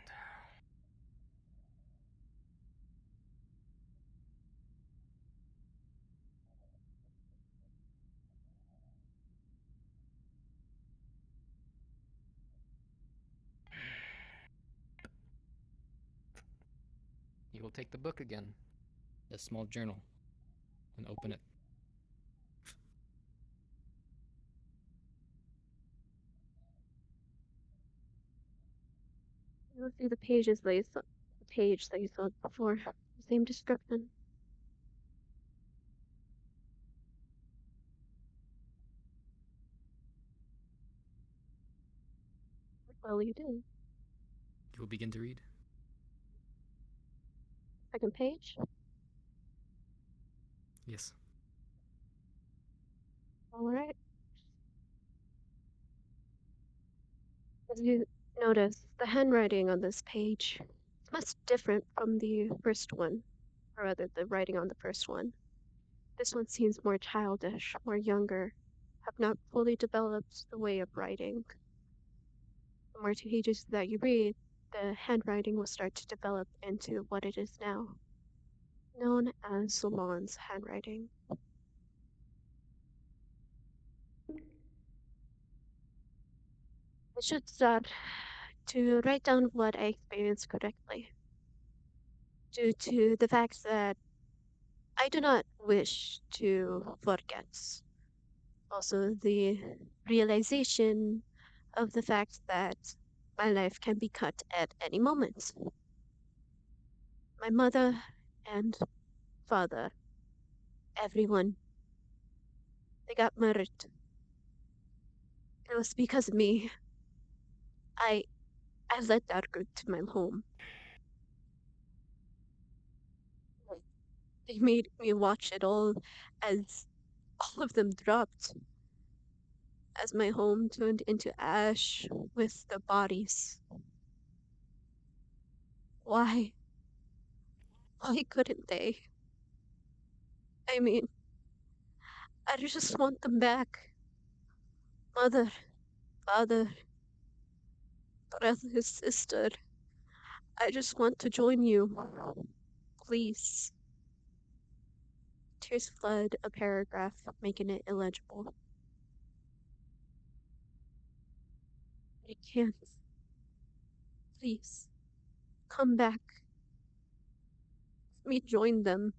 You will take the book again, the small journal, and open it.
You'll see the pages that you saw, the page that you saw before. Same description. What will you do?
You will begin to read.
Second page?
Yes.
Alright. As you notice, the handwriting on this page is much different from the first one, or rather, the writing on the first one. This one seems more childish, more younger, have not fully developed the way of writing. The more pages that you read, the handwriting will start to develop into what it is now, known as Solon's handwriting. I should start to write down what I experienced correctly, due to the fact that I do not wish to forget. Also, the realization of the fact that my life can be cut at any moment. My mother and father, everyone, they got murdered. It was because of me. I let that go to my home. They made me watch it all as all of them dropped, as my home turned into ash with the bodies. Why? Why couldn't they? I mean, I just want them back. Mother, father, brother, sister. I just want to join you. Please. Tears flood a paragraph, making it illegible. I can't. Please. Come back. Let me join them.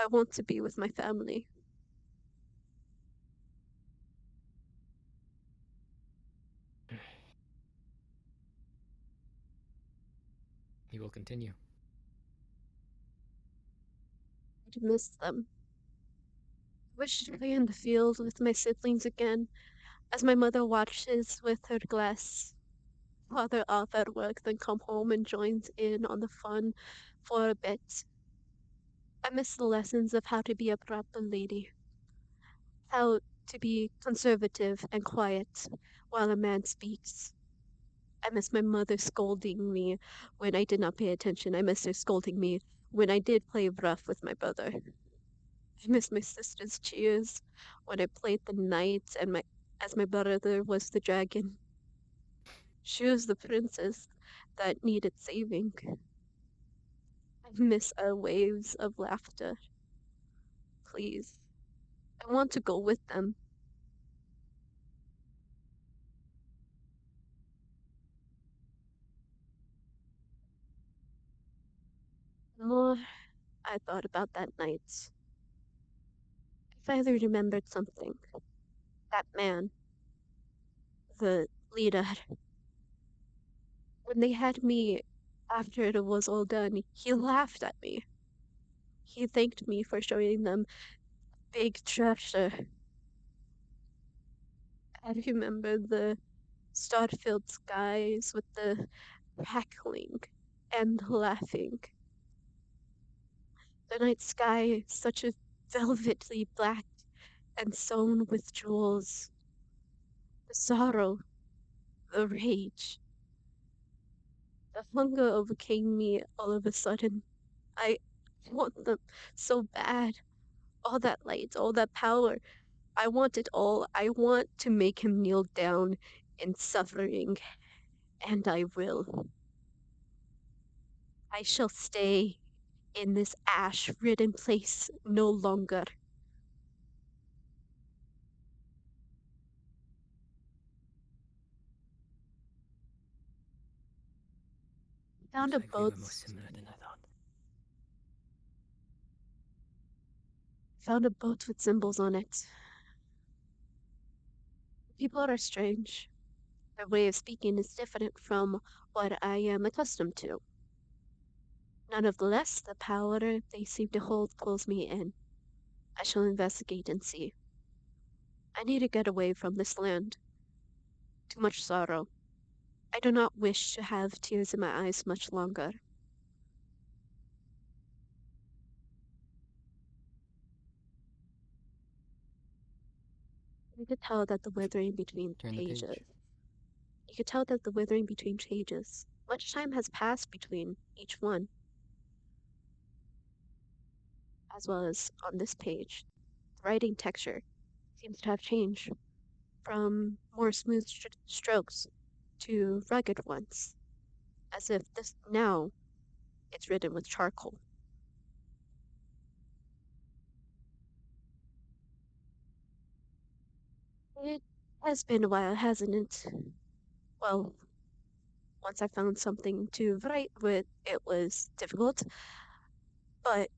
I want to be with my family.
He will continue.
I'd miss them. I wish to play in the field with my siblings again, as my mother watches with her glass. Father off at work, then come home and joins in on the fun for a bit. I miss the lessons of how to be a proper lady, how to be conservative and quiet while a man speaks. I miss my mother scolding me when I did not pay attention. I miss her scolding me when I did play rough with my brother. I miss my sister's cheers when I played the knight and as my brother was the dragon. She was the princess that needed saving. I miss our waves of laughter. Please. I want to go with them. The more I thought about that night, I finally remembered something. That man, the leader, when they had me after it was all done, he laughed at me. He thanked me for showing them big treasure. I remember the star-filled skies with the crackling and laughing. The night sky, such a velvety black and sewn with jewels. The sorrow the rage, the hunger overcame me all of a sudden. I want them so bad. All that light, all that power. I want it all. I want to make him kneel down in suffering, and I will. I shall stay in this ash-ridden place no longer. Found a
Looks like we were
boat.
more similar than I thought.
Found a boat with symbols on it. People are strange. Their way of speaking is different from what I am accustomed to. None of the less the power they seem to hold pulls me in. I shall investigate and see. I need to get away from this land. Too much sorrow. I do not wish to have tears in my eyes much longer. You could tell that the withering between
Turn the
pages.
page.
You could tell that the withering between pages. Much time has passed between each one. As well as on this page, the writing texture seems to have changed from more smooth strokes to rugged ones, as if this now it's written with charcoal. It has been a while, hasn't it? Well, once I found something to write with, it was difficult, but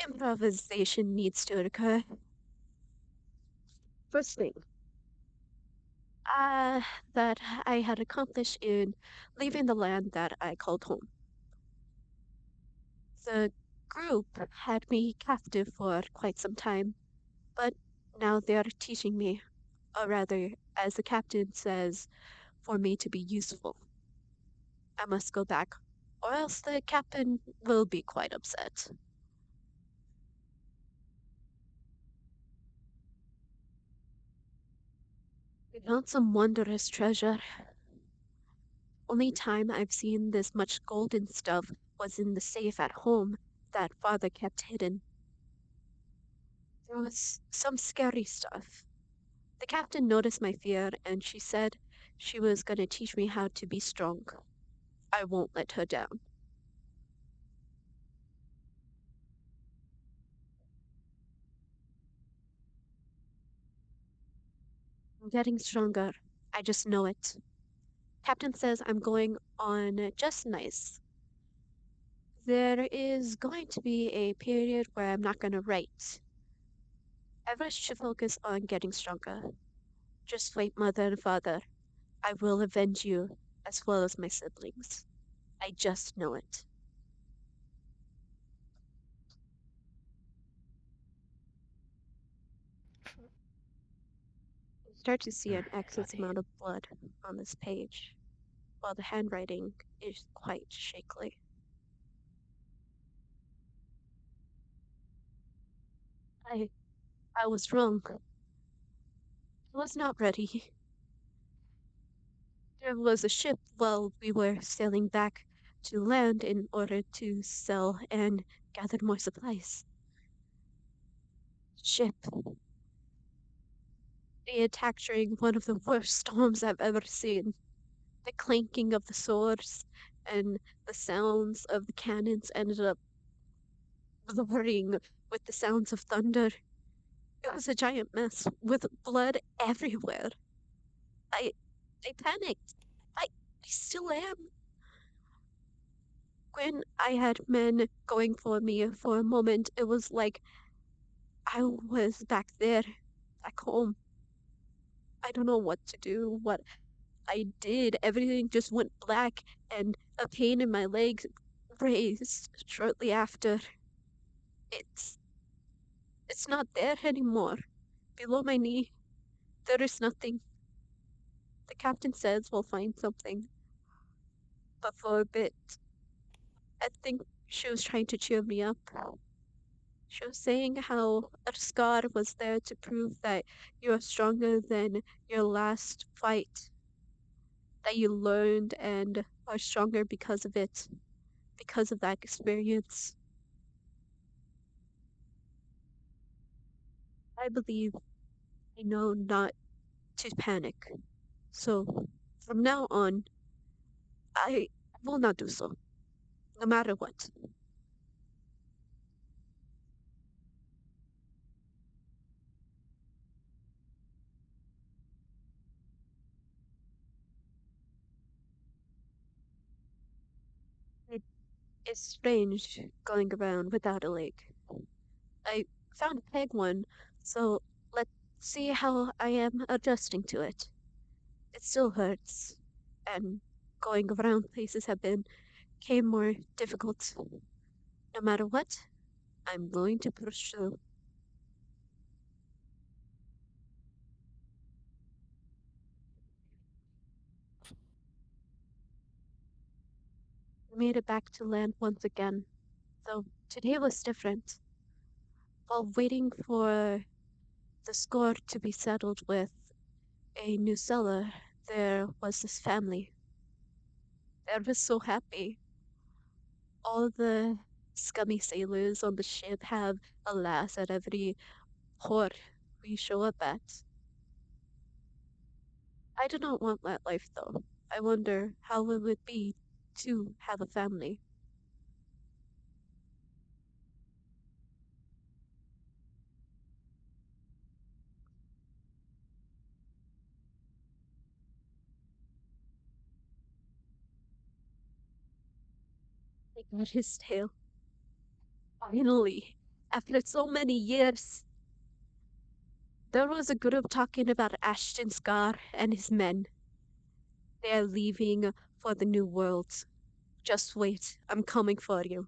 improvisation needs to occur. First thing, that I had accomplished in leaving the land that I called home. The group had me captive for quite some time, but now they are teaching me, or rather, as the captain says, for me to be useful. I must go back, or else the captain will be quite upset. We found some wondrous treasure. Only time I've seen this much golden stuff was in the safe at home that father kept hidden. There was some scary stuff. The captain noticed my fear and she said she was going to teach me how to be strong. I won't let her down. I'm getting stronger. I just know it. Captain says I'm going on just nice. There is going to be a period where I'm not going to write. I wish to focus on getting stronger. Just wait, mother and father. I will avenge you as well as my siblings. I just know it. You start to see an excess amount of blood on this page, while the handwriting is quite shakily. I was wrong. I was not ready. There was a ship while we were sailing back to land in order to sell and gather more supplies. Ship. They attacked during one of the worst storms I've ever seen. The clanking of the swords and the sounds of the cannons ended up blurring with the sounds of thunder. It was a giant mess with blood everywhere. I I panicked. I still am. When I had men going for me for a moment, it was like I was back there, back home. I don't know what to do, what I did. Everything just went black, and a pain in my leg raised shortly after. It's it's not there anymore. Below my knee, there is nothing. The captain says we'll find something. But for a bit, I think she was trying to cheer me up. She was saying how a scar was there to prove that you're stronger than your last fight. that you learned and are stronger because of it, because of that experience. I believe I know not to panic. So from now on, I will not do so, no matter what. It is strange going around without a leg. I found a peg one, so let's see how I am adjusting to it. It still hurts, and going around places became more difficult. No matter what, I'm going to push through. I made it back to land once again, though today was different. While waiting for the score to be settled with a new seller, there was this family. They were so happy. All the scummy sailors on the ship have a lass at every port we show up at. I do not want that life, though. I wonder how it would be to have a family. I got his tail. Finally, after so many years. There was a group talking about Ashton Scar and his men. They are leaving for the New World. Just wait, I'm coming for you.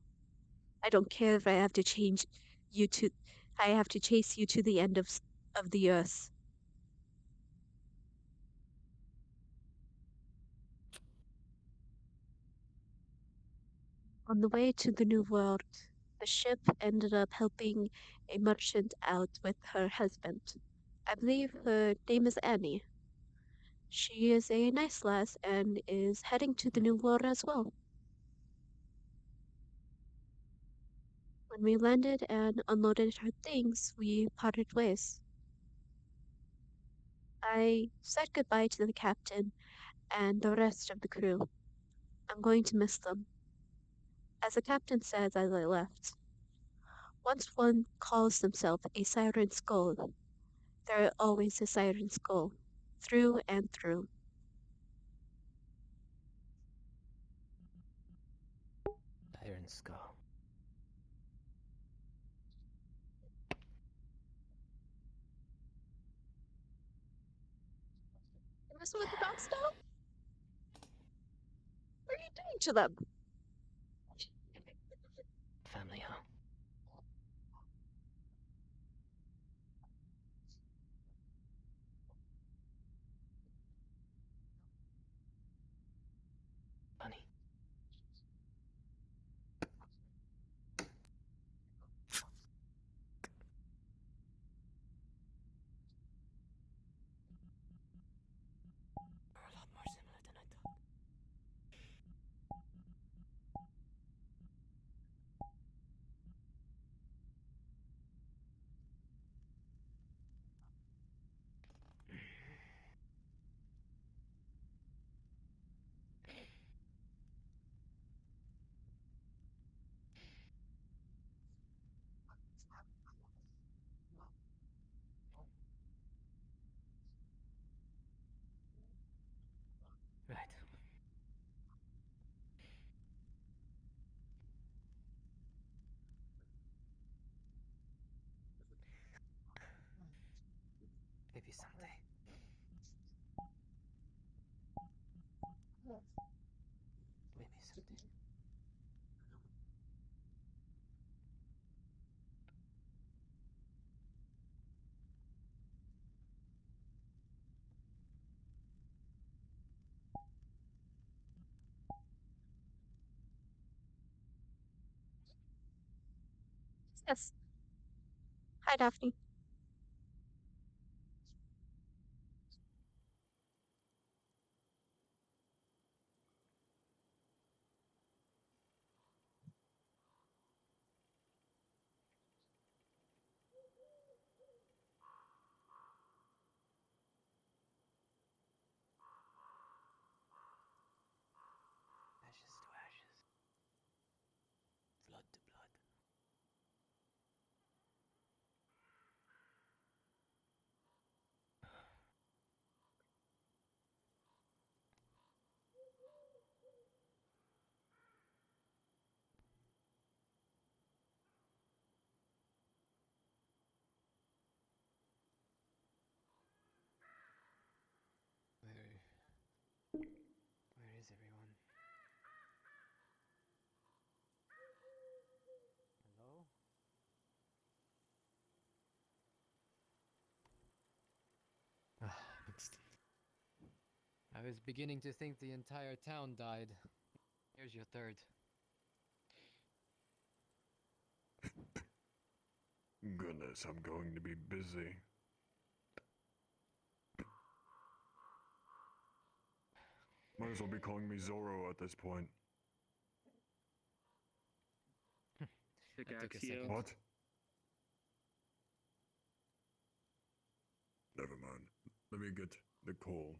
I don't care if I have to change you to I have to chase you to the end of the earth. On the way to the New World, the ship ended up helping a merchant out with her husband. I believe her name is Annie. She is a nice lass and is heading to the New World as well. When we landed and unloaded her things, we parted ways. I said goodbye to the captain and the rest of the crew. I'm going to miss them. As the captain said as I left, once one calls themselves a siren skull, they're always a siren skull, through and through.
Iron Skull.
You messing with the dogs now? What are you doing to them?
Family, huh? Bunny. Are a lot more similar than I thought. Right. Maybe someday. Maybe someday.
Yes. Hi, Daphne.
I was beginning to think the entire town died. Here's your third.
Goodness, I'm going to be busy. Might as well be calling me Zorro at this point.
Sick
That took a
Axio.
second.
What? Never mind. Let me get Nicole.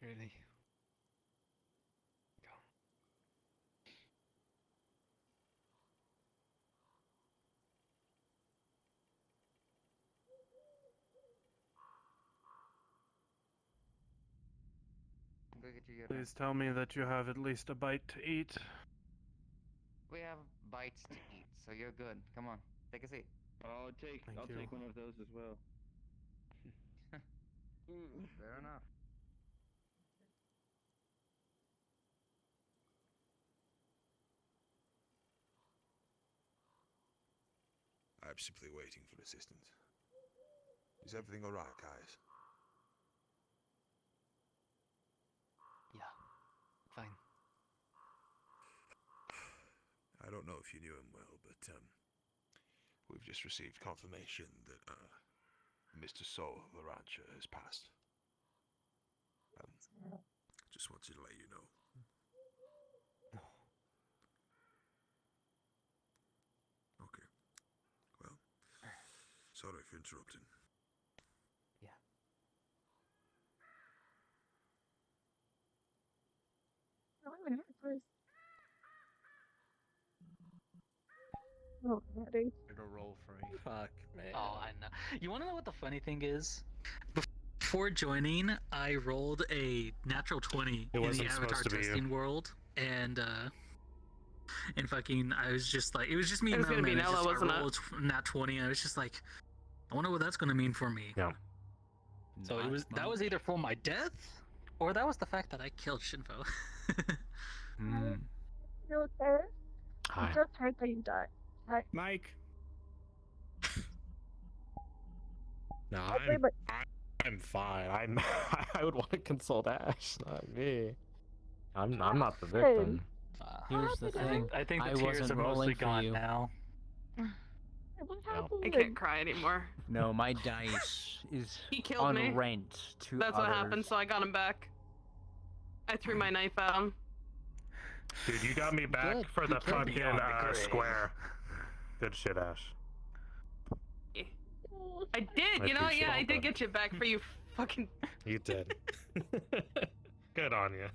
Really?
Go get your
Please tell me that you have at least a bite to eat.
We have bites to eat, so you're good. Come on, take a seat.
I'll take one of those as well.
Fair enough.
I'm simply waiting for assistance. Is everything alright, guys?
Yeah. Fine.
I don't know if you knew him well, but we've just received confirmation that Mr. Soul, the rancher, has passed. Just wanted to let you know. Okay. Well, sorry for interrupting.
Yeah.
Oh, Daddy.
Go roll for me.
Fuck, man.
Oh, I know. You want to know what the funny thing is? Before joining, I rolled a natural 20
It
in the
wasn't
Avatar
supposed to be you.
testing world, and fucking, I was just like, it was just me
It
and
was gonna be
Melman.
Nella, wasn't
I
it?
rolled nat 20, and I was just like, I wonder what that's gonna mean for me.
Yeah.
So it was that was either for my death, or that was the fact that I killed Shinfo.
You okay?
Hi.
I just heard that you died. Hi.
Mike.
No,
Okay, but
I'm fine. I would want to consult Ash, not me. I'm not the victim.
Here's the thing. I think the tears
wasn't
are mostly
rolling for
gone
you.
now.
what
No.
happened?
I can't cry anymore.
No, my dice is
He killed
on
me.
rent to
That's what happened,
others.
so I got him back. I threw my knife at him.
Dude, you got me back
Good,
for
you
the
killed me
fucking
on the grave.
square. Good shit, Ash.
I did,
I
you know,
appreciate
yeah, I
that.
did get you back for you fucking.
You did. Good on you.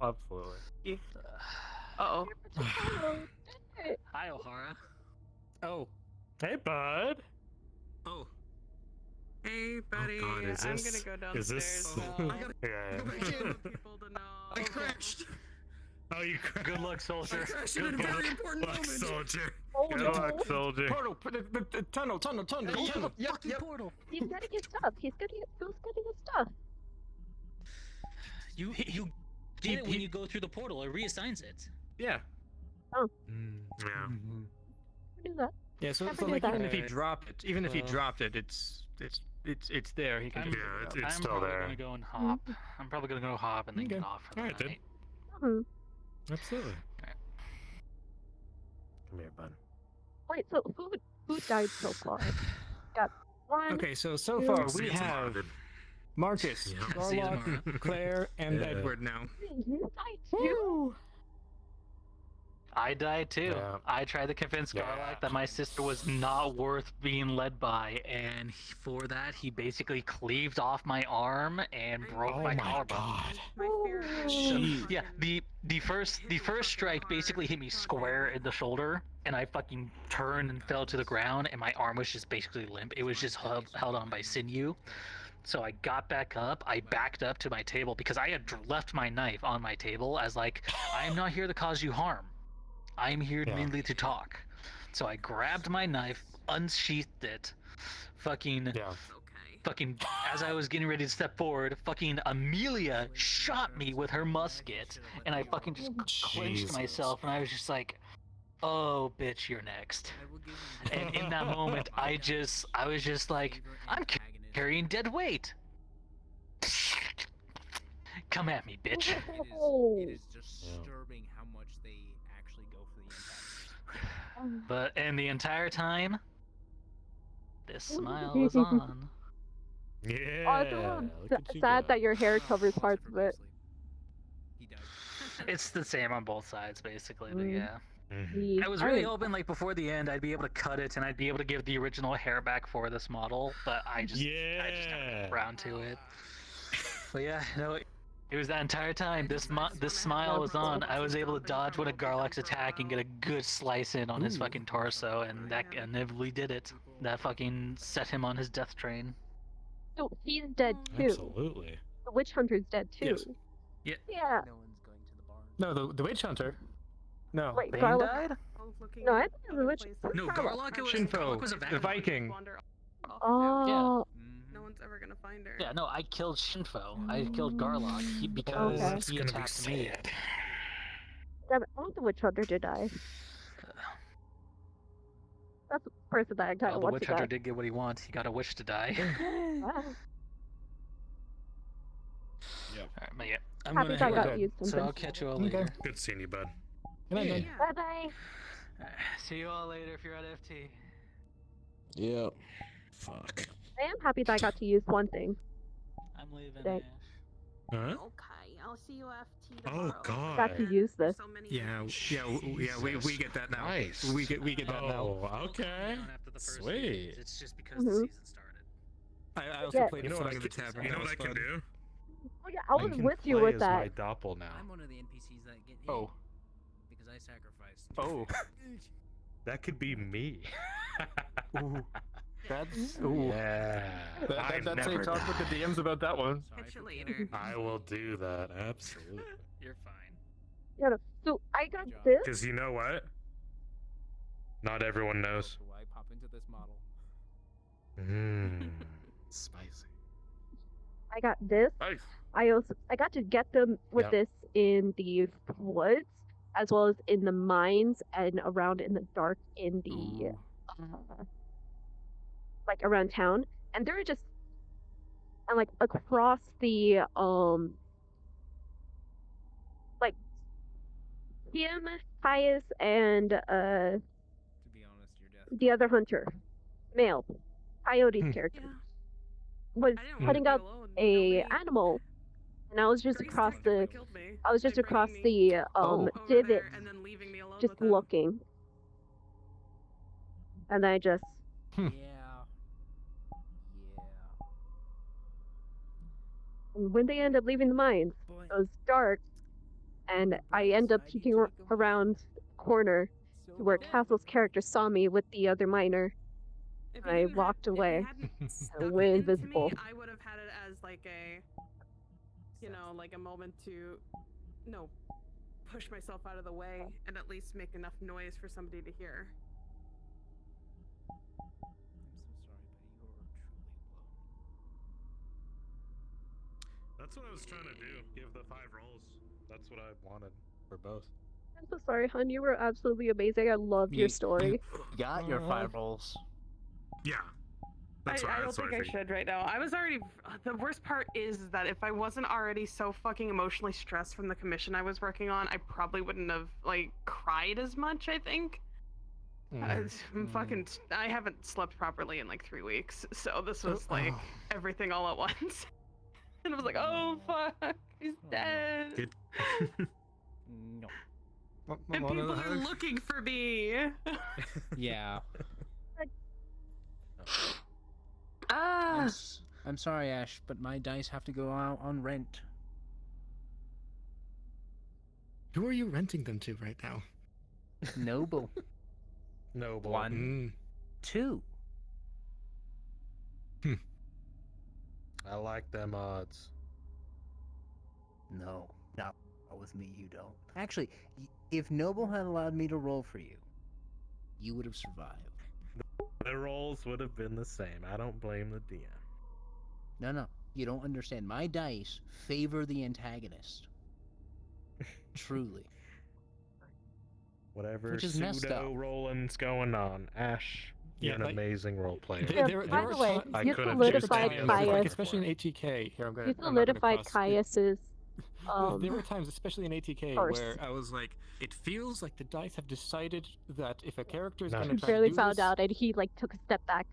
Absolutely.
Uh-oh.
Hi, O'Hara.
Oh.
Hey, bud.
Oh.
Hey, buddy.
God,
I'm gonna go downstairs
Is this?
now.
Yeah.
People to know.
I crashed.
Oh, you crashed.
Good luck, soldier. I crashed at a very important
Luck,
moment.
soldier.
Oh,
Good
no.
luck, soldier.
Portal, the tunnel.
Open the fucking portal.
He's getting his stuff. Who's getting his stuff?
You get it when you go through the portal. It reassigns it.
Yeah.
Oh,
Yeah.
I do that.
Yeah. So,
Never
so
knew
like
that.
even if he dropped it, it's there. He can.
I'm,
just
Yeah,
pick it up.
it's
I'm
still
probably
there.
gonna go and hop. I'm probably gonna go hop and then
Okay.
get off for the
Alright, then.
night.
Absolutely. Come here, bud.
Wait, so who died so far? Got one.
Okay, so far
It's
we have
Marvin.
Marcus,
Yeah.
See you
Garlock,
tomorrow.
Claire, and
Yeah.
Edward now.
You died too.
I died too.
Yeah.
I tried to convince Garlock that my sister was not worth being led by, and for that he basically cleaved off my arm and broke my collarbone.
My fear is
So,
Jeez.
yeah, the first strike basically hit me square in the shoulder, and I fucking turned and fell to the ground, and my arm was just basically limp. It was just held on by sinew. So I got back up, I backed up to my table because I had left my knife on my table as like, I am not here to cause you harm. I'm here merely to talk. So I grabbed my knife, unsheathed it, fucking, as I was getting ready to step forward, fucking Amelia shot me with her musket, and I fucking just clenched myself, and I was just like, oh, bitch, you're next. And in that moment, I was just like, I'm carrying dead weight. Come at me, bitch.
It is disturbing how much they actually go for the impact.
But and the entire time, this smile was on.
Oh, I feel sad that your hair covers parts of it.
It's the same on both sides, basically. But
Mm.
yeah.
Mm.
I was really hoping, like, before the end, I'd be able to cut it and I'd be able to give the original hair back for this model, but I just haven't got around to it. But yeah, no, it was that entire time. This smile was on. I was able to dodge one of Garlock's attack and get a good slice in on his fucking torso, and that inevitably did it. That fucking set him on his death train.
So he's dead too.
Absolutely.
The witch hunter's dead too.
Yes. Yeah.
Yeah.
No, the witch hunter. No.
Wait,
Bane
Garlock
died?
No, I think it was the witch.
No, Garlock was
Shinfo,
a
the Viking.
Oh.
No one's ever gonna find her.
Yeah, no, I killed Shinfo. I killed Garlock because he attacked me.
Damn it, I think the witch hunter did die. That's the person that I kind
Well,
of
the
want
witch
to
hunter
die.
did get what he wanted. He got a wish to die.
Yep.
Alright, but yeah, I'm
Happy
gonna
that
head
got
out,
used
so
something.
I'll catch you all later.
Good seeing you, bud.
Good night, guys.
Bye bye.
See you all later if you're at FT.
Yep. Fuck.
I am happy that I got to use one thing.
I'm leaving.
Today.
Huh?
Okay, I'll see you FT
Oh
tomorrow.
God.
Got to use this.
Yeah, we get that now.
Nice.
We get that now.
Oh,
Okay. Sweet.
It's just because
Mhm.
the season started.
I also
Yeah.
played
You know
the
what
Song
I
of the
can-
Tavern.
you know
That
what I
was
can
fun.
do?
Oh yeah, I was with you with
my
that.
doppel now.
I'm one of the NPCs that get hit
Oh.
because I sacrificed.
Oh.
That could be me.
Ooh. That's ooh.
Yeah.
That's how you
never
talk with the
die.
DMs about that one.
Catch you later.
I will do that, absolutely.
You're fine.
Yeah, no. So I got this.
Because you know what? Not everyone knows.
So I pop into this model.
Mmm. Spicy.
I got this.
Nice.
I got to get them with
Yep.
this in the woods, as well as in the mines and around in the dark in the like around town. And they were just and like across the like him, Caius, and
To be honest, your death.
the other hunter, male, Coyote's character, was
I didn't want
cutting
to be
up
alone.
a animal, and I was just across the
Killed me.
I was just
by
across
bringing me
the
over
divot,
there and then leaving me alone
just
with him.
looking, and I just
Yeah.
and when they ended up leaving the mines,
Boy.
it was dark, and I ended up peeking around the corner to where Castle's character saw me with the other miner.
If
And
you
I
didn't
walked
have,
away
If you hadn't stuck
and
it
went
into
invisible.
Me, I would have had it as like a, you know, like a moment to, no, push myself out of the way and at least make enough noise for somebody to hear.
That's what I was trying to do. Give the 5 rolls. That's what I wanted for both.
I'm so sorry, hun. You were absolutely amazing. I loved your story.
Got your 5 rolls.
Yeah.
I don't think I should right now. I was already. The worst part is that if I wasn't already so fucking emotionally stressed from the commission I was working on, I probably wouldn't have like cried as much. I think. I'm fucking. I haven't slept properly in like 3 weeks, so this was like everything all at once. And I was like, oh fuck, he's dead.
Good.
No.
And
One of
people
the
are
hug?
looking for me.
Yeah.
Ah.
I'm sorry, Ash, but my dice have to go out on rent.
Who are you renting them to right now?
Noble.
Noble.
One. Two.
I like them odds.
No, not with me, you don't. Actually, if Noble had allowed me to roll for you, you would have survived.
The rolls would have been the same. I don't blame the DM.
No, you don't understand. My dice favor the antagonist. Truly.
Whatever
Which is messed up.
pseudo rolling's going on, Ash, you're an amazing role player.
By the way,
I
you
couldn't
solidified
choose
Like,
Caius.
especially in ATK. Here, I'm gonna.
You
I'm not gonna
solidified
cross-
Caius's.
There were times, especially in ATK,
course.
where I was like, it feels like the dice have decided that if a character is
He
going to try
barely
to do
found
this,
out, and he like took a step back.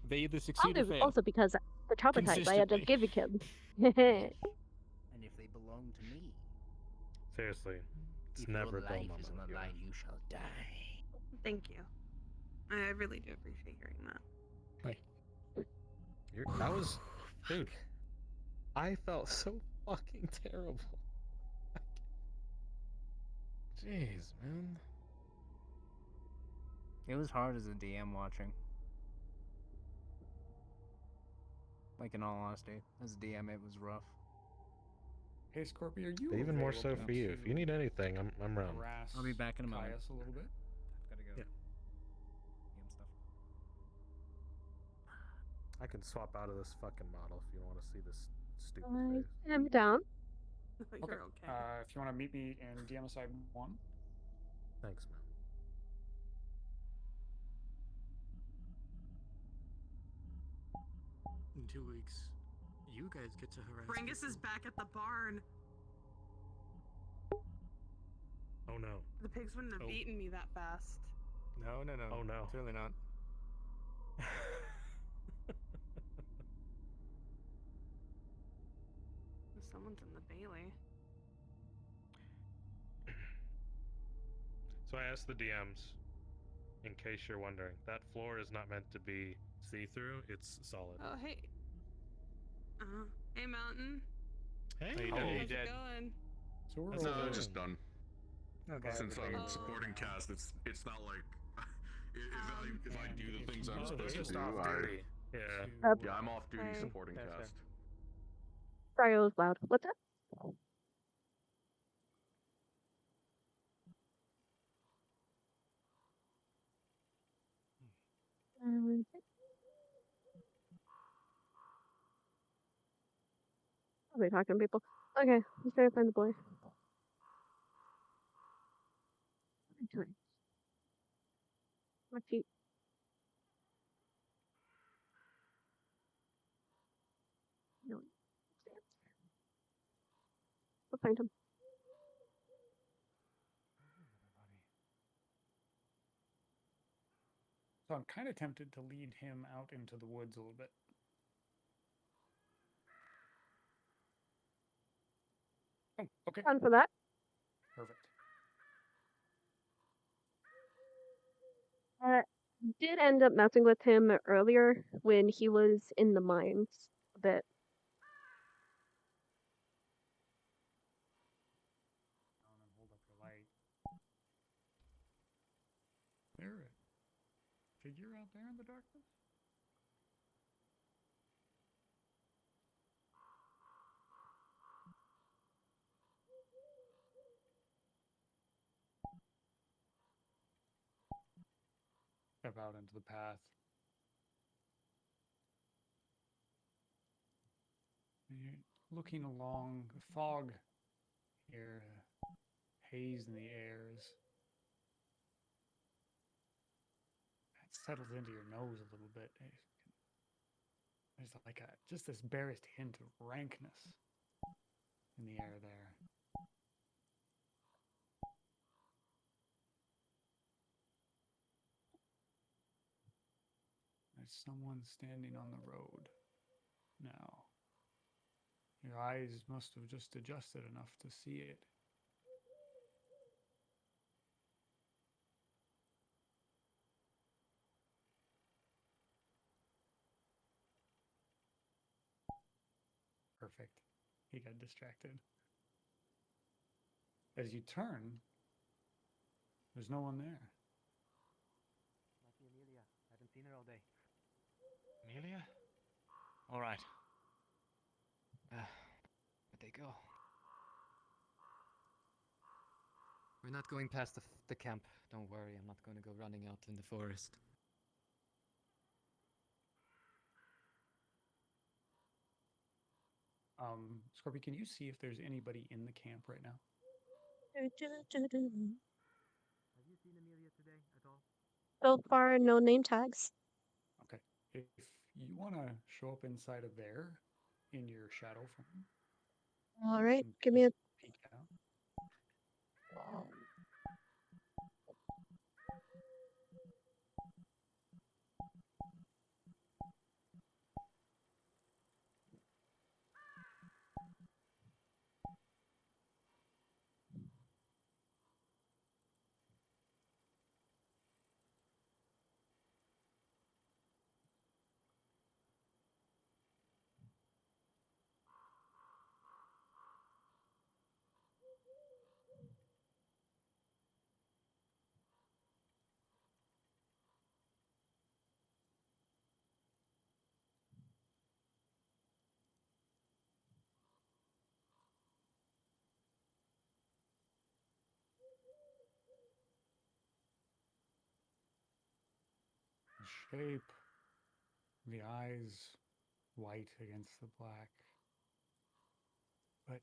they either succeed or
Also,
fail.
also because the traumatized I ended up giving him.
And if they belong to me,
Seriously, it's
if
never
your
a dull
life
moment
is on
with
the
you,
line,
Ash.
you shall die.
Thank you. I really do appreciate hearing that.
That was, dude. I felt so fucking terrible.
Jeez, man.
It was hard as a DM watching. Like, in all honesty, as a DM, it was rough.
Hey, Scorpio, are you
But even more so
available
for you. If you need anything, I'm around.
harass
I'll be back in a moment.
Caius a little bit?
Gotta go.
Yeah.
DM stuff.
I can swap out of this fucking model if you want to see this stupid
I
face.
am down.
Okay. If you want to meet me in DM side 1.
Thanks, man.
In 2 weeks, you guys get to harass.
Bringus is back at the barn.
Oh no.
The pigs wouldn't have beaten me that fast.
No.
Oh no.
Clearly not.
Someone's in the Bailey.
So I asked the DMs, in case you're wondering, that floor is not meant to be see-through, it's solid.
Oh, hey. Hey, Mountain.
Hey,
How
How's it going?
So we're
No,
over.
just done.
Okay.
Since I'm supporting cast, it's not like if I do the things I'm supposed to do, yeah, I'm off duty
Hey.
supporting cast.
Sorry, it was loud. What's up? I'll be talking to people. Okay, let's try to find the boy. My feet. No. I'll find him.
So I'm kind of tempted to lead him out into the woods a little bit. Oh, okay.
Down for that.
Perfect.
Did end up messing with him earlier when he was in the mines a bit.
Hold up the light. There, a figure out there in the darkness? Step out into the path. And you're looking along the fog here, haze in the airs. It settles into your nose a little bit. There's like just this barest hint of rankness in the air there. There's someone standing on the road now. Your eyes must have just adjusted enough to see it. perfect. He got distracted. As you turn, there's no one there.
Lucky Amelia. Haven't seen her all day.
Amelia? Alright.
Where'd they go? We're not going past the camp. Don't worry, I'm not going to go running out in the forest.
Scorpy, can you see if there's anybody in the camp right now?
Have you seen Amelia today at all?
So far, no name tags.
Okay. If you want to show up inside of there in your shadow form,
All right,
and
give me a.
peek out. The shape, the eyes white against the black. But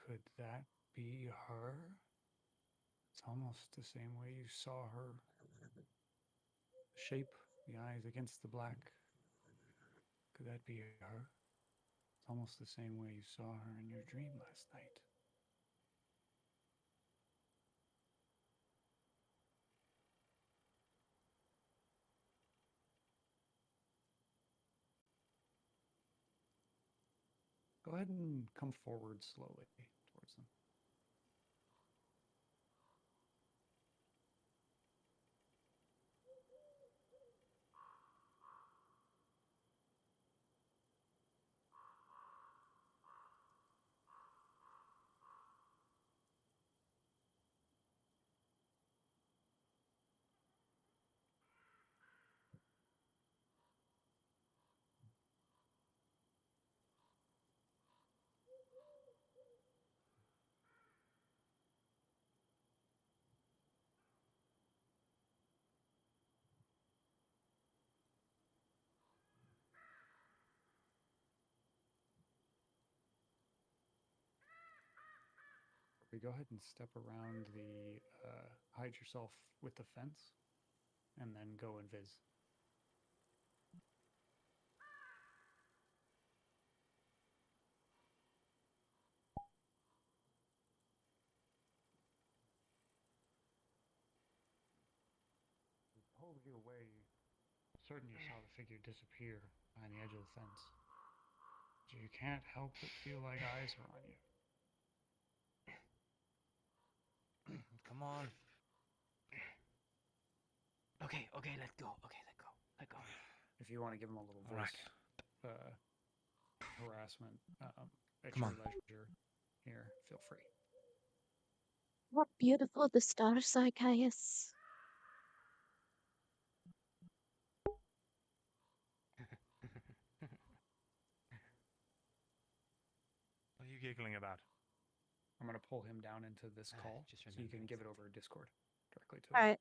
could that be her? It's almost the same way you saw her. The shape, the eyes against the black. Could that be her? It's almost the same way you saw her in your dream last night. Go ahead and come forward slowly towards them. We go ahead and step around the, hide yourself with the fence, and then go and viz. He pulled you away, certain you saw the figure disappear behind the edge of the fence. So you can't help but feel like eyes are on you.
Come on.
Okay, let go. Okay, let go.
If you want to give him a little
All
voice harassment at
Come
your
on.
leisure, here, feel free.
What beautiful the stars are, Caius.
What are you giggling about?
I'm going to pull him down into this call
just
so you can
remembering
give it over Discord directly to
All
him.
right.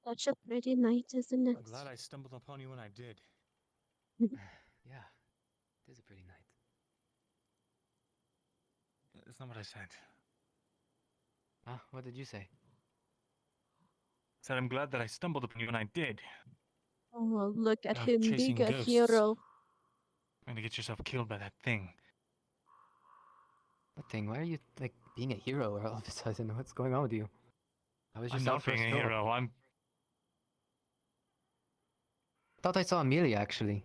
Such a pretty night, isn't it?
I'm glad I stumbled upon you when I did.
Yeah, it is a pretty night.
That's not what I said.
Huh? What did you say?
I said I'm glad that I stumbled upon you when I did.
Oh, look at
Out
him
chasing
being a
ghosts.
hero.
Trying to get yourself killed by that thing.
What thing? Why are you, like, being a hero all of a sudden? What's going on with you? I was
I'm
just out
not
for a
being a
stroll.
hero. I'm.
Thought I saw Amelia, actually.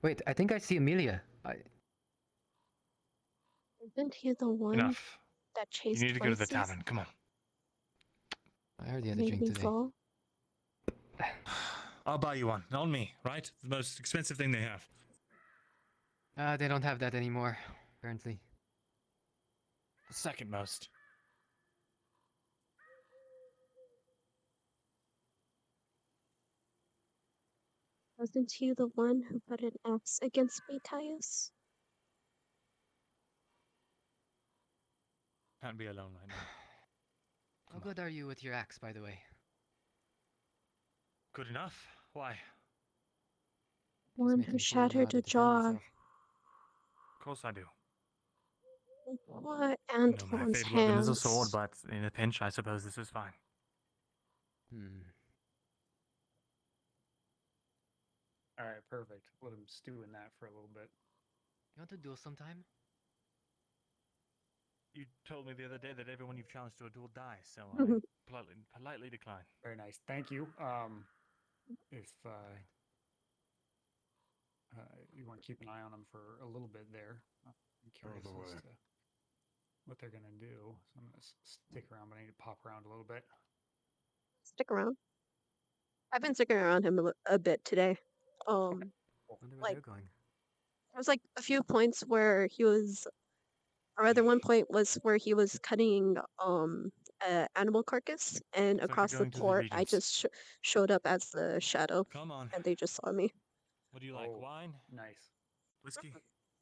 Wait, I think I see Amelia.
Isn't he the one
Enough.
that
You
chased
need to go to the
voices?
tavern. Come on.
I already had a
Made
drink
me
today.
fall?
I'll buy you one. On me, right? The most expensive thing they have.
They don't have that anymore, apparently.
The second most.
Wasn't he the one who put an axe against me, Tyus?
Can't be alone right now.
How good are you with your axe, by the way?
Good enough? Why?
One
making
who
sure you know how
shattered
to
a
defend
jaw.
yourself.
Of course I do.
What
You know, my
Antoine's
favorite weapon is a
hands?
sword, but in a pinch, I suppose this is fine.
Alright, perfect. Let him stew in that for a little bit.
You want to duel sometime?
You told me the other day that everyone you've challenged to a duel dies, so I politely decline.
Very nice. Thank you. If you want to keep an eye on them for a little bit there, I'm curious as to what they're gonna do. So I'm gonna stick around, but I need to pop around a little bit.
Stick around. I've been sticking around him a bit today.
Wonder where
Like
they're going.
there was like a few points where he was, or rather, one point was where he was cutting a animal carcass, and
Looks like
across
they're
the
going to the
port, I
Regents.
just showed up as the shadow,
Come on.
and they just saw me.
What do you like? Wine?
Nice.
Whiskey?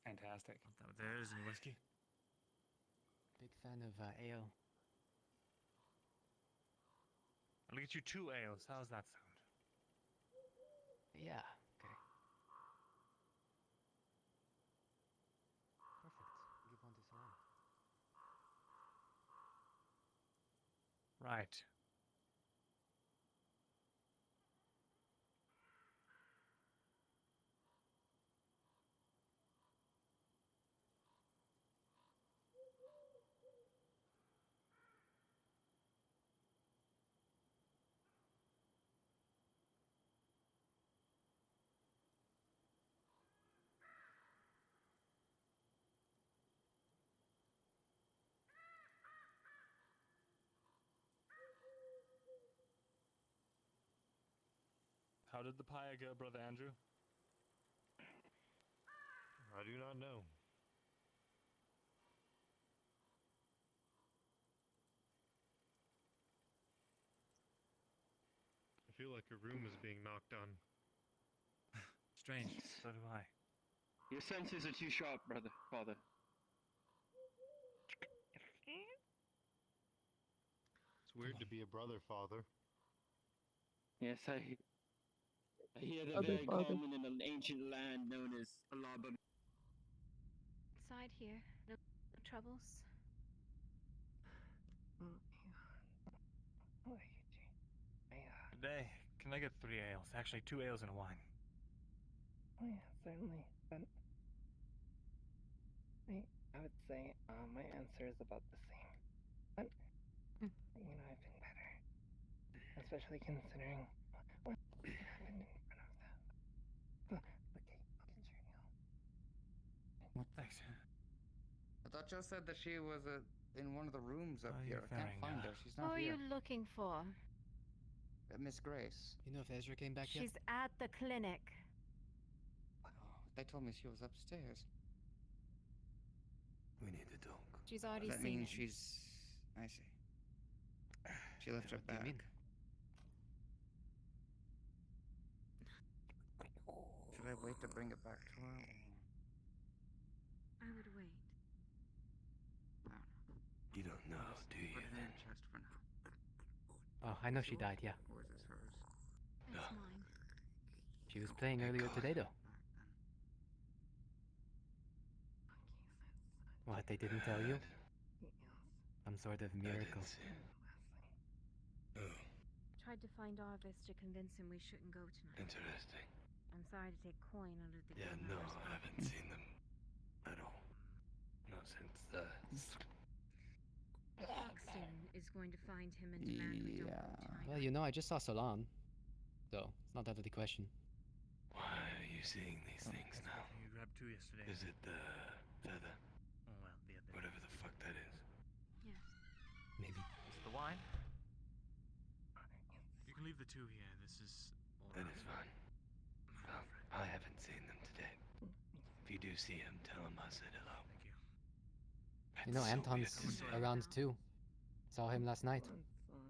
Fantastic.
There is any whiskey.
Big fan of ale.
I'll get you 2 ales. How's that sound?
Yeah. Okay. Perfect. Give one to Salon.
Right. How did the pie go, Brother Andrew?
I do not know. I feel like a room is being knocked on.
Strange. So do I.
Your senses are too sharp, father.
It's weird to be a brother, father.
Yes, I hear they're
Brother,
very
father.
common in an ancient land known as Alaba.
Inside here. No troubles.
Today, can I get 3 ales? Actually, 2 ales and a wine.
Oh yeah, certainly. But I would say my answer is about the same. But I've been better, especially considering what happened in front of the journal.
What? Thanks.
I thought you said that she was in one of the rooms up here. I can't find her. She's
Who
not
are
here.
you looking for?
Miss Grace.
You know if Ezra came back yet?
She's at the clinic.
They told me she was upstairs.
We need to talk.
She's already
That
seen
means
it.
she's. I see. She left her
What do you
back.
mean?
Should I wait to bring it back to her?
I would wait.
You don't know, do you?
Put it in the chest for now.
Oh, I know she died, yeah.
Or is this hers?
It's mine.
She was playing earlier today, though. What, they didn't tell you? Some sort of miracle.
Tried to find Arvis to convince him we shouldn't go tonight.
Interesting.
I'm sorry to take coin under the
Yeah,
guild
no,
members'
I haven't
belt.
seen them at all. Not since the...
Foxton is going to find him and demand we don't go tonight.
Well, you know, I just saw Salon. So, it's not out of the question.
Why are you
seeing these things now?
You grabbed 2 yesterday.
Is it the feather?
Oh well, the other.
Whatever the fuck that is.
Yes.
Maybe. Is it the wine? You can leave the 2 here. This is.
That is fine. Well, I haven't seen them today. If you do see him, tell him I said hello.
Thank you.
You know,
That's so weird
Anton's
to say.
around too. Saw him last night.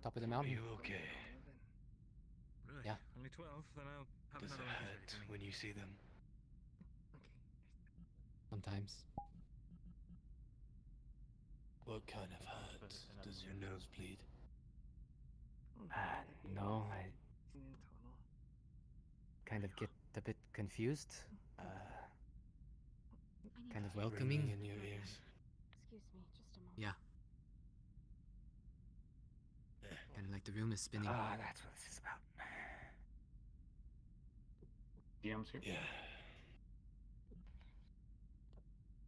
Top of the
Are
mountain.
you okay?
Really?
Yeah.
Only 12? Then I'll have
Does it
another one
hurt when you see them?
Sometimes.
What kind of hurt? Does your nose bleed?
No, I kind of get a bit confused. Kind of welcoming.
Ringing in your ears.
Excuse me, just a moment.
Yeah. Kind of like the room is spinning.
Ah, that's what this is about.
DM's here?
Yeah.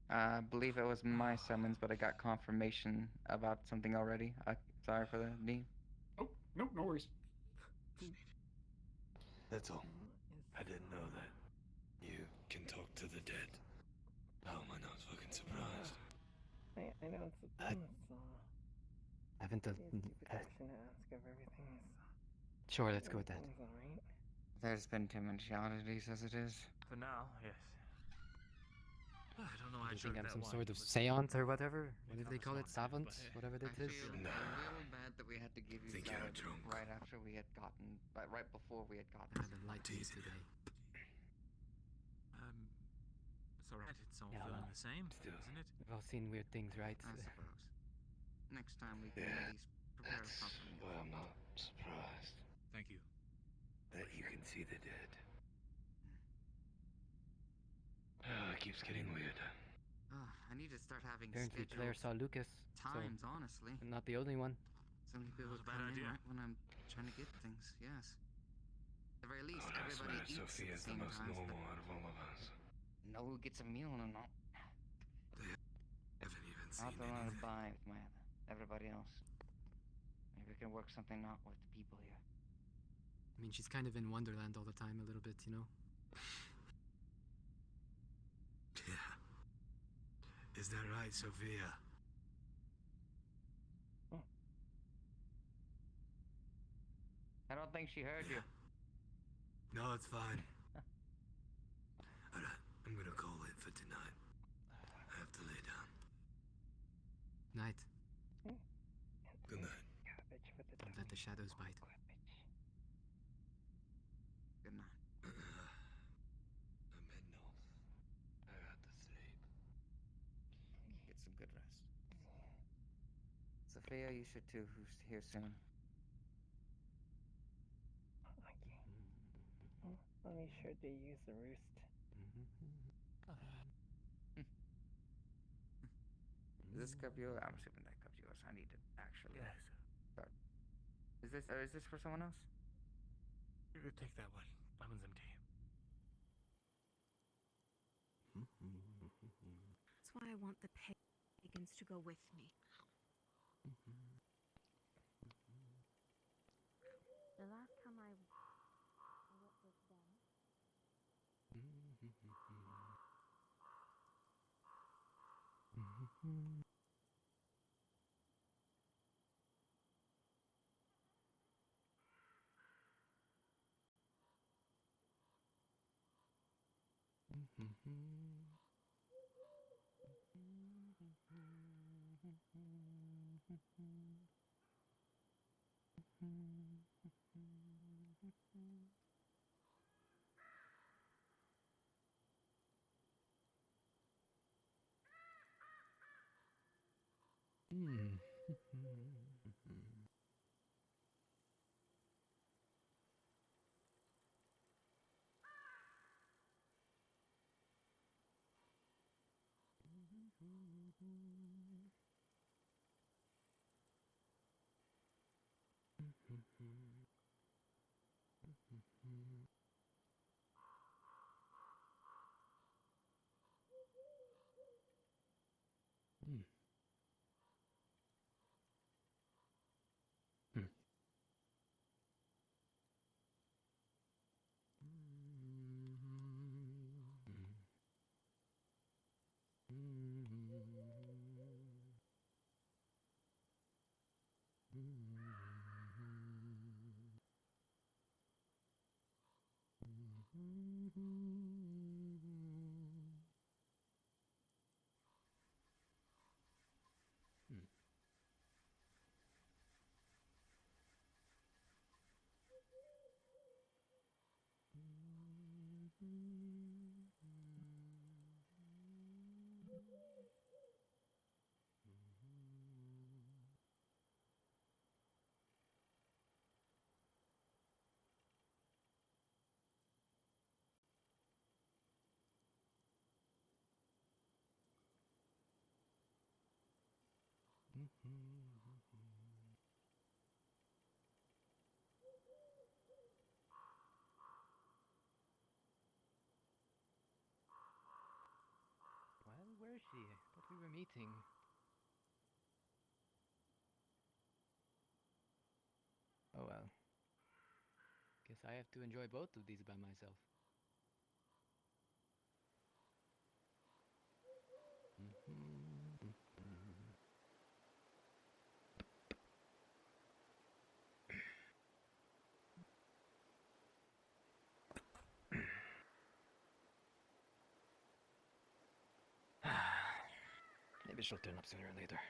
I believe it was my summons, but I got confirmation about something already. Sorry for the name.
Oh, no, no worries.
That's all. I didn't know that. You can talk to the dead. How am I not fucking surprised?
I know it's
Haven't
stupid question to ask of everything.
Sure, let's go with that.
Everything's alright.
There's been too many oddities as it is.
For now, yes. I don't know.
Do
I
you think
drank
I'm
that
some
wine.
sort of
It was-
seance or whatever? What did they
Thomas
call it?
wanted,
Savant?
but,
Whatever that
I
is?
feel a little bad that we had to give you
Think
salad
you're drunk.
right after we had gotten, right before we had gotten.
I had a light tea today.
It's alright. It's all
Yeah,
feeling
well,
the same,
still.
isn't it?
We've all seen weird things, right?
I suppose. Next time we can
Yeah,
at least prepare
That's
something.
why I'm not surprised
Thank you.
that you can see the dead. Oh, it keeps getting weird.
I need to start having
Apparently Claire saw
scheduled
Lucas.
times, honestly.
So, not the only one.
So many people
That was a bad
come in
idea.
right when I'm trying to get things, yes. At the very least,
Oh, I
everybody
swear,
eats
Sophia's
at the
the
same
most
time.
normal out of all of us.
Know who gets a meal and not.
Haven't even
Not
seen
the one to
anything.
buy with my everybody else. Maybe we can work something out with the people here.
I mean, she's kind of in Wonderland all the time, a little bit, you know?
Yeah. Is that right, Sophia?
I don't think she heard you.
No, it's fine. Alright, I'm gonna call it for tonight. I have to lay down.
Night.
Good night.
Don't let the shadows bite.
Good night.
I'm heading off. I got to sleep.
Get some good rest. Sophia, you should too, who's here soon.
Let me sure to use the roost.
Is this cup yours? I'm assuming that cup's yours. I need to actually.
Yes.
Start. Is this for someone else?
You could take that one. That one's empty.
That's why I want the pagans to go with me. The last time I went with them.
Well, where is she? I thought we were meeting. Oh well. Guess I have to enjoy both of these by myself.
Maybe she'll turn up sooner or later.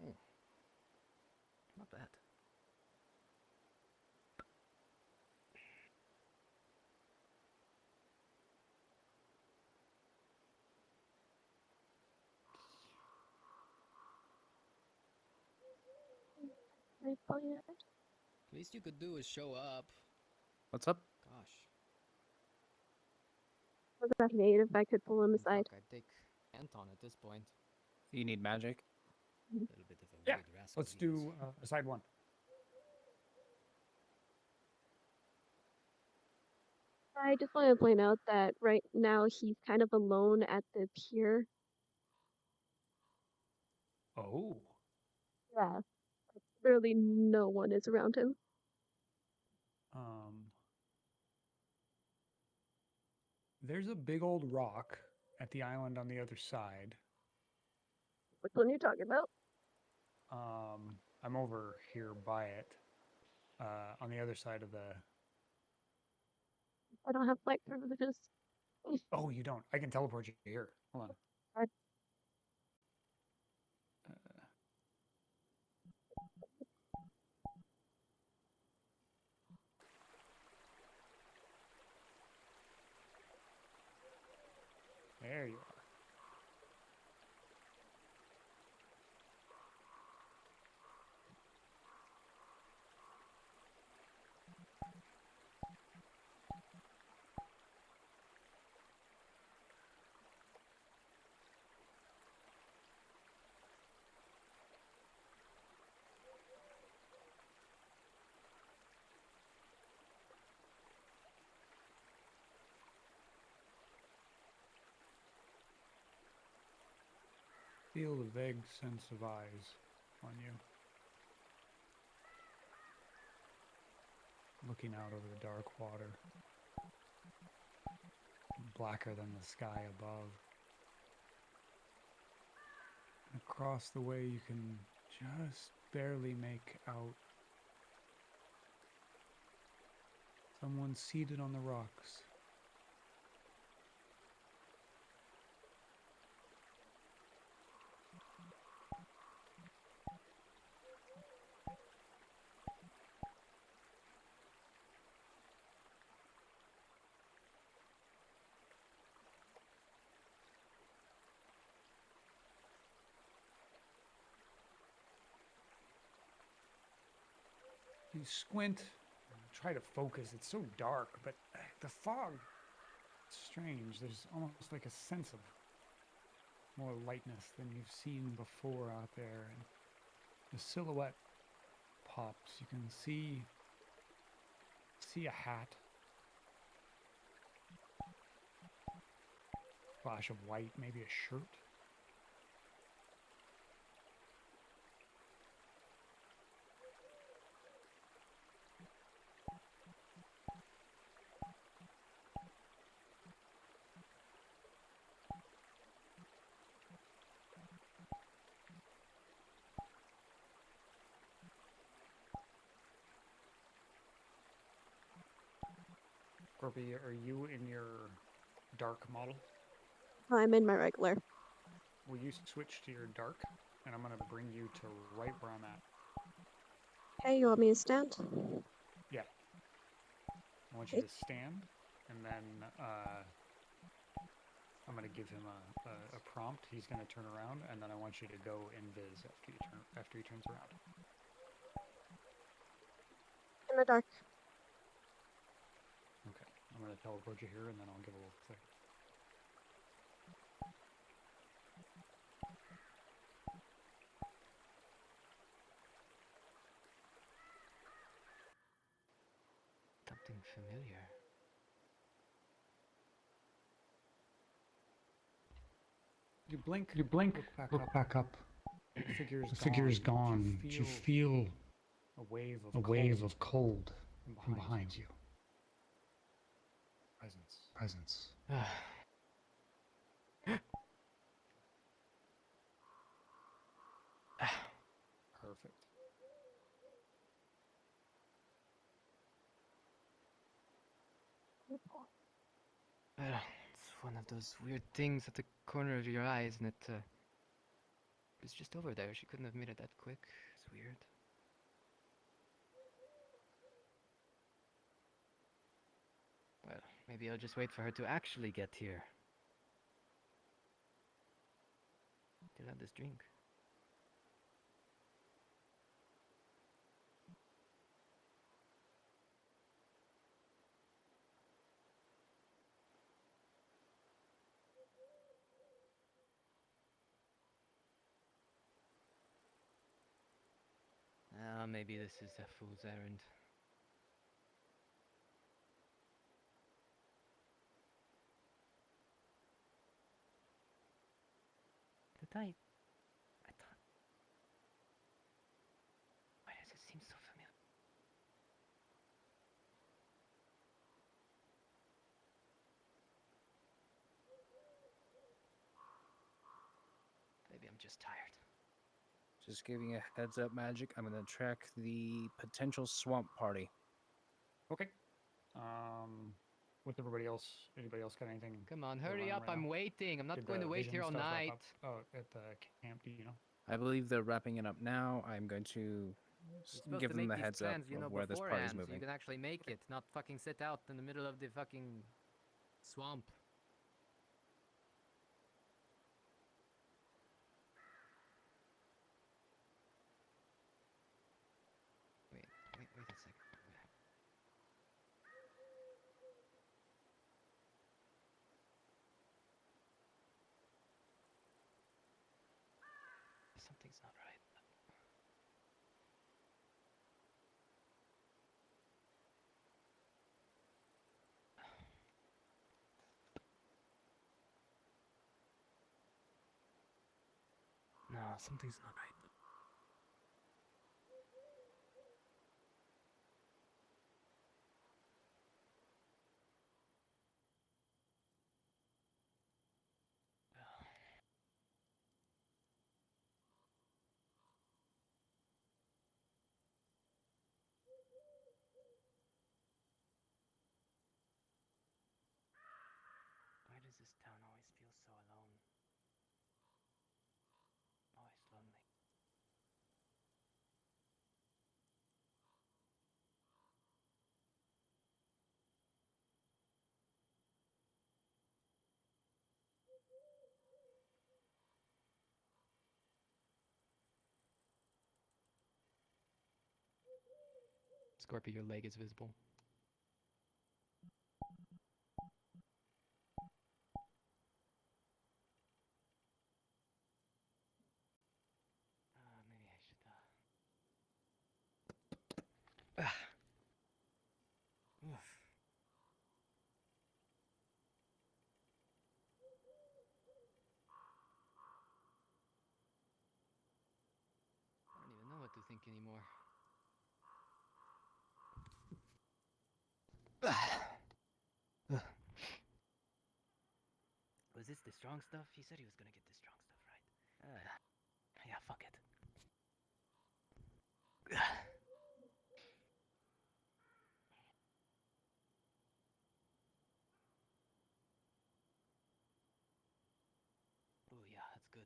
Oh, not bad.
Least you could do is show up.
What's up?
Gosh.
I was asking if I could pull him aside.
Fuck, I'd take Anton at this point.
You need magic?
Yeah, let's do aside one.
I just want to point out that right now he's kind of alone at the pier.
Oh.
Yeah. Literally no one is around him.
There's a big old rock at the island on the other side.
Which one are you talking about?
I'm over here by it. On the other side of the...
I don't have flight privileges.
Oh, you don't? I can teleport you here. Hold on. There you are. Feel the vague sense of eyes on you. Looking out over the dark water. Blacker than the sky above. Across the way you can just barely make out someone seated on the rocks. You squint, try to focus. It's so dark, but the fog, it's strange. There's almost like a sense of more lightness than you've seen before out there. And the silhouette pops. You can see a hat. Flash of white, maybe a shirt. Scorpy, are you in your dark model?
I'm in my regular.
Will you switch to your dark? And I'm gonna bring you to right where I'm at.
Okay, you want me to stand?
Yeah. I want you to stand, and then I'm gonna give him a prompt. He's gonna turn around, and then I want you to go invis after he turns around.
In the dark.
Okay. I'm gonna teleport you here, and then I'll give a little second.
Something familiar.
You blink, look back up. The figure's gone. But you feel a wave of cold from behind you. Presence. Perfect.
It's one of those weird things at the corner of your eyes, and it was just over there. She couldn't have made it that quick. It's weird. Well, maybe I'll just wait for her to actually get here. Still have this drink. Maybe this is a fool's errand. I thought... Why does it seem so familiar? Maybe I'm just tired.
Just giving you a heads up, Magic. I'm gonna track the potential swamp party.
Okay. With everybody else, anybody else got anything?
Come on,
going
hurry
on
up!
right
I'm
now?
waiting. I'm not
Did
going
the
to wait
vision
here all
stuff wrap
night.
up? Oh, at the camp, do you know?
I believe they're wrapping it up now. I'm going to
You're supposed
give
to
them
make
the
these
heads up
plans, you know,
of where this party's
beforehand, so
moving.
you can actually make it, not fucking sit out in the middle of the fucking swamp. Wait a second. Something's not right. No, something's not right. Why does this town always feel so alone? Always lonely. Scorpio, your leg is visible. Maybe I should, Oof. I don't even know what to think anymore. Was this the strong stuff? He said he was gonna get the strong stuff, right? Yeah, fuck it. good.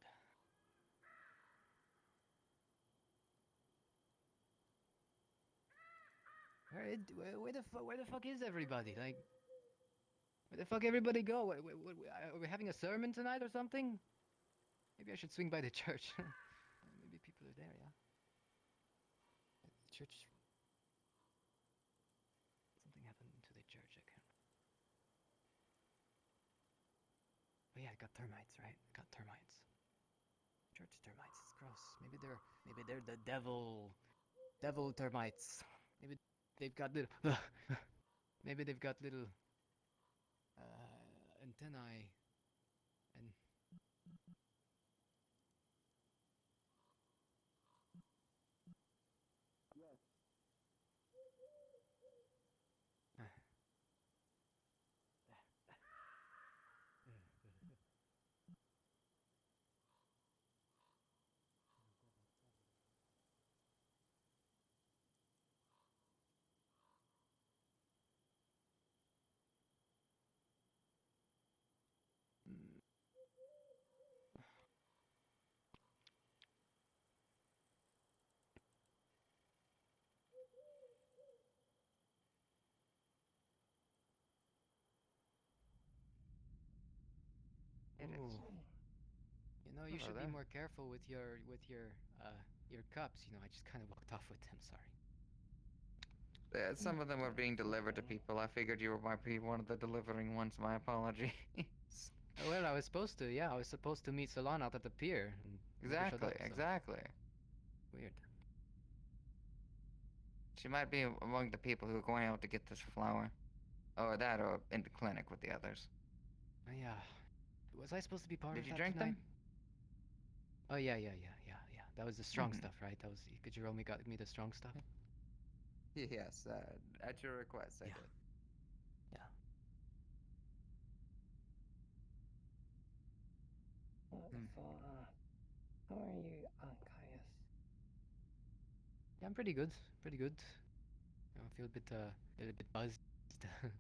Where the fuck is everybody? Like, where the fuck everybody go? Are we having a sermon tonight or something? Maybe I should swing by the church. Maybe people are there, yeah? The church. Something happened to the church, I can't. Oh yeah, I got termites, right? I got termites. Church termites, it's gross. Maybe they're the devil termites. Maybe they've got little maybe they've got little antennae and
It is.
you know, you
Hello
should be
there.
more careful with your cups. You know, I just kind of walked off with them. Sorry.
Yeah, some of them were being delivered to people. I figured you might be one of the delivering ones. My apologies.
Well, I was supposed to. Yeah, I was supposed to meet Salon out at the pier. And never showed
Exactly,
up, so.
exactly.
Weird.
She might be among the people who are going out to get this flower. Or that, or in the clinic with the others.
Oh, yeah. Was I supposed to be part
Did
of
you
that
drink
tonight?
them?
Oh yeah. That was the strong
Mhm.
stuff, right? That was. Could you roll me got me the strong stuff?
Yes, at your request, I did.
Yeah.
So, how are you, Caius?
Yeah, I'm pretty good. Pretty good. You know, I feel a bit buzzed.
Nice.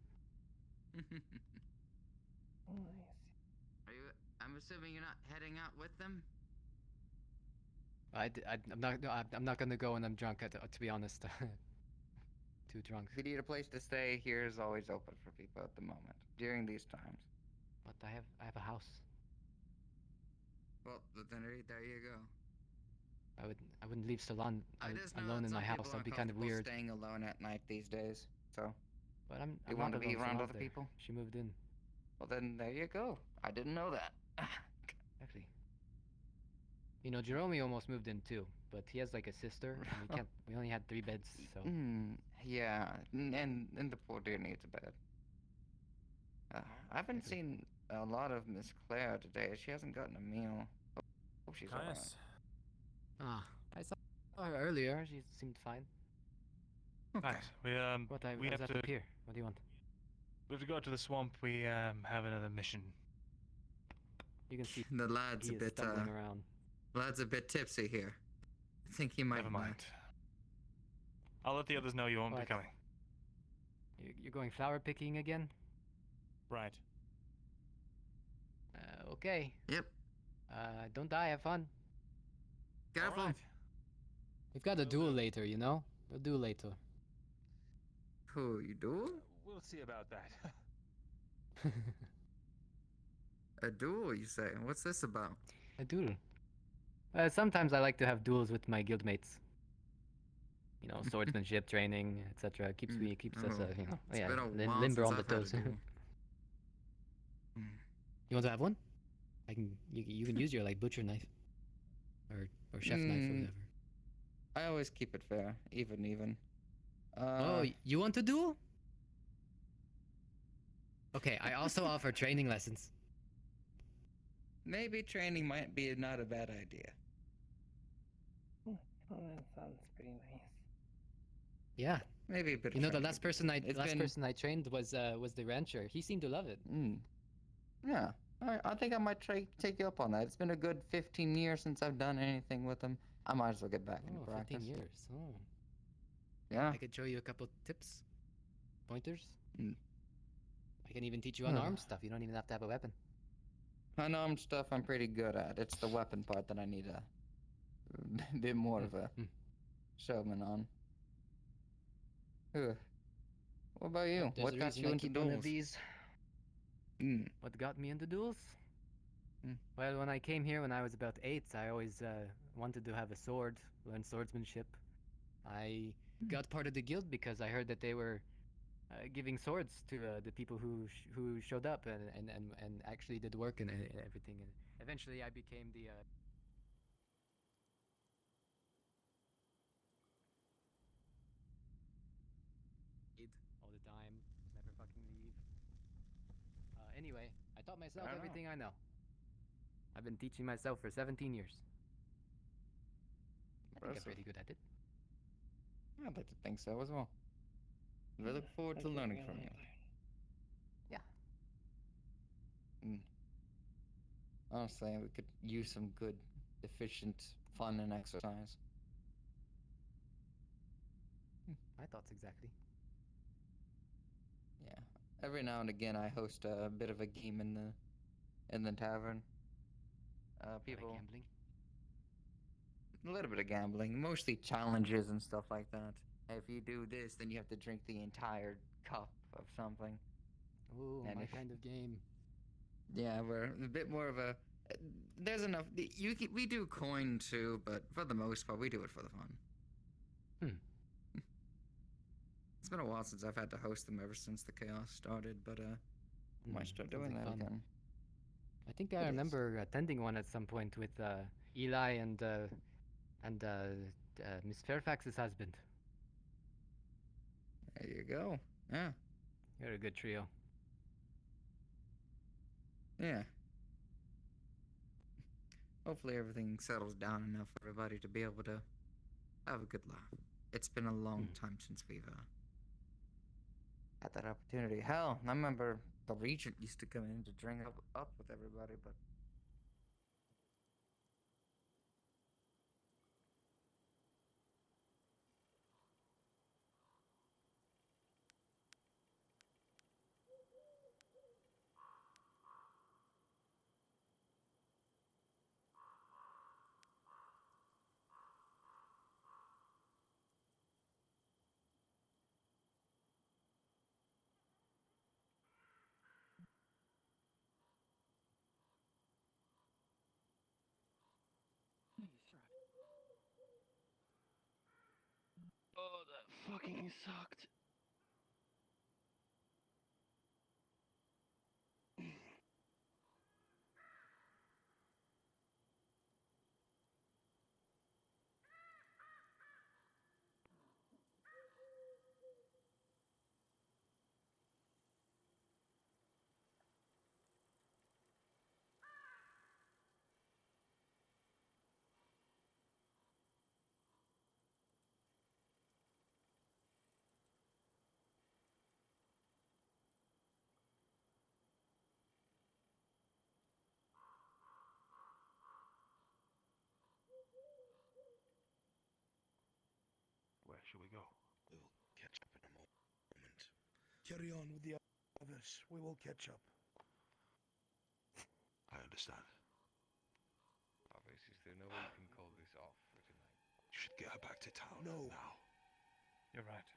Are you? I'm assuming you're not heading out with them.
I'm not gonna go when I'm drunk. To be honest, too drunk.
If you need a place to stay, here is always open for people at the moment during these times.
But I have a house.
Well, then there you go.
I wouldn't leave Salon
I just know
alone
that
in my
some
house.
people
That'd
aren't
be kind of
comfortable
weird.
staying alone at night these days. So,
But I'm
you
not
want to be
alone.
around
Salon's
other
there.
people?
She moved in.
Well, then there you go. I didn't know that.
Actually. You know, Jerome almost moved in too, but he has like a sister, and we can't. We only had 3 beds, so.
Yeah, and the poor dear needs a bed. I haven't seen a lot of Miss Claire today. She hasn't gotten a meal. Hope she's alright.
Caius.
I saw her earlier. She seemed fine.
Right, we
We
have
at
to
the pier. What do you want?
we have to go to the swamp. We have another mission.
You can see
The lad's
he
a
is
bit
stumbling around.
lad's a bit tipsy here. I think he might.
Never mind. I'll let the others know you won't be
What?
coming.
You're going flower picking again?
Right.
Okay.
Yep.
Don't die. Have fun.
Careful.
Alright.
We've got a duel later, you know. We'll do later.
Who, you do?
We'll see about that.
A duel, you say? What's this about?
A duel. Sometimes I like to have duels with my guildmates. You know, swordsmanship training, etc. Keeps us, you know,
It's been a while
limber
since
on the
I've had a
toes.
duel.
You want to have one? You can use your like butcher knife, or chef knife or whatever.
I always keep it fair, even.
Oh, you want to duel? Okay, I also offer training lessons.
Maybe training might be not a bad idea.
Oh, that sounds pretty nice.
Yeah.
Maybe a bit.
You know,
of
the
training.
last person
It's been-
person I trained was the rancher. He seemed to love it.
Yeah, I think I might take you up on that. It's been a good 15 years since I've done anything with him. I might as well get back into practice.
15 years. Oh.
Yeah.
I could show you a couple tips, pointers.
Mm.
I can even teach you unarmed stuff. You don't even have to have a weapon.
Unarmed stuff I'm pretty good at. It's the weapon part that I need a bit more of a showman on. Ugh. What about you?
There's
What
a
got
reason
you
I
into
keep one of
duels?
these.
Mm.
What got me into duels? Well, when I came here when I was about 8, I always wanted to have a sword, learn swordsmanship. I got part of the guild because I heard that they were giving swords to the people who showed up and actually did work and everything. And eventually, I became the all the time, never fucking leave. Anyway, I taught myself
I don't know.
everything I know. I've been teaching myself for 17 years. I think I'm
Impressive.
pretty good at it.
I'd like to think so as well. I look forward to learning from you.
Yeah.
Honestly, we could use some good, efficient fun and exercise.
My thoughts exactly.
Yeah. Every now and again, I host a bit of a game in the tavern. People.
Gambling.
A little bit of gambling, mostly challenges and stuff like that. If you do this, then you have to drink the entire cup of something.
Ooh,
And
my
if-
kind of game.
Yeah, we're a bit more of a. There's enough. We do coin too, but for the most part, we do it for the fun. It's been a while since I've had to host them ever since the chaos started, but might start doing
sounds
that
like fun.
again.
I think I
It is.
remember attending one at some point with Eli and Miss Fairfax's husband.
There you go. Yeah.
You're a good trio.
Yeah. Hopefully everything settles down enough for everybody to be able to have a good laugh. It's been a long time since we've had that opportunity. Hell, I remember the Regent used to come in to drink up with everybody, but
Oh, that fucking sucked.
Where should we go?
We will catch up in a moment. Carry on with the others. We will catch up.
I understand.
Obviously, is there no way you can call this off for tonight?
You should get her back to town
No.
now.
You're right.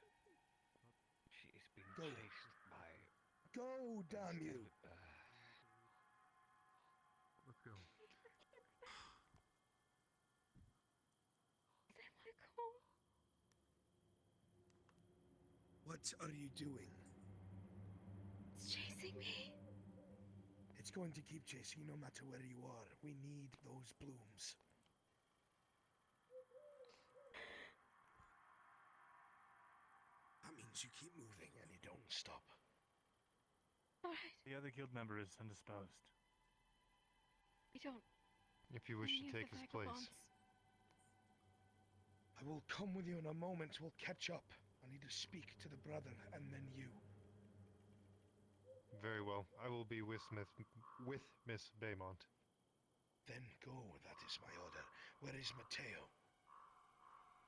She is being
Go.
chased by...
Go, damn you!
Let's go.
What are you doing?
It's chasing me.
It's going to keep chasing no matter where you are. We need those blooms. That means you keep moving and you don't stop.
Alright.
The other guild member is indisposed.
I don't.
If you wish to
any of
take
the
his place.
vagabonds.
I will come with you in a moment. We'll catch up. I need to speak to the brother and then you.
Very well. I will be with Miss Baymont.
Then go. That is my order. Where is Mateo?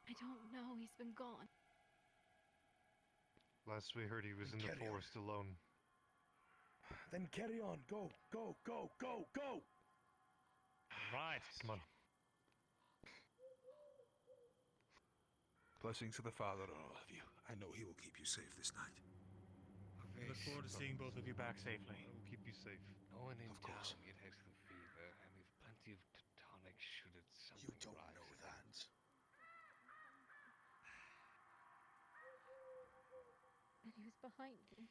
I don't know. He's been gone.
Last we heard, he was in the
Carry on.
forest alone.
Then carry on. Go, go, go, go, go!
Right.
Come on.
Blessings to the Father on all of you. I know he will keep you safe this night.
We look forward to seeing both of you back safely.
I will keep you safe.
No one in
Of course.
town yet has the fever, and we've plenty of tonic should it something
You don't
arise.
know that.
And he was behind me.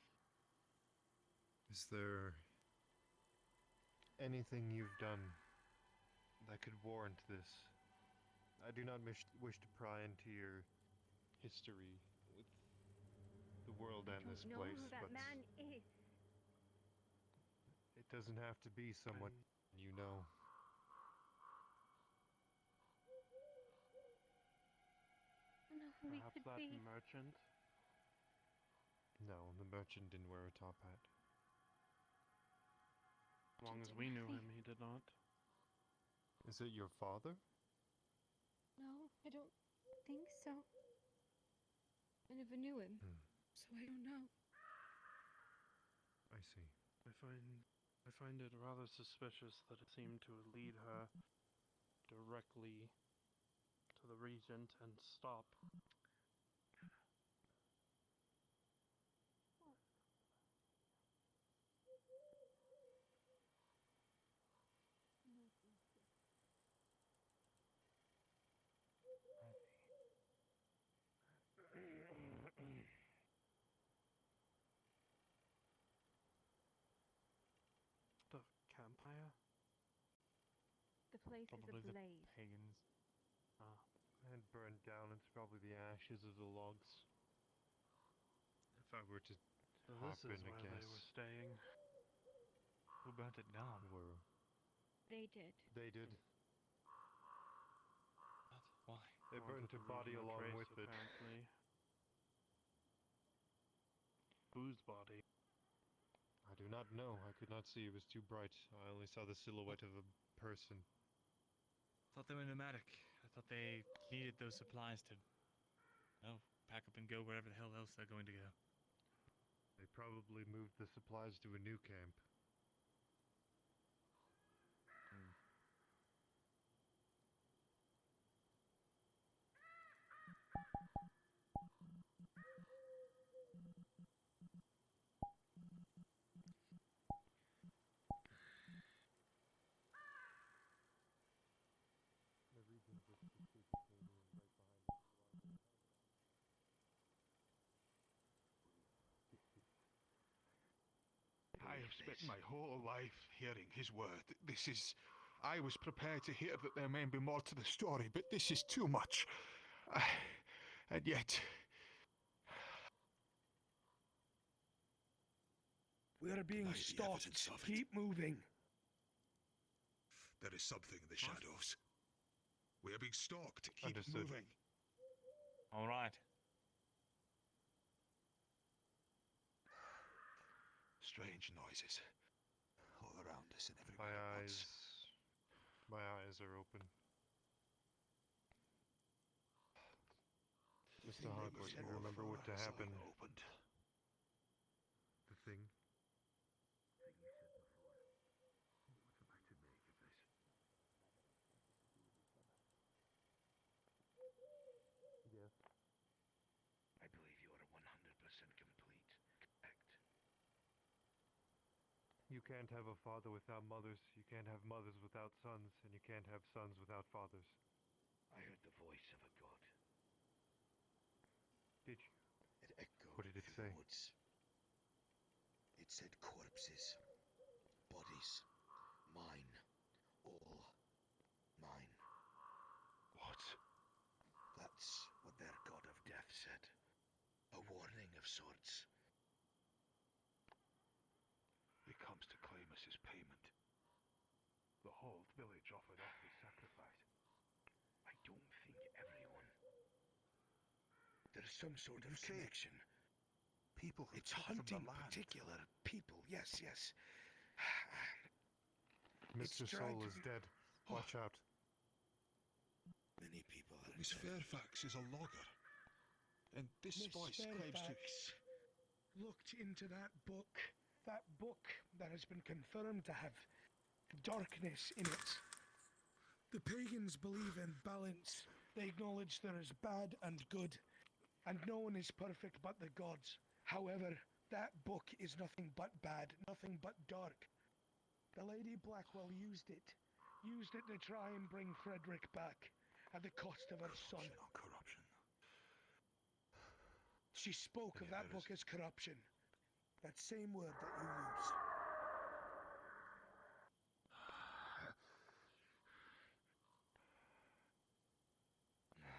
Is there anything you've done that could warrant this? I do not wish to pry into your history with the world and this
Know
place,
who that
but
man is.
it doesn't have to be someone you know.
I know who he
Perhaps
could
that
be.
merchant? No, the merchant didn't wear a top hat.
As long as we knew him, he did not.
Is it your father?
No, I don't think so. I never knew him, so I don't know.
I see.
I find it rather suspicious that it seemed to lead her directly to the regent and stop. The campfire?
The place
Probably
is
the
ablaze.
pagans.
And burned down into probably the ashes of the logs. If I were to
So
hop
this is
in, I
where they
guess.
were staying.
Who burnt it down?
They did.
They did.
Why?
They
Wanted
burnt
to
her
leave
body
no
along
trace,
with it.
apparently. Whose body?
I do not know. I could not see. It was too bright. I only saw the silhouette of a person.
I thought they were nomadic. I thought they needed those supplies to, pack up and go wherever the hell else they're going to go.
They probably moved the supplies to a new camp.
I have spent my whole life hearing his word. This is... I was prepared to hear that there may be more to the story, but this is too much. And yet...
We are being
Deny the
stalked.
evidence of it.
Keep moving.
There is something in the shadows. We are being stalked. Keep
Understood.
moving.
All right.
Strange noises. All around us and
My
everywhere at
eyes...
once.
My eyes are open. Mr. Harcourt, you remember what to happen?
Opened.
The thing? Yes.
I believe you are 100% complete. Correct.
You can't have a father without mothers, you can't have mothers without sons, and you can't have sons without fathers.
I heard the voice of a god.
Did you?
It echoed
What did it
through
say?
the woods. It said corpses, bodies, mine, all mine.
What?
That's what their god of death said. A warning of sorts.
He comes to claim us his payment. The whole village offered up his sacrifice.
I don't think everyone. There's some sort of
say
connection.
People who
It's
took from the
hunting
land.
particular people. Yes, yes.
Mr.
trying
Soul
to
is
be-
dead. Watch out.
Many people are
Miss
dead.
Fairfax is a logger. And this
Miss
voice claims to...
Fairfax looked into that book That book that has been confirmed to have darkness in it. The pagans believe in balance. They acknowledge there is bad and good, and no one is perfect but the gods. However, that book is nothing but bad, nothing but dark. The Lady Blackwell used it to try and bring Frederick back, at the cost of her son.
Corruption.
She spoke of that book as corruption. That same word that you used.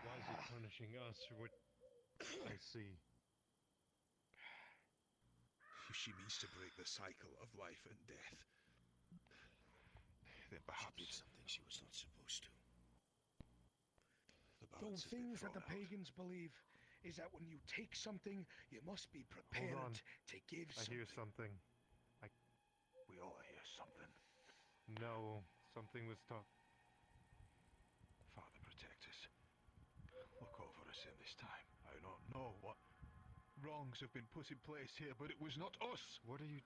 Why is he punishing us for what I see?
If she means to break the cycle of life and death, then perhaps
She did something she was not supposed to.
the
The
balance has been
things that
thrown
the
out.
pagans believe is that when you take something, you must be
Hold
prepared
on.
to give
I
something.
hear something.
We all hear something.
No, something was
Father, protect us. Look over us in this time. I don't know what wrongs have been put in place here, but it was not us.
What are you...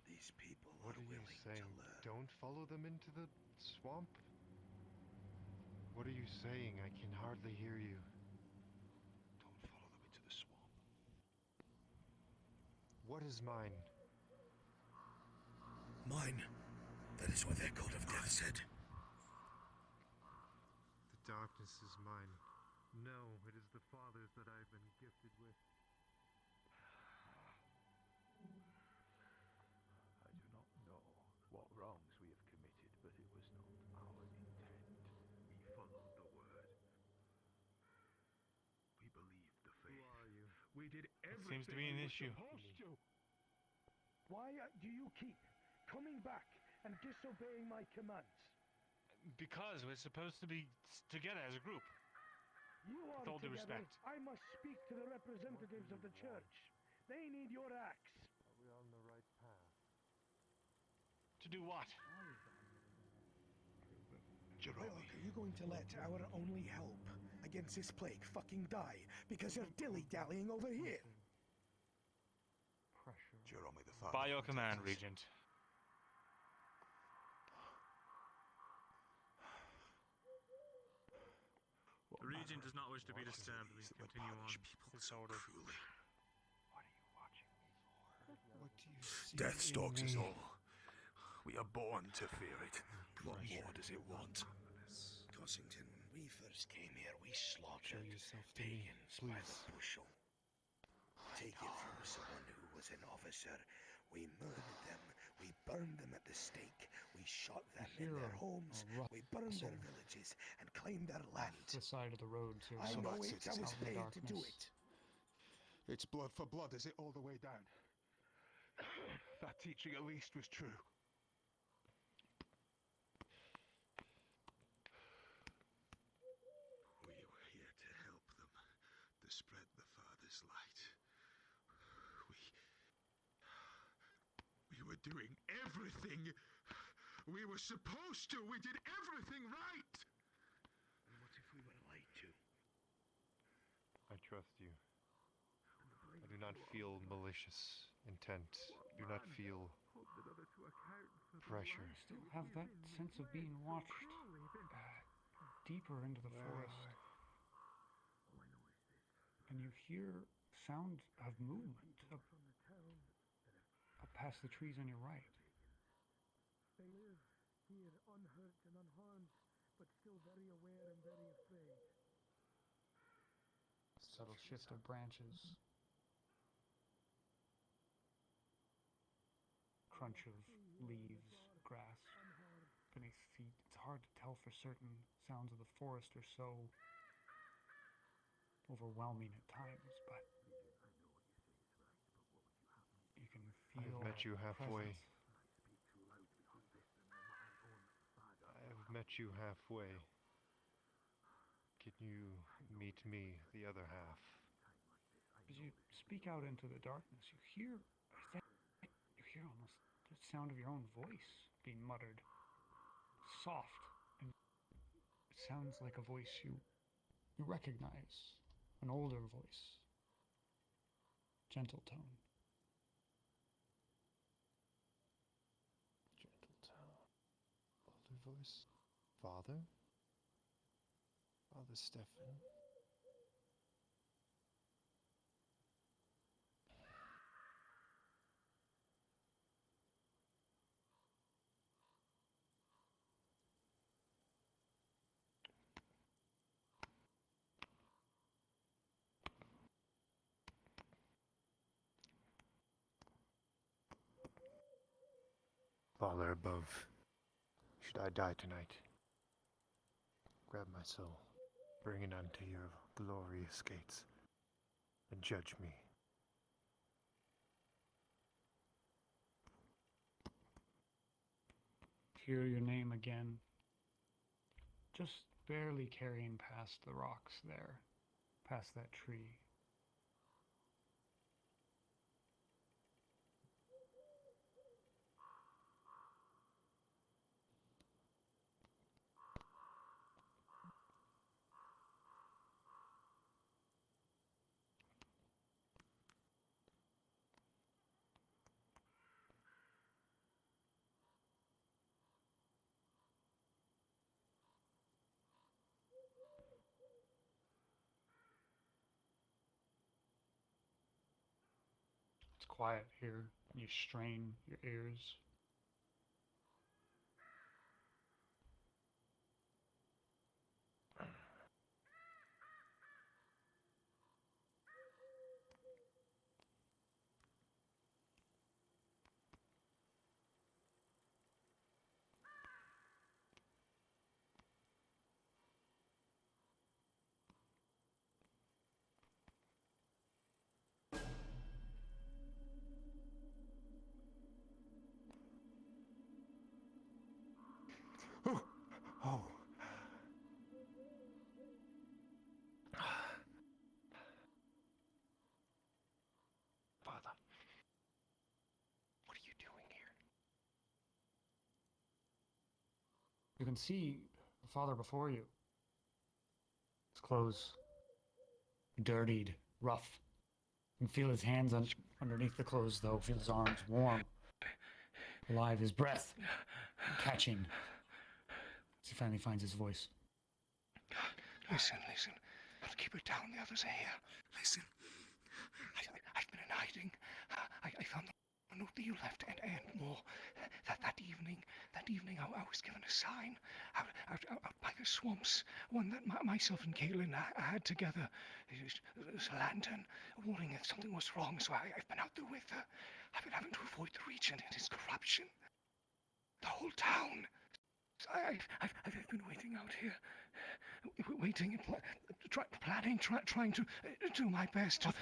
These people
What are you saying? Don't follow them into the swamp? What are you saying? I can hardly hear you.
Don't follow them into the swamp.
What is mine?
Mine. That is what their god of death said.
The darkness is mine. No, it is the Father's that I've been gifted with.
I do not know what wrongs we have committed, but it was not our intent. We followed the word. We believed the faith.
Who are you?
We did
That
everything
seems to be an
we were
issue.
supposed to.
Why do you keep coming back and disobeying my commands?
Because we're supposed to be together as a group.
You are
With all due
together.
respect.
I must speak to the representatives of the church. They need your axe.
Are we on the right path?
To do what?
Jerome.
Look, are you going to let our only help against this plague fucking die because you're dilly-dallying over here?
Pressure.
Jerome, the Father.
By your command,
protect us.
Regent.
What
The Regent
manner
does not wish to be
of
disturbed.
these
We
that would
continue on
punish people
his
so
order.
cruelly?
What are you watching me for? What do you see
Death
in
stalks us
me?
all. We are born to fear it. What more does it want?
Cossington, when we first came here, we
Show
slaughtered
yourself to me,
pagans by the
please.
bushel. Take it from someone who was an officer. We murdered them. We burned them at the stake. We shot them in their homes. We burned their villages and claimed their land.
The side of the road to
I
So
know
that's
it.
it,
I
is
was
it?
paid to do
Darkness.
it.
It's blood for blood, is it, all the way down? That teaching at least was true. We were here to help them, to spread the Father's light. We were doing everything we were supposed to. We did everything right.
And what if we were lied to?
I trust you. I do not feel malicious intent. Do not feel pressure.
You still have that sense of being watched deeper into the forest. And you hear sound of movement up past the trees on your right.
They live here unhurt and unharmed, but still very aware and very afraid.
Subtle shift of branches. Crunch of leaves, grass beneath feet. It's hard to tell for certain. Sounds of the forest are so overwhelming at times, but you can feel
I've met you halfway.
presence.
I've met you halfway. Can you meet me the other half?
As you speak out into the darkness, you hear almost the sound of your own voice being muttered. Soft, and it sounds like a voice you recognize, an older voice. Gentle tone.
voice. Father? Father Stefan? Father above, should I die tonight, grab my soul, bring it unto your glorious gates, and judge me.
Hear your name again, just barely carrying past the rocks there, past that tree. It's quiet here. You strain your ears.
Oh. Father, what are you doing here?
You can see the father before you. His clothes dirtied, rough. You can feel his hands underneath the clothes, though. Feel his arms warm, alive. His breath catching. As he finally finds his voice.
Listen. I'll keep it down. The others are here. Listen. I've been in hiding. I found the note that you left and more. That evening I was given a sign out by the swamps. One that myself and Caitlin had together. It was a lantern, warning if something was wrong. So I've been out there with her. I've been having to avoid the region and its corruption. The whole town. I've been waiting out here, waiting and planning, trying to do my best to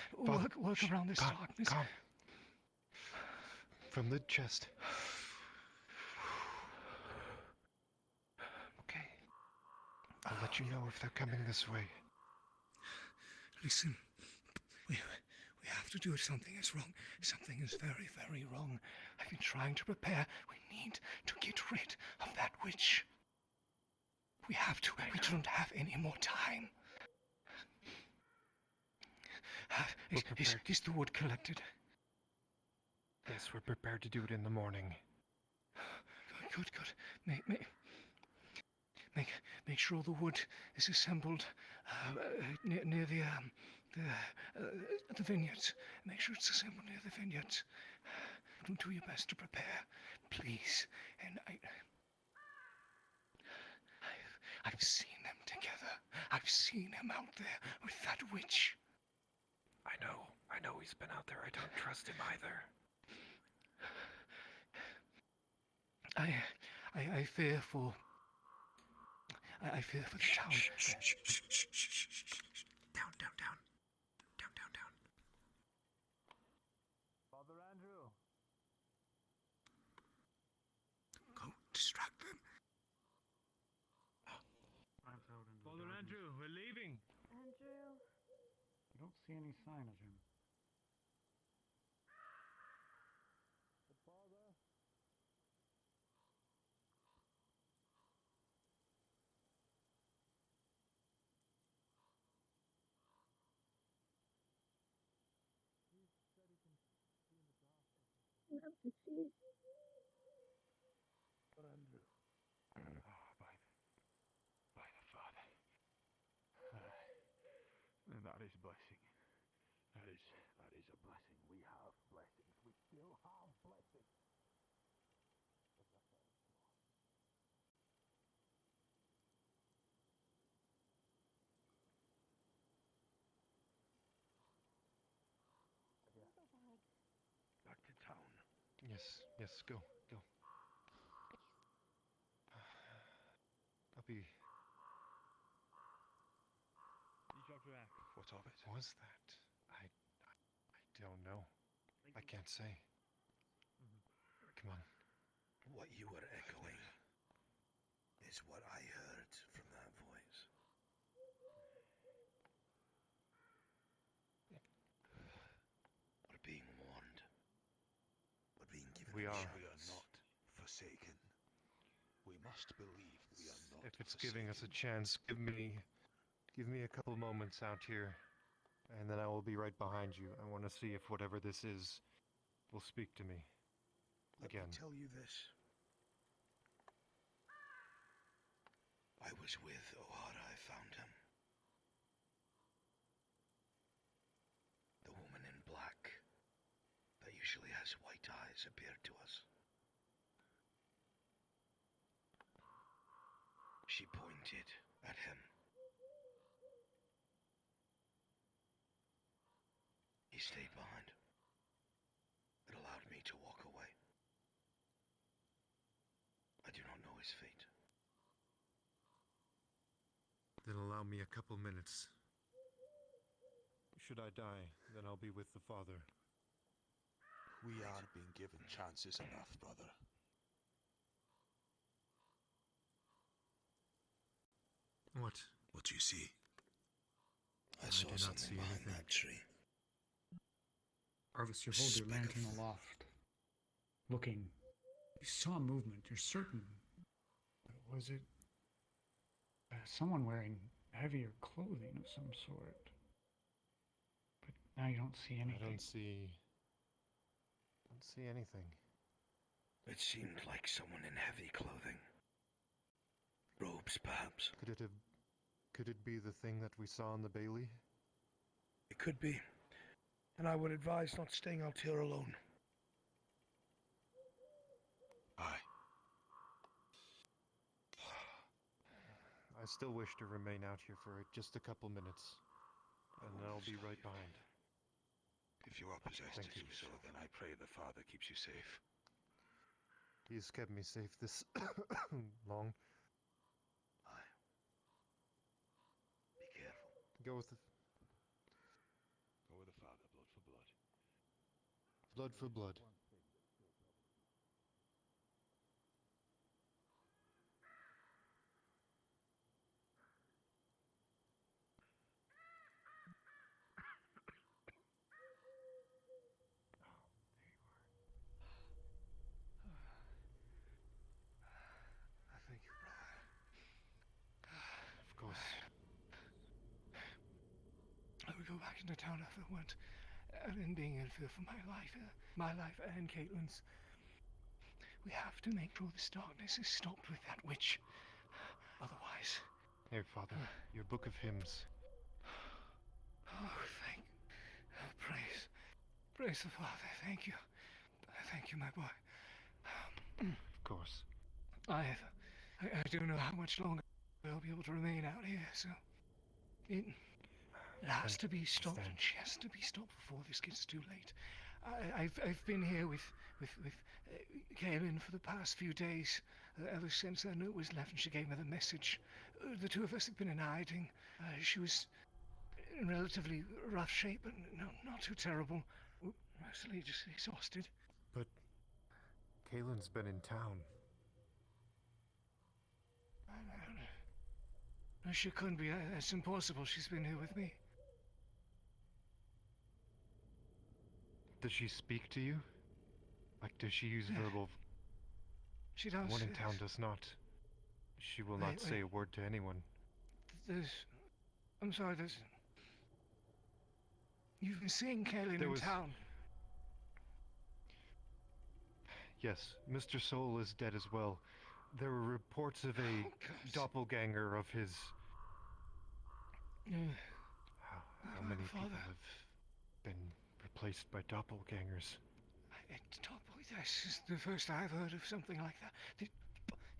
work around this darkness.
Calm. From the chest. Okay. I'll let you know if they're coming this way.
Listen, we have to do it. Something is wrong. Something is very, very wrong. I've been trying to prepare. We need to get rid of that witch. We have to. We don't have any more time. Is the wood collected?
Yes, we're prepared to do it in the morning.
Good. Make sure all the wood is assembled near the vineyards. Make sure it's assembled near the vineyards. Do your best to prepare, please. And I've seen them together. I've seen him out there with that witch.
I know he's been out there. I don't trust him either.
I fear for the town. Down.
Father Andrew.
Go distract them.
Father Andrew, we're leaving.
Andrew.
You don't see any sign of him.
Andrew.
is a blessing. That is a blessing. We have blessings. We still have blessings.
Back to town.
Yes, yes, go, go. I'll be.
You dropped her back.
What of it?
Was that? I don't know. I can't say. Come on.
What you were echoing is what I heard from that voice. We're being warned. We're being given
We are.
We are not forsaken. We must believe we are not
If it's
forsaken.
giving us a chance, give me a couple moments out here, and then I will be right behind you. I want to see if whatever this is will speak to me.
Let
Again.
me tell you this. I was with O'Hara. I found him. The woman in black that usually has white eyes appeared to us. She pointed at him. He stayed behind. It allowed me to walk away. I do not know his fate.
Then allow me a couple minutes. Should I die, then I'll be with the Father.
We are being given chances enough, brother.
What?
What do you see? I
I
saw
do not
something
see
behind
anything.
that tree.
Arvis, you hold your lantern aloft, looking. You saw movement. You're certain. Was it someone wearing heavier clothing of some sort? But now you don't see anything.
I don't see anything.
It seemed like someone in heavy clothing. Robes, perhaps.
Could it be the thing that we saw in the Bailey?
It could be. And I would advise not staying out here alone.
Aye.
I still wish to remain out here for just a couple minutes, and then I'll be right behind.
If you are possessed
Thank
to
you.
do so, then I pray the Father keeps you safe.
He has kept me safe this long.
Aye. Be careful.
Go with the
Go with the Father, blood for blood.
blood for blood.
Thank you, brother.
Of course.
I would go back into town if it weren't in being in fear for my life and Caitlin's. We have to make sure this darkness is stopped with that witch. Otherwise...
Here, Father, your book of hymns.
Praise the Father. Thank you. Thank you, my boy.
Of course.
I don't know how much longer we'll be able to remain out here, so it has to be stopped, and she has to be stopped before this gets too late. I've been here with Kaelin for the past few days, ever since her note was left and she gave me the message. The two of us have been in hiding. She was in relatively rough shape, but not too terrible. Mostly just exhausted.
But Kaylin's been in town.
No, she couldn't be. It's impossible. She's been here with me.
Does she speak to you? Like, does she use verbal...
She does.
The one in town does not. She will not say a word to anyone.
I'm sorry, you've been seeing Kaelin in town.
Yes, Mr. Soul is dead as well. There were reports of a doppelganger of his. How many
Father,
people have been replaced by doppelgangers?
This is the first I've heard of something like that.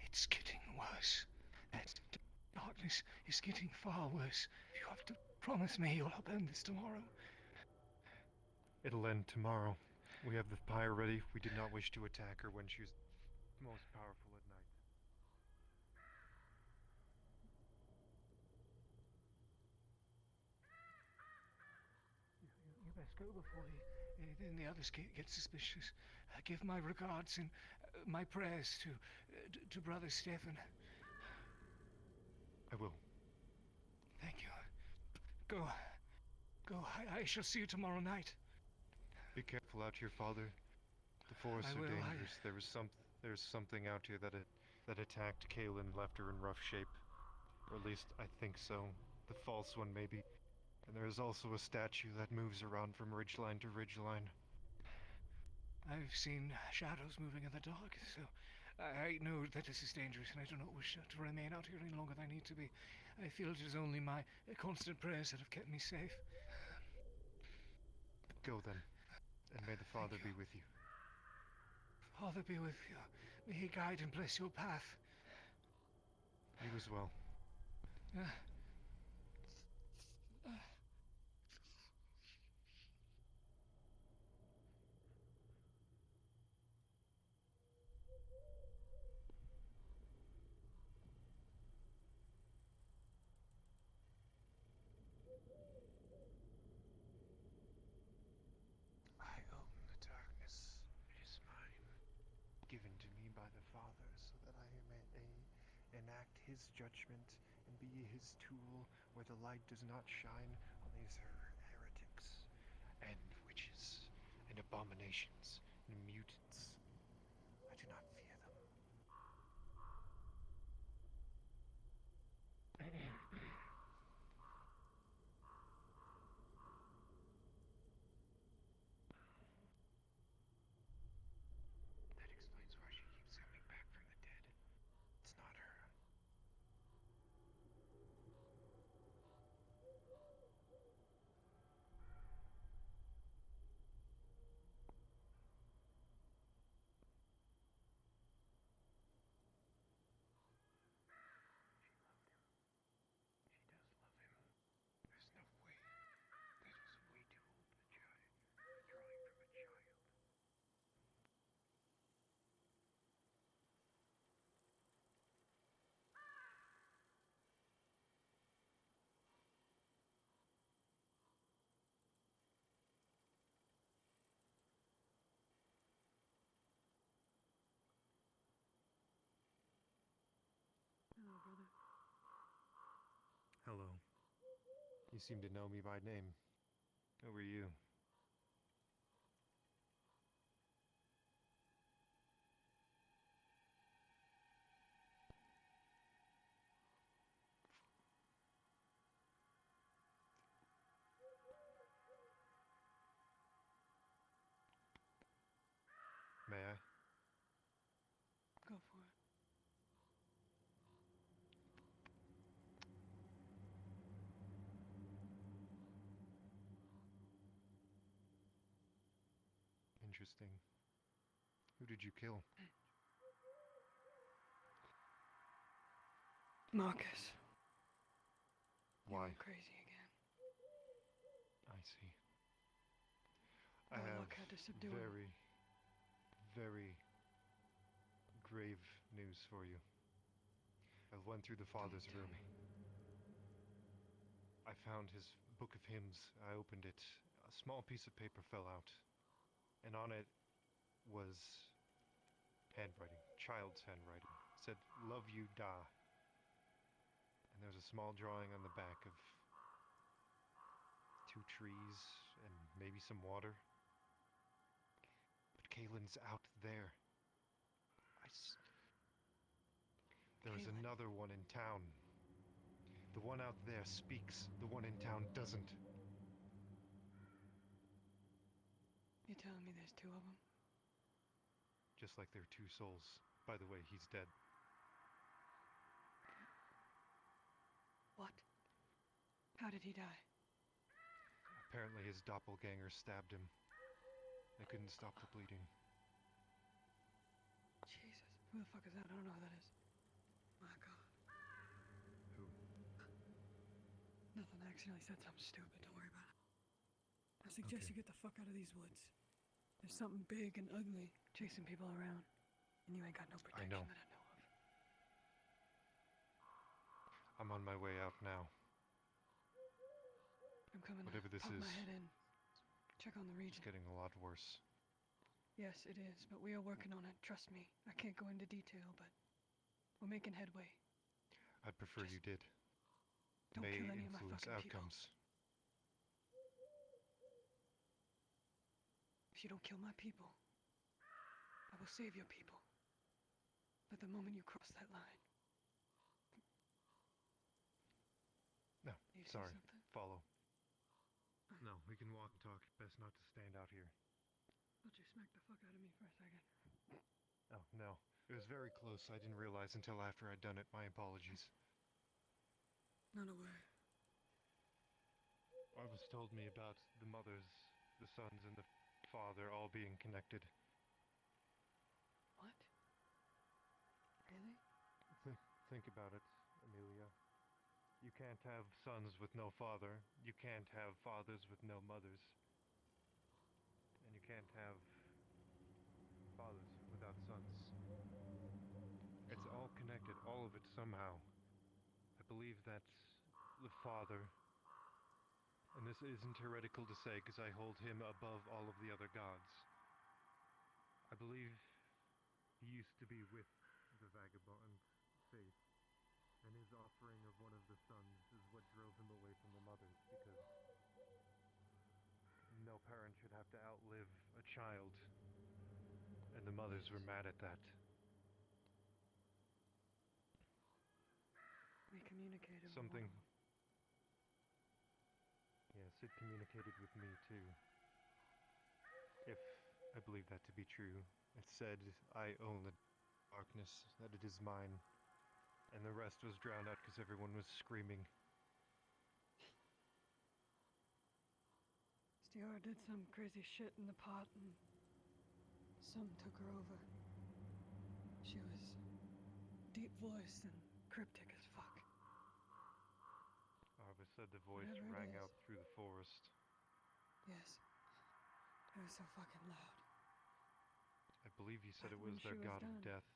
It's getting worse. The darkness is getting far worse. You have to promise me you'll help end this tomorrow.
It'll end tomorrow. We have the pyre ready. We did not wish to attack her when she was most powerful at night.
You best go before then the others get suspicious. Give my regards and my prayers to Brother Stefan.
I will.
Thank you. Go. I shall see you tomorrow night.
Be careful out here, Father. The forests
I
are
will,
dangerous. There's something out here that attacked Kaylin, left her in rough shape. Or at least I think so. The false one, maybe. And there is also a statue that moves around from ridgeline to ridgeline.
I've seen shadows moving in the dark, so I know that this is dangerous, and I do not wish to remain out here any longer than I need to be. I feel it is only my constant prayers that have kept me safe.
Go then, and may the Father be with you.
Father be with you. May he guide and bless your path.
You as well. I own the darkness. It is mine, given to me by the Father, so that I may enact his judgment and be his tool where the light does not shine on these heretics and witches and abominations and mutants. I do not fear them. That explains why she keeps coming back from the dead. It's not her. There's no way. That was way too old a child. Drawing from a child.
Hello, brother.
Hello. You seem to know me by name. Who are you? May I?
Go for it.
Interesting. Who did you kill?
Marcus.
Why?
Crazy again.
I see. I
Well,
have
Glacadh to subdue him.
very, very grave news for you. I went through the Father's room. I found his book of hymns. I opened it. A small piece of paper fell out. And on it was handwriting, child's handwriting. It said, "Love you, Da." And there's a small drawing on the back of 2 trees and maybe some water. But Kaylin's out there. There's
Kaylin.
another one in town. The one out there speaks, the one in town doesn't.
You're telling me there's 2 of them?
Just like there are 2 souls. By the way, he's dead.
What? How did he die?
Apparently his doppelganger stabbed him. They couldn't stop the bleeding.
Jesus. Who the fuck is that? I don't know who that is. My God.
Who?
Nothing. I accidentally said something stupid. Don't worry about it. I suggest you get the fuck out of these woods. There's something big and ugly chasing people around. And you ain't got no protection
know.
that I know of.
I'm on my way out now.
I'm coming
Whatever
to
this
pop
is,
my head in. Check on the
it's
region.
getting a lot worse.
Yes, it is, but we are working on it. Trust me. I can't go into detail, but we're making headway.
I'd prefer you did.
Don't
May
kill any of my
influence
fucking people.
outcomes.
If you don't kill my people, I will save your people. But the moment you cross that line...
No,
You see
sorry.
something?
Follow. No, we can walk and talk. Best not to stand out here.
Thought you smacked the fuck out of me for a second.
Oh, no. It was very close. I didn't realize until after I'd done it. My apologies.
Not aware.
Arvis told me about the mothers, the sons, and the father all being connected.
What? Really?
Think about it, Amelia. You can't have sons with no father. You can't have fathers with no mothers. And you can't have fathers without sons. It's all connected, all of it somehow. I believe that the father, and this isn't heretical to say because I hold him above all of the other gods. I believe he used to be with the vagabond faith, and his offering of one of the sons is what drove him away from the mothers, because no parent should have to outlive a child, and the mothers were mad at that.
We communicated.
Something. Yes, it communicated with me too. If I believe that to be true, it said, I own the darkness, that it is mine, and the rest was drowned out because everyone was screaming.
Stiara did some crazy shit in the pot and some took her over. She was deep voiced and cryptic as fuck.
Arvis said the voice
Whatever it
rang
is.
out through the forest.
Yes. It was so fucking loud.
I believe you said
But
it was
when
their
she was
god of
done-
death.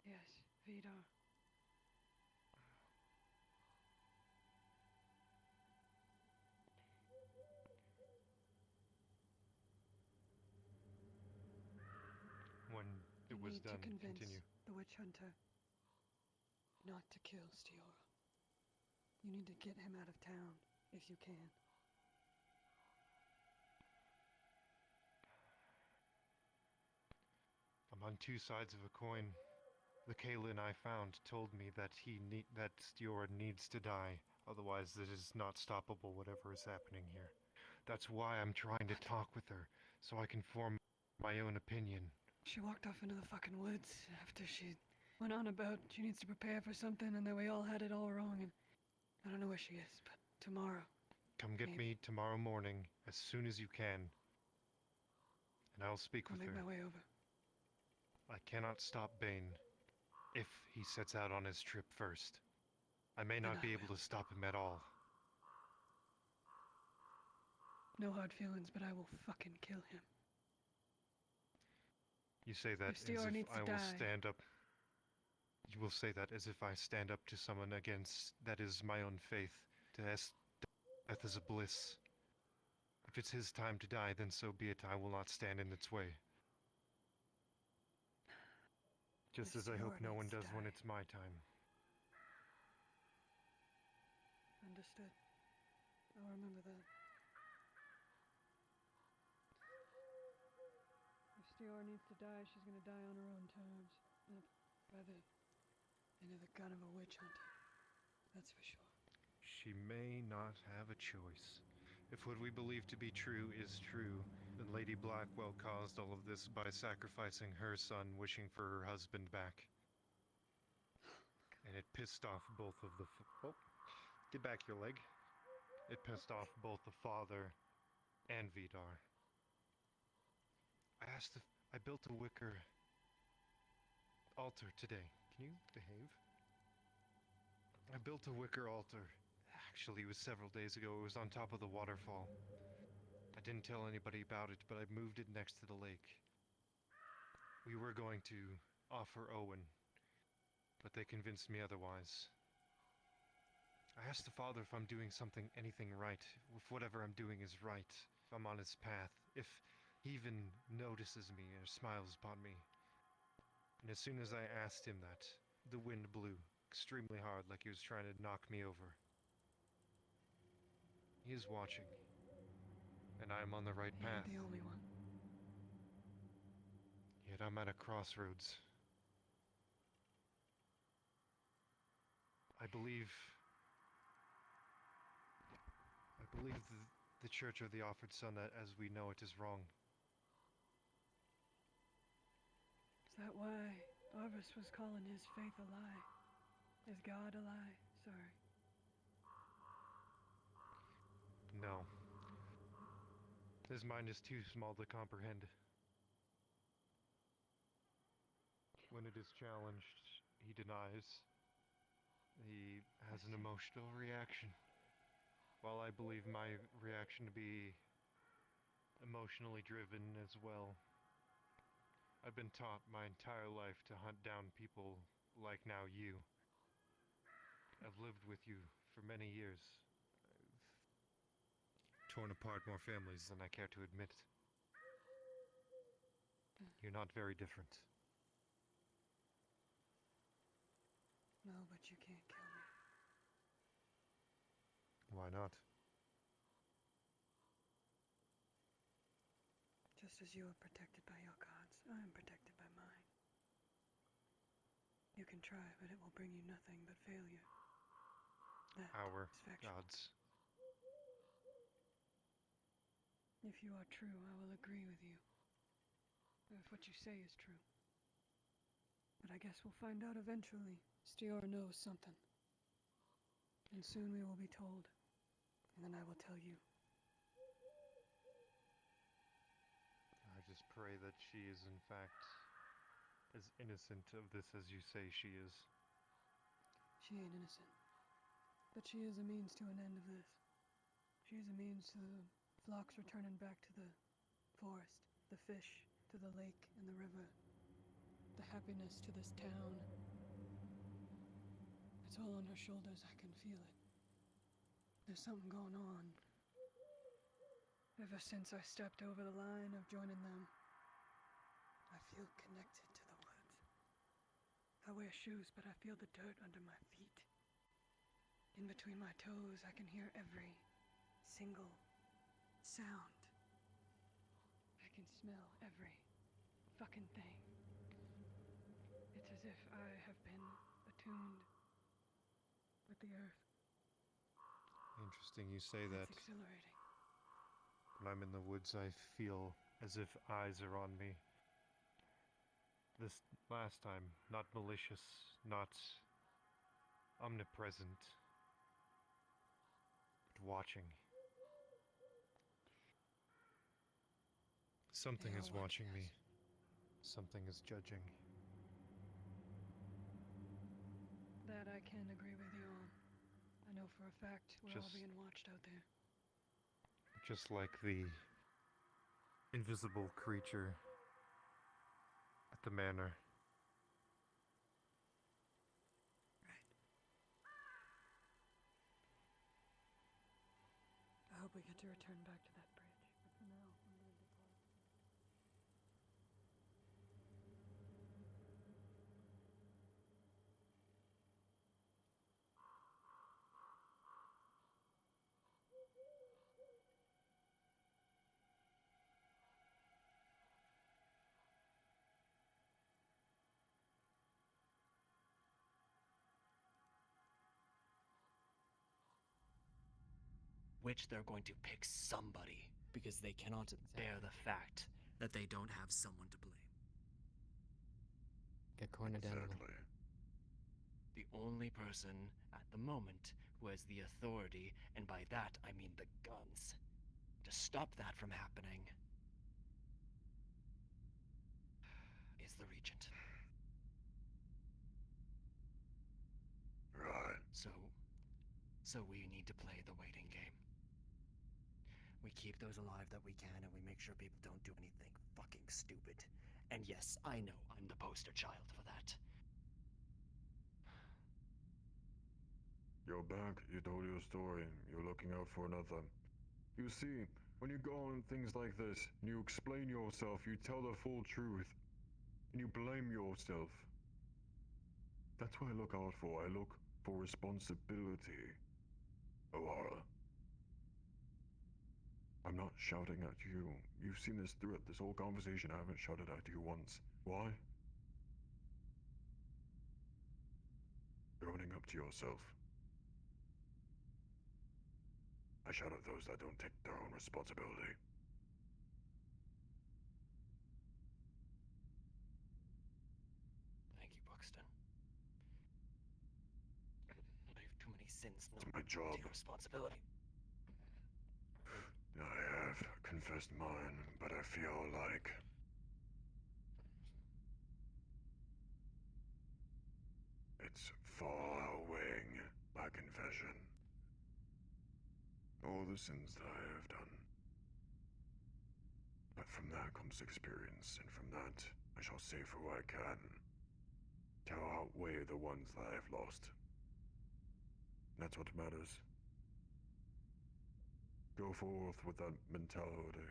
Yes, Vidar.
When it
You
was
need
done,
to convince
continue.
the witch hunter not to kill Stiora. You need to get him out of town, if you can.
I'm on two sides of a coin. The Kalin I found told me that that Stiora needs to die, otherwise it is not stoppable whatever is happening here. That's why I'm trying to talk with her, so I can form my own opinion.
She walked off into the fucking woods after she went on about she needs to prepare for something and that we all had it all wrong, and I don't know where she is, but tomorrow.
Come get me tomorrow morning as soon as you can, and I'll speak
I'll
with
make
her.
my way over.
I cannot stop Bane if he sets out on his trip first. I may not be able to stop him at all.
No hard feelings, but I will fucking kill him.
You say that
If
as
Stiora
if
needs to
I will
die.
stand up. You will say that as if I stand up to someone against that is my own faith. To ask death is a bliss. If it's his time to die, then so be it. I will not stand in its way. Just
If
as I hope
Stiora
no one
needs to
does when
die.
it's my time.
Understood. I'll remember that. If Stiora needs to die, she's gonna die on her own terms. Not by the end of the gun of a witch hunter. That's for sure.
She may not have a choice. If what we believe to be true is true, then Lady Blackwell caused all of this by sacrificing her son, wishing for her husband back. And it pissed off both of the oh, get back your leg. It pissed off both the father and Vidar. I asked if I built a wicker altar today. Can you behave? I built a wicker altar. Actually, it was several days ago. It was on top of the waterfall. I didn't tell anybody about it, but I moved it next to the lake. We were going to offer Owen, but they convinced me otherwise. I asked the father if I'm doing anything right, if whatever I'm doing is right, if I'm on his path, if he even notices me or smiles upon me. And as soon as I asked him that, the wind blew extremely hard, like he was trying to knock me over. He is watching, and I am on the right path.
You're the only one.
Yet I'm at a crossroads. I believe the Church of the Offered Son, as we know it, is wrong.
Is that why Arvis was calling his faith a lie? Is God a lie? Sorry.
No. His mind is too small to comprehend. When it is challenged, he denies. He has an emotional reaction. While I believe my reaction to be emotionally driven as well. I've been taught my entire life to hunt down people like now you. I've lived with you for many years. I've torn apart more families than I care to admit. You're not very different.
No, but you can't kill me.
Why not?
Just as you are protected by your gods, I am protected by mine. You can try, but it will bring you nothing but failure. That
Our
is factual.
gods.
If you are true, I will agree with you. If what you say is true. But I guess we'll find out eventually. Stior knows something. And soon we will be told. And then I will tell you.
I just pray that she is in fact as innocent of this as you say she is.
She ain't innocent. But she is a means to an end of this. She is a means to the flocks returning back to the forest, the fish to the lake and the river, the happiness to this town. It's all on her shoulders, I can feel it. There's something going on. Ever since I stepped over the line of joining them, I feel connected to the woods. I wear shoes, but I feel the dirt under my feet. In between my toes, I can hear every single sound. I can smell every fucking thing. It's as if I have been attuned with the earth.
Interesting you say that.
It's exhilarating.
When I'm in the woods, I feel as if eyes are on me. This last time, not malicious, not omnipresent, but watching. Something is watching me. Something is judging.
That I can agree with you on. I know for a fact we're all
Just-
being watched out there.
Just like the invisible creature at the manor.
I hope we get to return back to that bridge. But for now, I'm going to depart.
Which they're going to pick somebody because they cannot bear the fact that they don't have someone to blame.
Get cornered down.
The only person at the moment who has the authority, and by that I mean the guns, to stop that from happening is the Regent.
Right.
So we need to play the waiting game. We keep those alive that we can, and we make sure people don't do anything fucking stupid. And yes, I know I'm the poster child for that.
You're back, you told your story, you're looking out for another. You see, when you go on things like this, and you explain yourself, you tell the full truth, and you blame yourself. That's what I look out for. I look for responsibility, O'Hara. I'm not shouting at you. You've seen this throughout this whole conversation. I haven't shouted at you once. Why? You're owning up to yourself. I shout at those that don't take their own responsibility.
Thank you, Buxton. I have too many sins not
It's my job.
to take responsibility.
I have confessed mine, but I feel like it's following my confession. All the sins that I have done. But from that comes experience, and from that I shall save who I can to outweigh the ones that I have lost. That's what matters. Go forth with that mentality.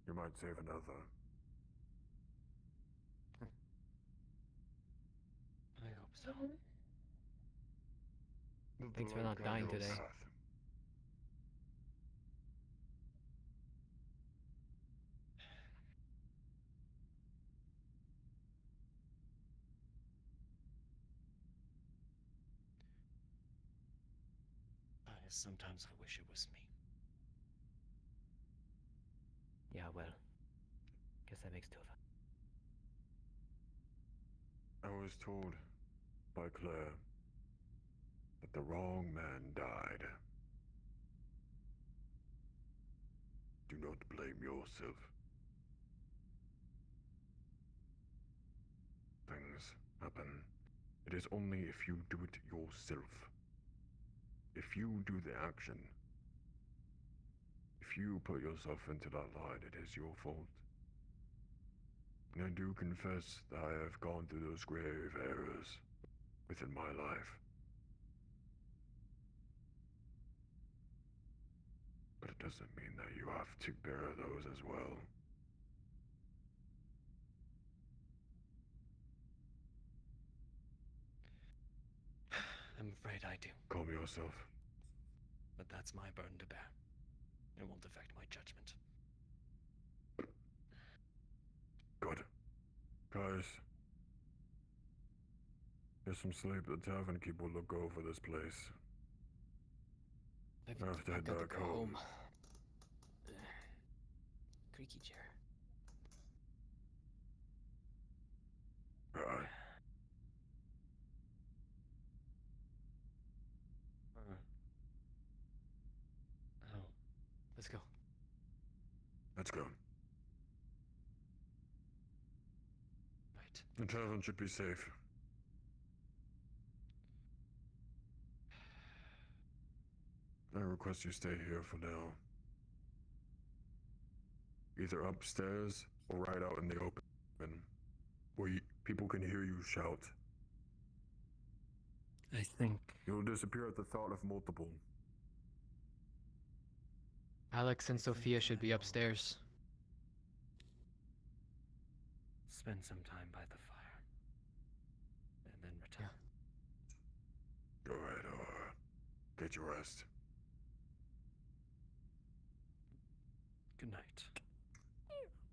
You might save another.
I hope so.
The
Thanks for
blood
not dying
goes
today.
path.
Sometimes I wish it was me.
Yeah, well, guess that makes two of us.
I was told by Claire that the wrong man died. Do not blame yourself. Things happen. It is only if you do it yourself. If you do the action, if you put yourself into that light, it is your fault. And I do confess that I have gone through those grave errors within my life. But it doesn't mean that you have to bear those as well.
I'm afraid I do.
Calm yourself.
But that's my burden to bear. It won't affect my judgment.
Good. Guys, get some sleep. The tavern keep will look over this place. I have to head
got to
back
go
home.
Creaky chair.
Right.
Oh, let's go.
Let's go.
Right.
The tavern should be safe. I request you stay here for now. Either upstairs or right out in the open, where people can hear you shout.
I think
You'll disappear at the thought of multiple.
Alex and Sophia should be upstairs.
Spend some time by the fire. And then return.
Go ahead, or get your rest.
Good night.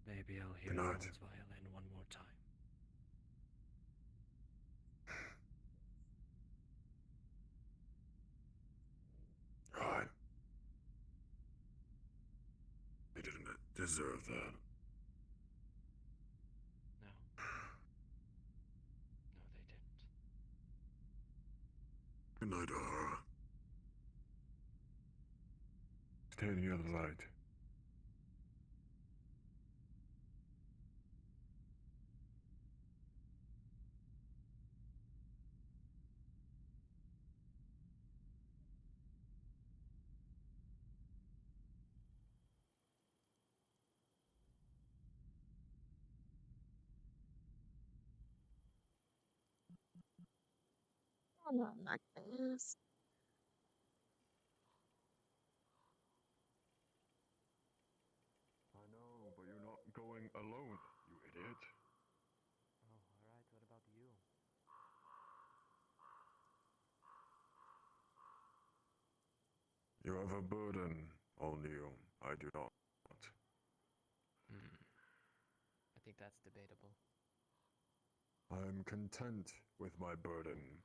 Maybe I'll hear
Good night.
Ron's violin one more time.
Right. They didn't deserve that.
No. No, they
Good night, Ahara. Stay near the light.
Oh, no, I'm not gonna ask.
I know, but you're not going alone, you idiot.
Oh, alright, what about you?
You have a burden on you. I do not.
I think that's debatable.
I'm content with my burden.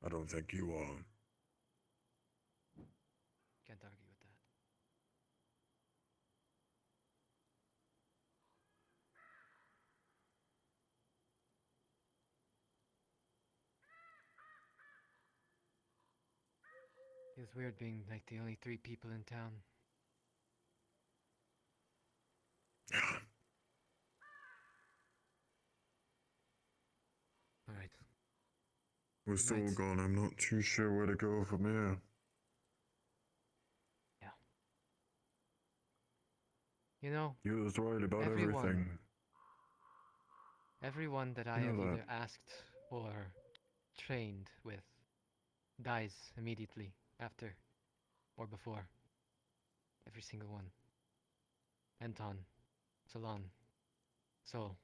I don't think you are.
Can't argue with that. Feels weird being like the only 3 people in town. Alright.
We're still
Night.
gone. I'm not too sure where to go from here.
Yeah. You know,
You was right about everything.
Everyone that I
You know
have
that.
either asked or trained with dies immediately after or before. Every single one. Anton, Salon, Sol.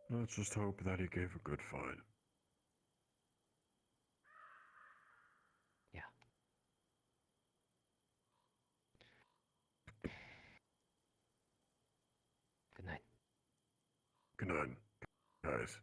Let's just hope that he gave a good fight.
Yeah. Good night.
Good night, guys.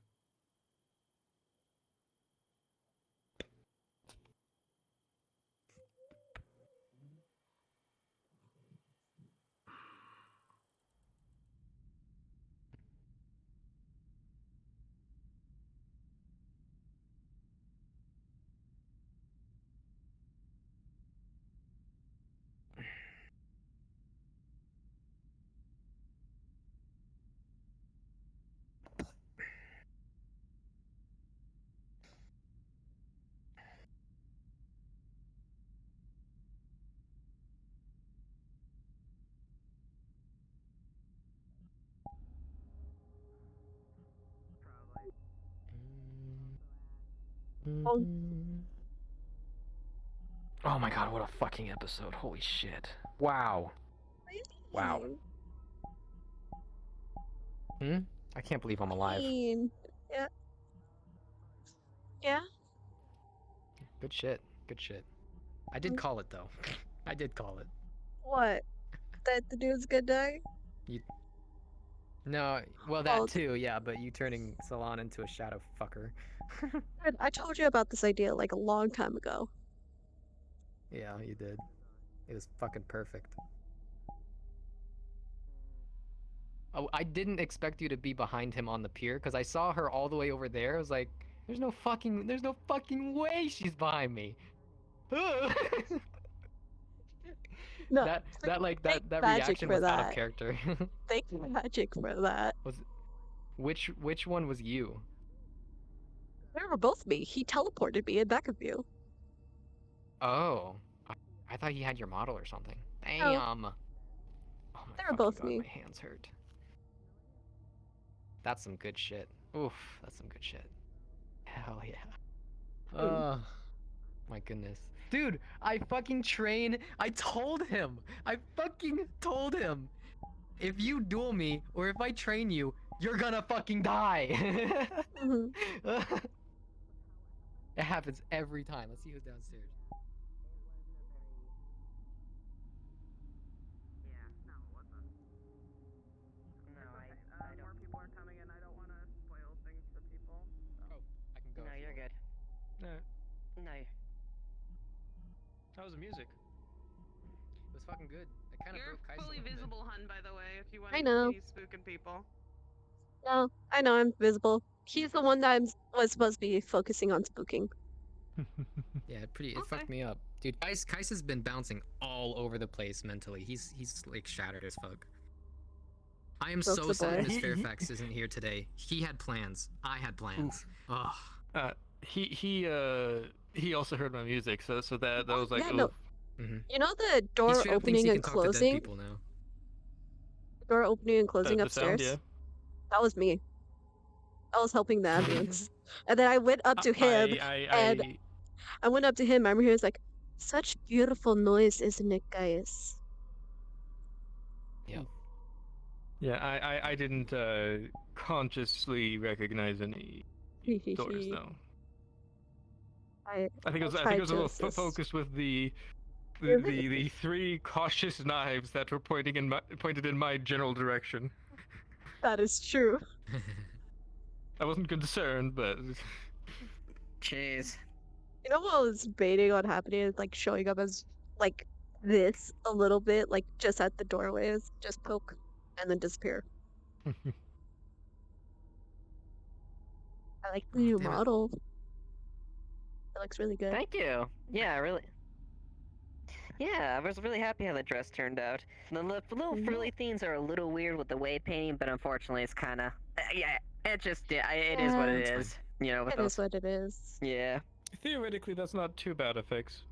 Oh,
Oh my god, what a fucking episode. Holy shit. Wow. Wow. I can't believe I'm alive.
Yeah. Yeah.
Good shit. Good shit. I did call it though. I did call it.
What? That the dude's gonna die?
You. No, well that too, yeah, but you turning Salon into a shadow fucker.
I told you about this idea like a long time ago.
Yeah, you did. It was fucking perfect. Oh, I didn't expect you to be behind him on the pier because I saw her all the way over there. I was like, there's no fucking way she's behind me.
No,
that
thank
that
magic
reaction
for
was out of
that.
character.
Thank magic for that.
Which one was you?
They were both me. He teleported me in back of you.
Oh, I thought he had your model or something.
No.
Damn. Oh my
They were
fucking
both
god,
me.
my hands hurt. That's some good shit. Oof, that's some good shit. Hell yeah. Oh, my goodness. Dude, I fucking train. I told him. I fucking told him. If you duel me, or if I train you, you're gonna fucking die. It happens every time. Let's see who's downstairs.
No, I don't. More people are coming in. I don't want to spoil things for people. So.
Oh, I can go.
No, you're good.
No.
No.
How was the music?
It was fucking good. It kind of
You're
broke Kai's a
fully
little bit.
visible, hun. By the way, if you want
I know.
to keep spooking people.
No, I know I'm visible. He's the one that was supposed to be focusing on spooking.
Yeah, it fucked me up. Dude, Kais has been bouncing all over the place mentally. He's like shattered as fuck. I am
Broke
so
the
sad
board.
Miss Fairfax isn't here today. He had plans. I had plans. Ugh.
He also heard my music, so that was like,
Yeah,
ooh.
no. You know the door
He straight up thinks
opening
he
and
can talk to dead
closing?
people now.
Door opening and closing
The
upstairs?
sound, yeah.
That was me. I was helping the ambience. And then I went up to him and I went up to him. I remember he was like, "Such beautiful noise, isn't it, guys?"
Yeah.
Yeah, I didn't consciously recognize any doors though. I think it was a little focused with the three cautious knives that were pointed in my general direction.
That is true.
I wasn't concerned, but
Jeez.
You know what I was baiting on happening is like showing up as like this a little bit, like just at the doorways, just poke and then disappear. I like the new model. It looks really good.
Thank you. Yeah, really. Yeah, I was really happy how the dress turned out. The little frilly themes are a little weird with the wave painting, but unfortunately, it's kind of yeah. It just it is what it is. You know, with
It
those.
is what it is.
Yeah.
theoretically that's not too bad a fix.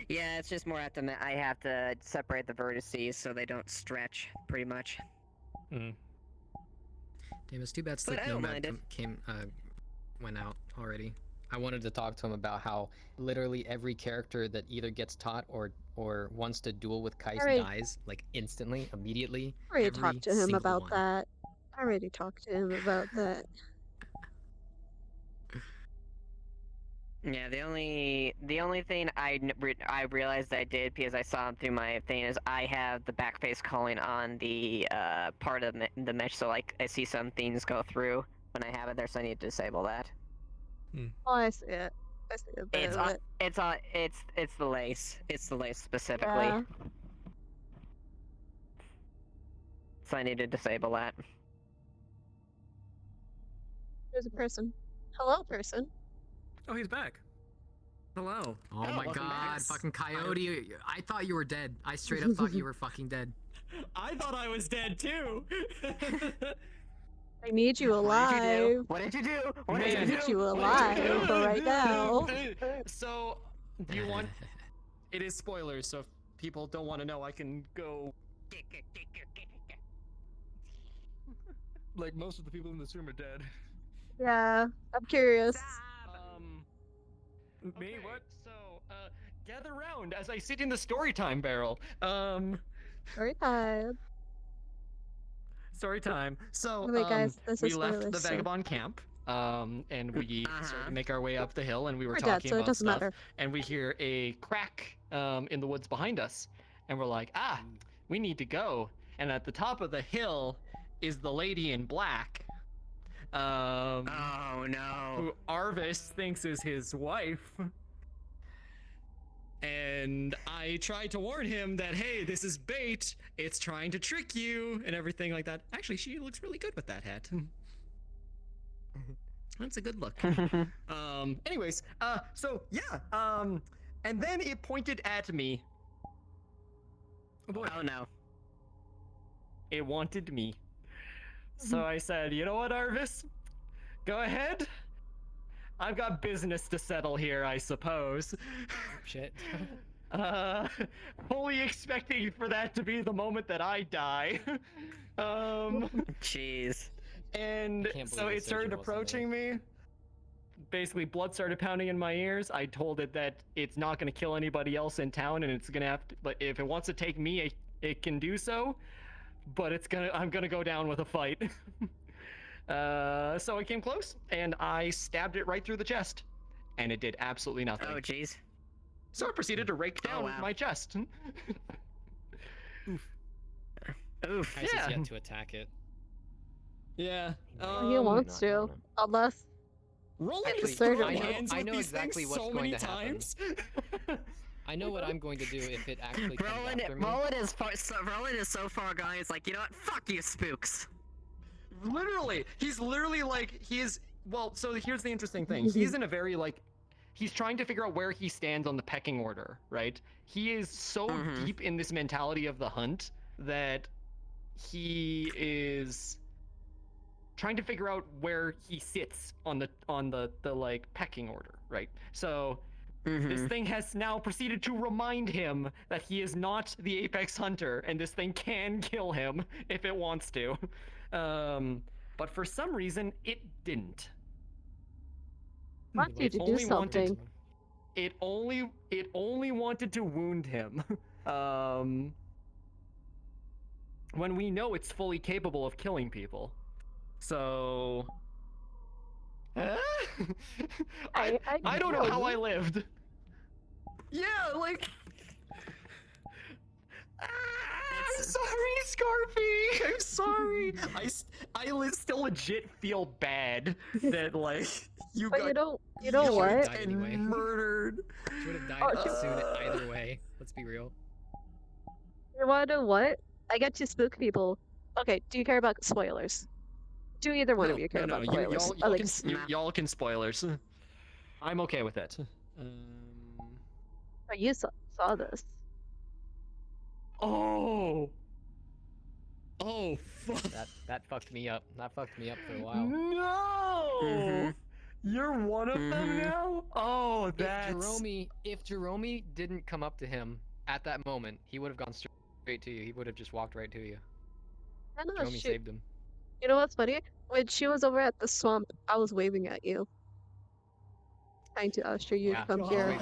Yeah, it's just more I have to separate the vertices so they don't stretch, pretty much.
Damn, it's too bad
But
Sleep
I don't
Nomad
mind
went out already. I wanted to talk to him about how literally every character that either gets taught or wants to duel with Kais
Alright.
dies like instantly, immediately.
I already
every
talked to him
single
about
one.
that. I already talked to him about that.
Yeah, the only thing I realized I did because I saw him through my thing is I have the backface calling on the part of the mesh, so like I see some things go through when I have it there, so I need to disable that.
Oh, I see it. I see a bit of it.
It's the lace. It's the lace specifically.
Yeah.
So I need to disable that.
There's a person. Hello, person.
Oh, he's back. Hello.
Oh my god, fucking Coyote. I thought you were dead. I straight up thought you were fucking dead.
I thought I was dead too.
I need you alive.
What did you do?
I need you alive right now.
So, do you want... It is spoilers, so if people don't want to know, I can go...
Like most of the people in this room are dead.
Yeah, I'm curious.
Me? What? So, gather round as I sit in the storytime barrel.
Story time.
Story time. So,
Wait, guys, this
we
is
left the
spoilers, so-
Vagabond camp, and we started to make our way up the hill, and we were
We're dead,
talking
so it
about
doesn't
stuff,
matter.
and we hear a crack in the woods behind us, and we're like, we need to go. And at the top of the hill is the lady in black.
Oh no.
Who Arvis thinks is his wife. And I tried to warn him that, hey, this is bait. It's trying to trick you and everything like that. Actually, she looks really good with that hat. That's a good look. Anyways, so yeah, and then it pointed at me. Oh boy.
Oh no.
It wanted me. So I said, you know what, Arvis? Go ahead. I've got business to settle here, I suppose.
Shit.
Fully expecting for that to be the moment that I die.
Jeez.
And
Can't
so
believe
it
it said
started
you wasn't
approaching me. Basically, blood started pounding in my ears. I told it that it's not going to kill anybody else in town, and it's going to have to, but if it wants to take me, it can do so. But I'm gonna go down with a fight. So I came close, and I stabbed it right through the chest, and it did absolutely nothing.
Oh jeez.
So I proceeded to rake down
wow.
my chest.
Oof.
Kais
Yeah.
has yet to attack it.
Yeah.
He wants to, unless
Roll
At
me
the
through
certain
my
one.
hands
I
with
know
these
exactly
things
what's
so
going
many
to happen.
times.
I know what I'm going to do if it actually comes after me.
Roland is so far gone. He's like, you know what? Fuck you, spooks.
Literally, he's literally like, well, so here's the interesting thing. He's in a very, like, he's trying to figure out where he stands on the pecking order, right? He is so deep in this mentality of the hunt that he is trying to figure out where he sits on the like pecking order, right? So this thing has now proceeded to remind him that he is not the apex hunter, and this thing can kill him if it wants to. But for some reason, it didn't.
Want you to do something.
It only wanted to wound him. When we know it's fully capable of killing people. So I don't know how I lived. Yeah, like I'm sorry, Scarfy. I'm sorry. I still legit feel bad that like you
but
got
you know what?
And murdered.
She would have died soon either way. Let's be real.
You wanna know what? I get to spook people. Okay, do you care about spoilers? Do either one of you care about spoilers?
Y'all can spoilers. I'm okay with it.
But you saw this.
Oh, fuck.
That fucked me up. That fucked me up for a while.
No! You're one of them now? Oh, that's...
If Jerome didn't come up to him at that moment, he would have gone straight to you. He would have just walked right to you.
I know,
Jerome saved him.
You know what's funny? When she was over at the swamp, I was waving at you. Trying to usher you to come here.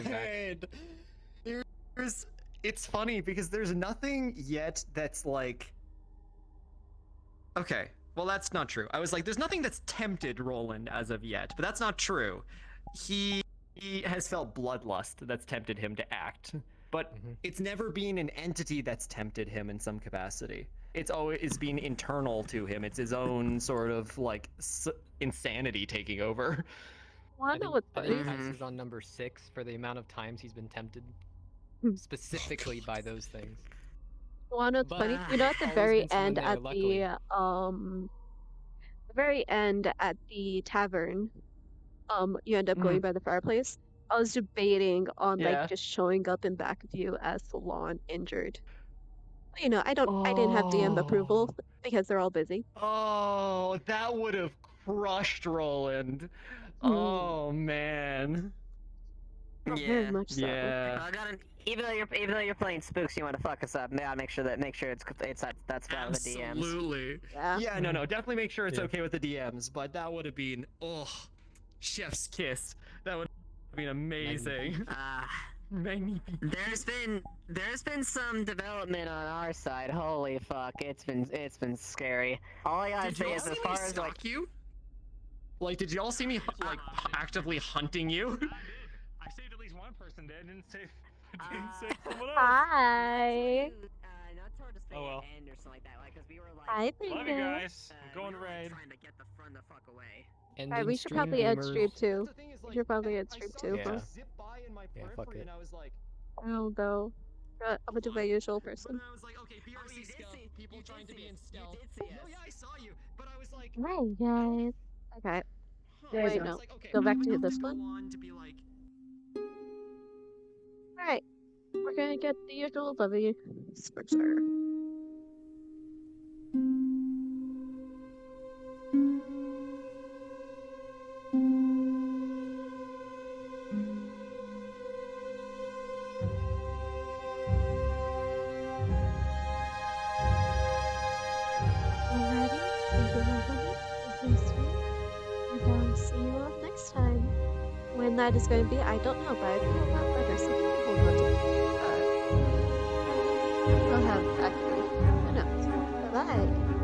It's funny because there's nothing yet that's like... Okay, well that's not true. I was like, there's nothing that's tempted Roland as of yet, but that's not true. He has felt bloodlust that's tempted him to act, but it's never been an entity that's tempted him in some capacity. It's always been internal to him. It's his own sort of like insanity taking over.
Well, I know what's funny.
I think Hex is on number 6 for the amount of times he's been tempted. Specifically by those things.
Well, it's funny. You know, at the very end, at the very end at the tavern, you end up going by the fireplace. I was debating on like just showing up in back of you as Salon injured. You know, I didn't have DM approval because they're all busy.
Oh, that would have crushed Roland. Oh man.
Very much so.
Yeah.
Even though you're playing spooks, you want to fuck us up. Gotta make sure it's that's fine with the DMs.
Absolutely. Yeah. No. Definitely make sure it's okay with the DMs. But that would have been chef's kiss. That would have been amazing.
There's been some development on our side. Holy fuck, it's been scary. All I gotta say is as far as like
you. Like, did y'all see me like actively hunting you?
I saved at least one person dead. Didn't save someone else.
Hi.
Not toward the
well.
end or something like that, like, 'cause we were like.
Hi,
Love you guys. I'm going to raid.
Trying to get the front the fuck away.
Alright, we should probably end stream too. We should probably end stream too.
Yeah.
Yeah, fuck it.
Oh no. I'm gonna do my usual person.
I was like, okay, BRC stealth, people trying to be in stealth.
No,
yeah, I saw you, but I was like,
Right, guys. Okay. Wait, no. Go back to this one. Alright. We're gonna get the usual lovely switcher. When that is going to be, I don't know, but I feel a lot better. Some people will have actually. Who knows? Bye bye.